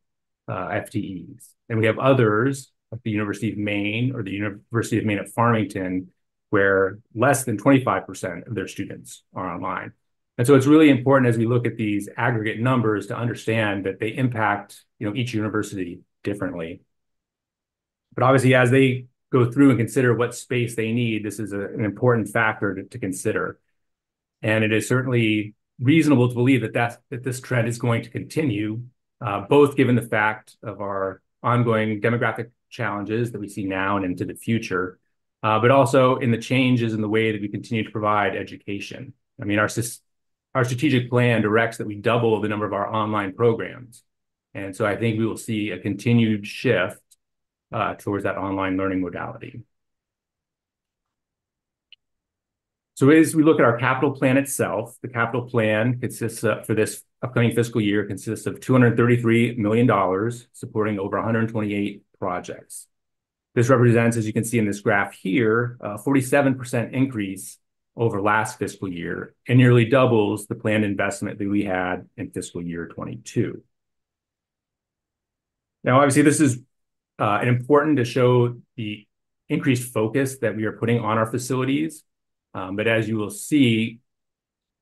FTEs. And we have others, like the University of Maine or the University of Maine at Farmington, where less than 25% of their students are online. And so it's really important as we look at these aggregate numbers to understand that they impact, each university differently. But obviously, as they go through and consider what space they need, this is an important factor to consider. And it is certainly reasonable to believe that this trend is going to continue, both given the fact of our ongoing demographic challenges that we see now and into the future, but also in the changes in the way that we continue to provide education. I mean, our strategic plan directs that we double the number of our online programs. And so I think we will see a continued shift towards that online learning modality. So as we look at our capital plan itself, the capital plan consists for this upcoming fiscal year consists of $233 million, supporting over 128 projects. This represents, as you can see in this graph here, a 47% increase over last fiscal year and nearly doubles the planned investment that we had in fiscal year 22. Now, obviously, this is important to show the increased focus that we are putting on our facilities. But as you will see,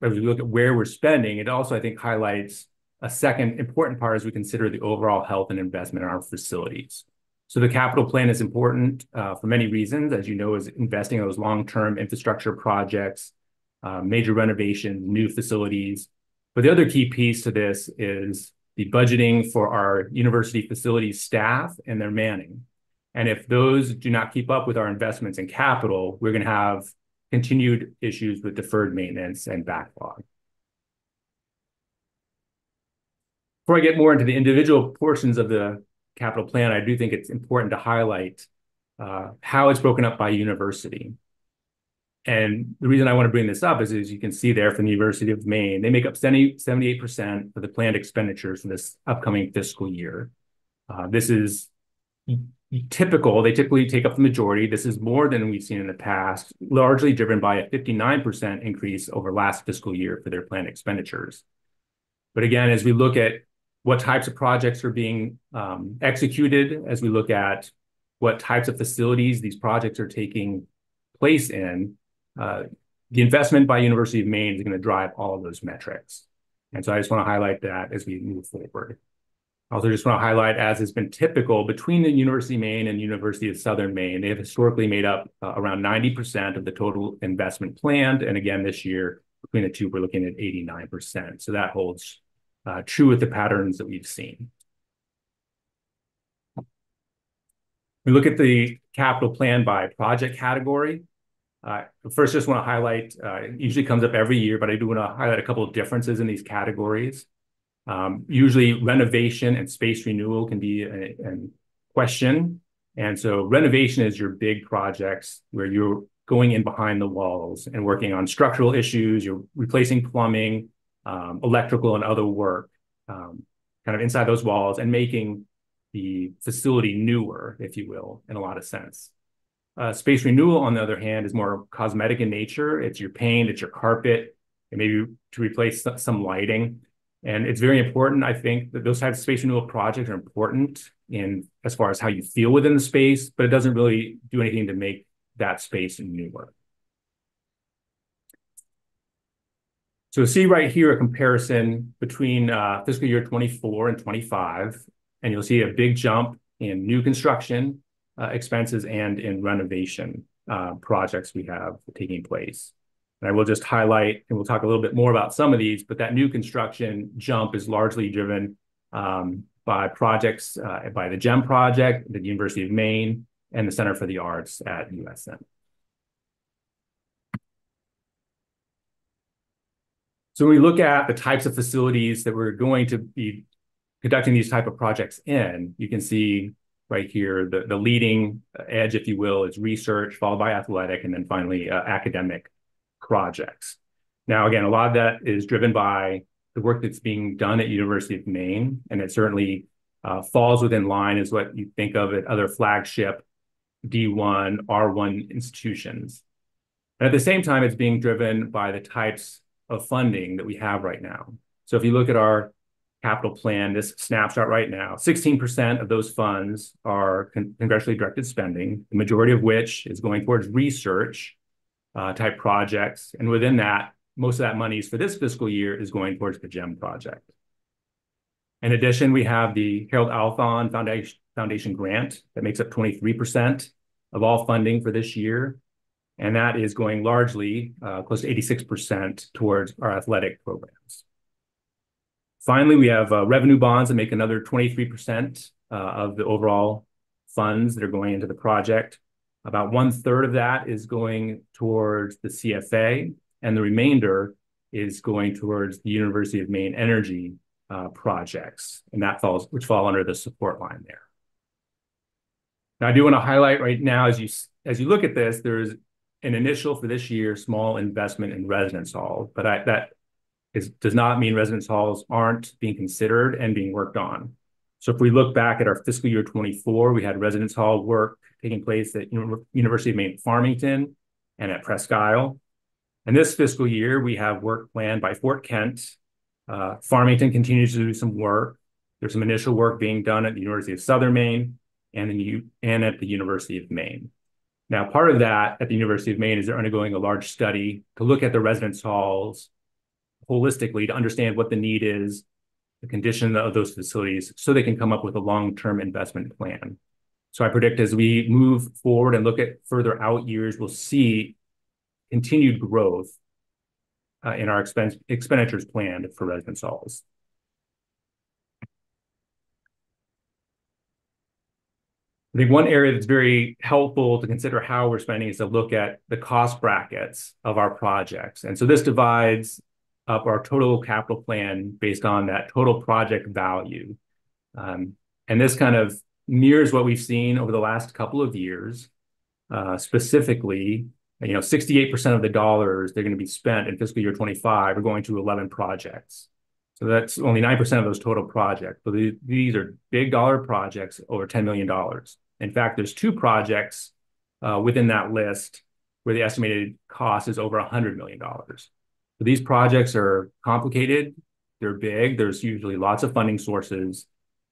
as we look at where we're spending, it also, I think, highlights a second important part as we consider the overall health and investment in our facilities. So the capital plan is important for many reasons, as you know, is investing in those long-term infrastructure projects, major renovations, new facilities. But the other key piece to this is the budgeting for our university facilities staff and their manning. And if those do not keep up with our investments in capital, we're going to have continued issues with deferred maintenance and backlog. Before I get more into the individual portions of the capital plan, I do think it's important to highlight how it's broken up by university. And the reason I want to bring this up is, as you can see there from the University of Maine, they make up 78% of the planned expenditures for this upcoming fiscal year. This is typical. They typically take up the majority. This is more than we've seen in the past, largely driven by a 59% increase over last fiscal year for their planned expenditures. But again, as we look at what types of projects are being executed, as we look at what types of facilities these projects are taking place in, the investment by University of Maine is going to drive all of those metrics. And so I just want to highlight that as we move forward. I also just want to highlight, as has been typical between the University of Maine and University of Southern Maine, they have historically made up around 90% of the total investment planned. And again, this year, between the two, we're looking at 89%. So that holds true with the patterns that we've seen. We look at the capital plan by project category. First, just want to highlight, it usually comes up every year, but I do want to highlight a couple of differences in these categories. Usually renovation and space renewal can be a question. And so renovation is your big projects where you're going in behind the walls and working on structural issues, you're replacing plumbing, electrical and other work kind of inside those walls and making the facility newer, if you will, in a lot of sense. Space renewal, on the other hand, is more cosmetic in nature. It's your paint, it's your carpet, and maybe to replace some lighting. And it's very important, I think, that those types of space renewal projects are important in as far as how you feel within the space, but it doesn't really do anything to make that space newer. So see right here a comparison between fiscal year 24 and 25, and you'll see a big jump in new construction expenses and in renovation projects we have taking place. And I will just highlight, and we'll talk a little bit more about some of these, but that new construction jump is largely driven by projects by the GEM project, the University of Maine, and the Center for the Arts at USM. So when we look at the types of facilities that we're going to be conducting these type of projects in, you can see right here, the leading edge, if you will, is research, followed by athletic, and then finally academic projects. Now, again, a lot of that is driven by the work that's being done at University of Maine, and it certainly falls within line as what you think of at other flagship D1, R1 institutions. And at the same time, it's being driven by the types of funding that we have right now. So if you look at our capital plan, this snapshot right now, 16% of those funds are congressionally directed spending, the majority of which is going towards research type projects. And within that, most of that money for this fiscal year is going towards the GEM project. In addition, we have the Harold Althon Foundation grant that makes up 23% of all funding for this year. And that is going largely close to 86% towards our athletic programs. Finally, we have revenue bonds that make another 23% of the overall funds that are going into the project. About 1/3 of that is going towards the CFA, and the remainder is going towards the University of Maine energy projects, and which fall under the support line there. Now, I do want to highlight right now, as you look at this, there's an initial for this year small investment in residence hall, but that does not mean residence halls aren't being considered and being worked on. So if we look back at our fiscal year 24, we had residence hall work taking place at University of Maine Farmington and at Presque Isle. And this fiscal year, we have work planned by Fort Kent. Farmington continues to do some work. There's some initial work being done at the University of Southern Maine and at the University of Maine. Now, part of that at the University of Maine is they're undergoing a large study to look at the residence halls holistically to understand what the need is, the condition of those facilities, so they can come up with a long-term investment plan. So I predict as we move forward and look at further out years, we'll see continued growth in our expenditures planned for residence halls. I think one area that's very helpful to consider how we're spending is to look at the cost brackets of our projects. And so this divides up our total capital plan based on that total project value. And this kind of mirrors what we've seen over the last couple of years. Specifically, 68% of the dollars they're going to be spent in fiscal year 25 are going to 11 projects. So that's only 9% of those total projects. But these are big dollar projects over $10 million. In fact, there's 2 projects within that list where the estimated cost is over $100 million. So these projects are complicated, they're big, there's usually lots of funding sources,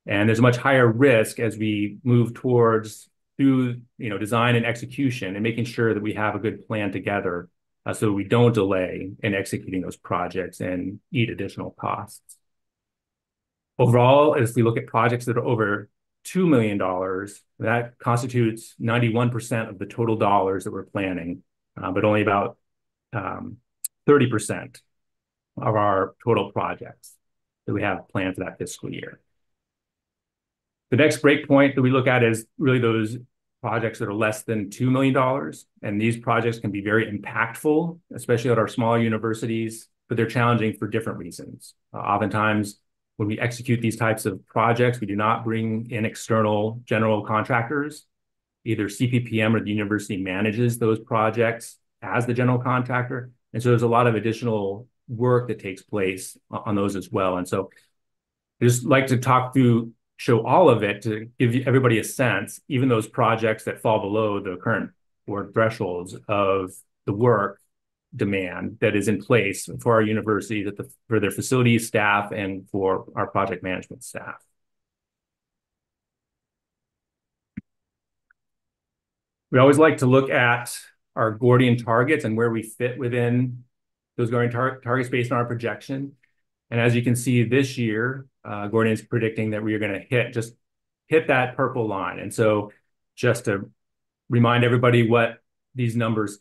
and there's a much higher risk as we move towards through design and execution and making sure that we have a good plan together so we don't delay in executing those projects and eat additional costs. Overall, if we look at projects that are over $2 million, that constitutes 91% of the total dollars that we're planning, but only about 30% of our total projects that we have planned for that fiscal year. The next break point that we look at is really those projects that are less than $2 million. And these projects can be very impactful, especially at our smaller universities, but they're challenging for different reasons. Oftentimes, when we execute these types of projects, we do not bring in external general contractors. Either CPPM or the university manages those projects as the general contractor. And so there's a lot of additional work that takes place on those as well. And so I just like to show all of it to give everybody a sense, even those projects that fall below the current board thresholds of the work demand that is in place for our university, for their facilities staff and for our project management staff. We always like to look at our Gordian targets and where we fit within those Gordian targets based on our projection. And as you can see this year, Gordian is predicting that we are going to hit that purple line. And so just to remind everybody where these numbers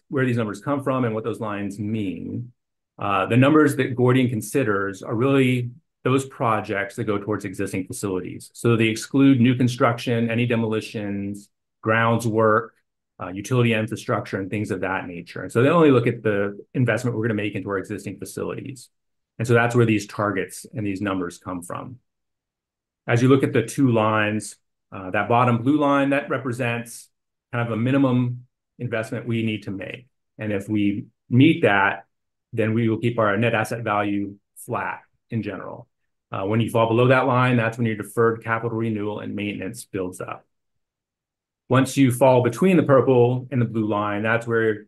come from and what those lines mean, the numbers that Gordian considers are really those projects that go towards existing facilities. So they exclude new construction, any demolitions, grounds work, utility infrastructure, and things of that nature. And so they only look at the investment we're going to make into our existing facilities. And so that's where these targets and these numbers come from. As you look at the two lines, that bottom blue line, that represents kind of a minimum investment we need to make. And if we meet that, then we will keep our net asset value flat in general. When you fall below that line, that's when your deferred capital renewal and maintenance builds up. Once you fall between the purple and the blue line, that's where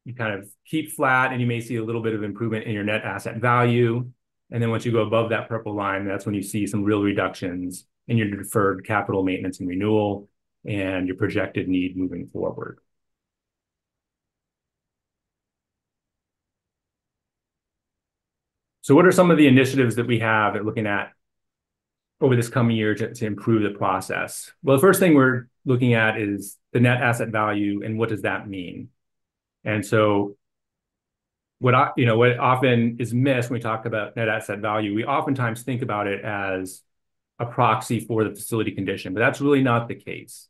you kind of keep flat and you may see a little bit of improvement in your net asset value. And then once you go above that purple line, that's when you see some real reductions in your deferred capital maintenance and renewal and your projected need moving forward. So what are some of the initiatives that we have at looking at over this coming year to improve the process? Well, the first thing we're looking at is the net asset value and what does that mean? And so what often is missed when we talk about net asset value, we oftentimes think about it as a proxy for the facility condition, but that's really not the case.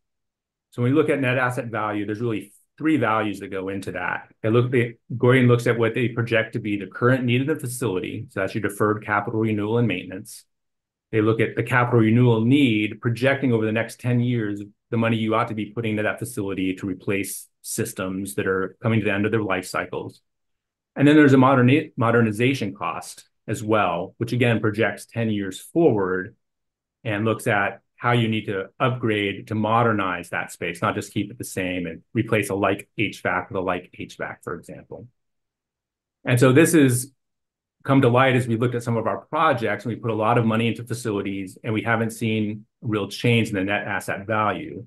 So when we look at net asset value, there's really three values that go into that. Gordian looks at what they project to be the current need of the facility. So that's your deferred capital renewal and maintenance. They look at the capital renewal need, projecting over the next 10 years, the money you ought to be putting into that facility to replace systems that are coming to the end of their life cycles. And then there's a modernization cost as well, which again projects 10 years forward and looks at how you need to upgrade to modernize that space, not just keep it the same and replace a like HVAC with a like HVAC, for example. And so this has come to light as we looked at some of our projects and we put a lot of money into facilities and we haven't seen a real change in the net asset value.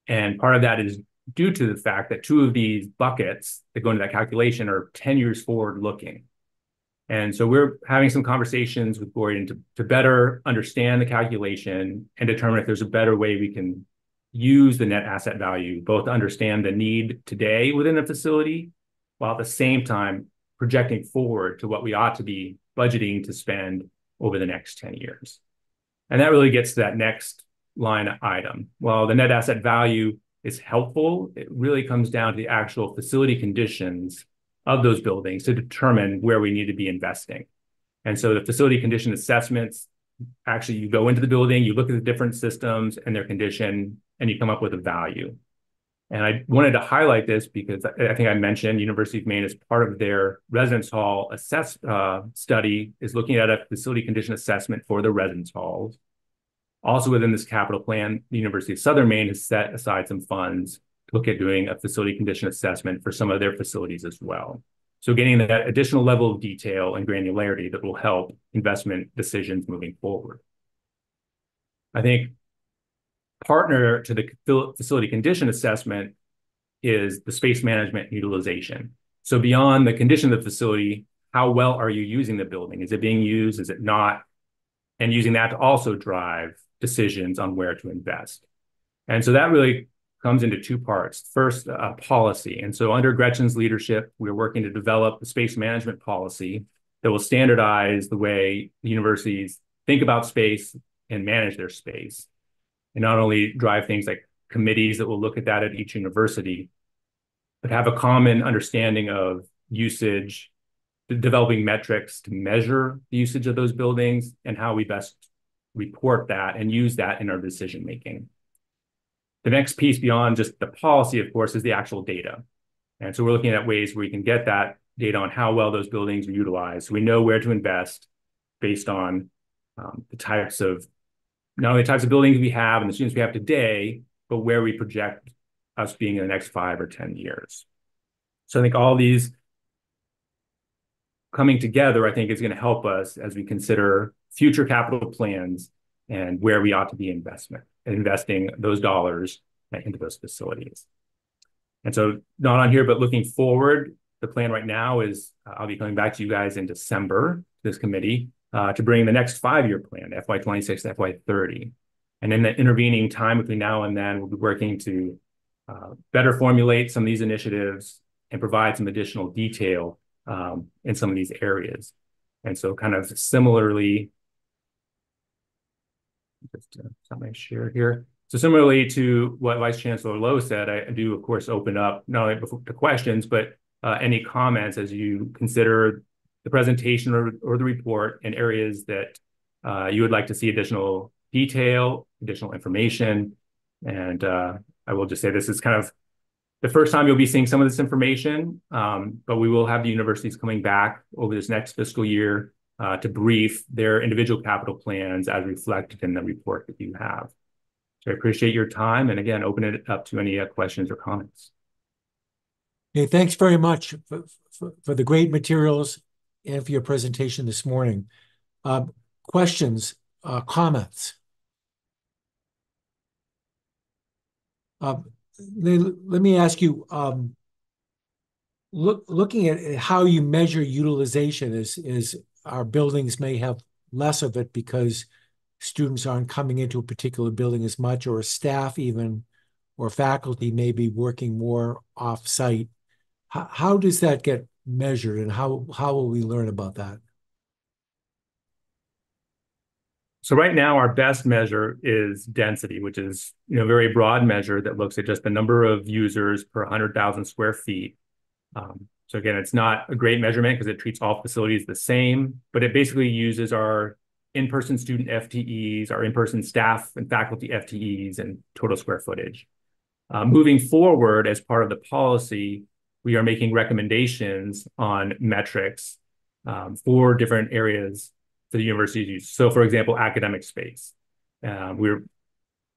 And part of that is due to the fact that two of these buckets that go into that calculation are 10 years forward looking. And so we're having some conversations with Gordian to better understand the calculation and determine if there's a better way we can use the net asset value, both to understand the need today within a facility, while at the same time projecting forward to what we ought to be budgeting to spend over the next 10 years. And that really gets to that next line item. While the net asset value is helpful, it really comes down to the actual facility conditions of those buildings to determine where we need to be investing. And so the facility condition assessments, actually you go into the building, you look at the different systems and their condition, and you come up with a value. And I wanted to highlight this because I think I mentioned University of Maine as part of their residence hall study is looking at a facility condition assessment for the residence halls. Also within this capital plan, the University of Southern Maine has set aside some funds to look at doing a facility condition assessment for some of their facilities as well. So getting that additional level of detail and granularity that will help investment decisions moving forward. I think partner to the facility condition assessment is the space management utilization. So beyond the condition of the facility, how well are you using the building? Is it being used? Is it not? and using that to also drive decisions on where to invest. And so that really comes into two parts. First, policy. And so under Gretchen's leadership, we're working to develop a space management policy that will standardize the way the universities think about space and manage their space. And not only drive things like committees that will look at that at each university, but have a common understanding of usage, developing metrics to measure the usage of those buildings and how we best report that and use that in our decision making. The next piece beyond just the policy, of course, is the actual data. And so we're looking at ways where we can get that data on how well those buildings are utilized. So we know where to invest based on the types of, not only the types of buildings we have and the students we have today, but where we project us being in the next 5 or 10 years. So I think all these coming together, I think, is going to help us as we consider future capital plans and where we ought to be investing those dollars into those facilities. And so not on here, but looking forward, the plan right now is I'll be coming back to you guys in December, this committee, to bring the next 5-year plan, FY26 to FY30. And in the intervening time between now and then, we'll be working to better formulate some of these initiatives and provide some additional detail in some of these areas. And so kind of similarly, just something I share here. So similarly to what Vice Chancellor Lowe said, I do, of course, open up not only to questions, but any comments as you consider the presentation or the report in areas that you would like to see additional detail, additional information. And I will just say this is kind of the first time you'll be seeing some of this information, but we will have the universities coming back over this next fiscal year to brief their individual capital plans as reflected in the report that you have. So I appreciate your time, and again, open it up to any questions or comments. Okay, thanks very much for the great materials and for your presentation this morning. Questions, comments? Let me ask you, looking at how you measure utilization is our buildings may have less of it because students aren't coming into a particular building as much, or staff even, or faculty may be working more off-site. How does that get measured, and how will we learn about that? So right now, our best measure is density, which is a very broad measure that looks at just the number of users per 100,000 square feet. So again, it's not a great measurement because it treats all facilities the same, but it basically uses our in-person student FTEs, our in-person staff and faculty FTEs, and total square footage. Moving forward, as part of the policy, we are making recommendations on metrics for different areas for the university to use. So for example, academic space. We're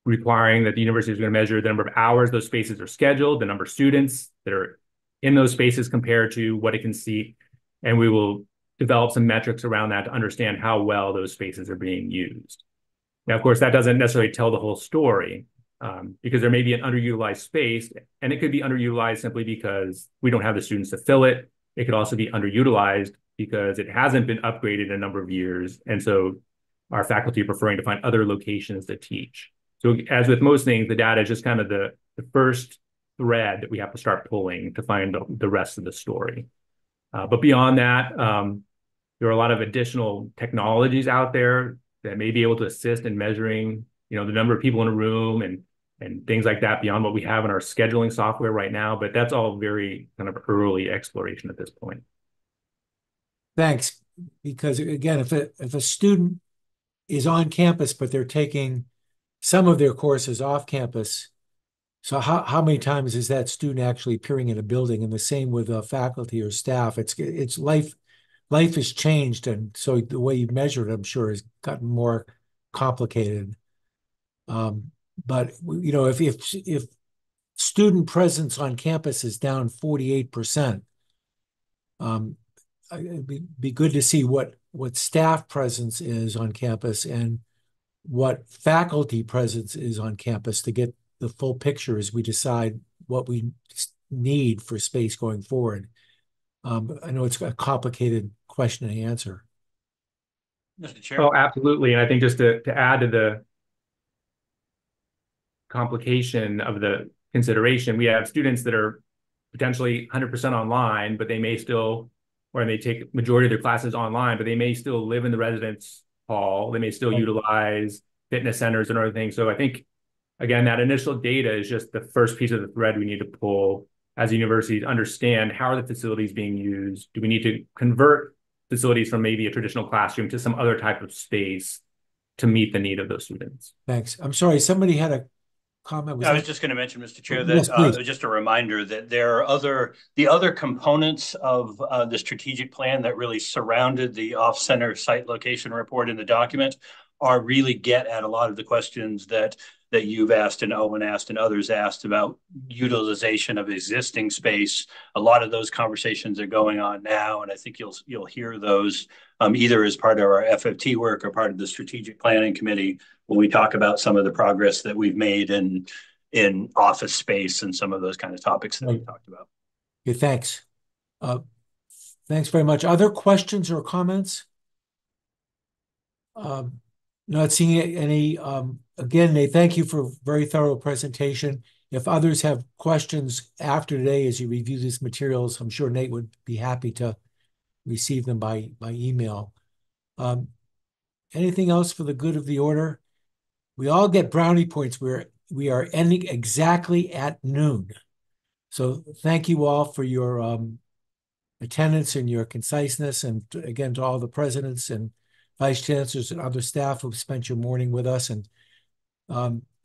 requiring that the university is going to measure the number of hours those spaces are scheduled, the number of students that are in those spaces compared to what it can seat. And we will develop some metrics around that to understand how well those spaces are being used. Now, of course, that doesn't necessarily tell the whole story because there may be an underutilized space, and it could be underutilized simply because we don't have the students to fill it. It could also be underutilized because it hasn't been upgraded in a number of years. And so our faculty are preferring to find other locations to teach. So as with most things, the data is just kind of the first thread that we have to start pulling to find the rest of the story. But beyond that, there are a lot of additional technologies out there that may be able to assist in measuring, the number of people in a room and things like that beyond what we have in our scheduling software right now. But that's all very kind of early exploration at this point. Thanks. Because again, if a student is on campus, but they're taking some of their courses off campus, so how many times is that student actually appearing in a building? And the same with faculty or staff. It's life has changed, and so the way you measure it, I'm sure, has gotten more complicated. But if student presence on campus is down 48%, it'd be good to see what staff presence is on campus and what faculty presence is on campus to get the full picture as we decide what we need for space going forward. I know it's a complicated question to answer. Mr. Chair? Oh, absolutely. And I think just to add to the complication of the consideration, we have students that are potentially 100% online, but they may still, or they take majority of their classes online, but they may still live in the residence hall. They may still utilize fitness centers and other things. So I think, again, that initial data is just the first piece of the thread we need to pull as universities understand how are the facilities being used. Do we need to convert facilities from maybe a traditional classroom to some other type of space to meet the need of those students? Thanks. I'm sorry, somebody had a comment. I was just going to mention, Mr. Chair, that Yes, just a reminder that there are the other components of the strategic plan that really surrounded the off-center site location report in the document are really get at a lot of the questions that you've asked and Owen asked and others asked about utilization of existing space. A lot of those conversations are going on now, and I think you'll hear those either as part of our FFT work or part of the strategic planning committee when we talk about some of the progress that we've made in office space and some of those kind of topics that we talked about. Okay, thanks. Thanks very much. Other questions or comments? Not seeing any. Again, Nate, thank you for a very thorough presentation. If others have questions after today as you review these materials, I'm sure Nate would be happy to receive them by email. Anything else for the good of the order? We all get brownie points where we are ending exactly at noon. So thank you all for your attendance and your conciseness, and again to all the presidents and vice chancellors and other staff who've spent your morning with us. And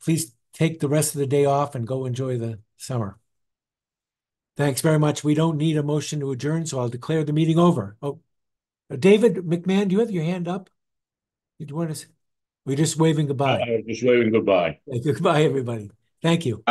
please take the rest of the day off and go enjoy the summer. Thanks very much. We don't need a motion to adjourn, so I'll declare the meeting over. Oh, David McMahon, do you have your hand up? Did you want to? We're just waving goodbye. Just waving goodbye. Goodbye, everybody. Thank you.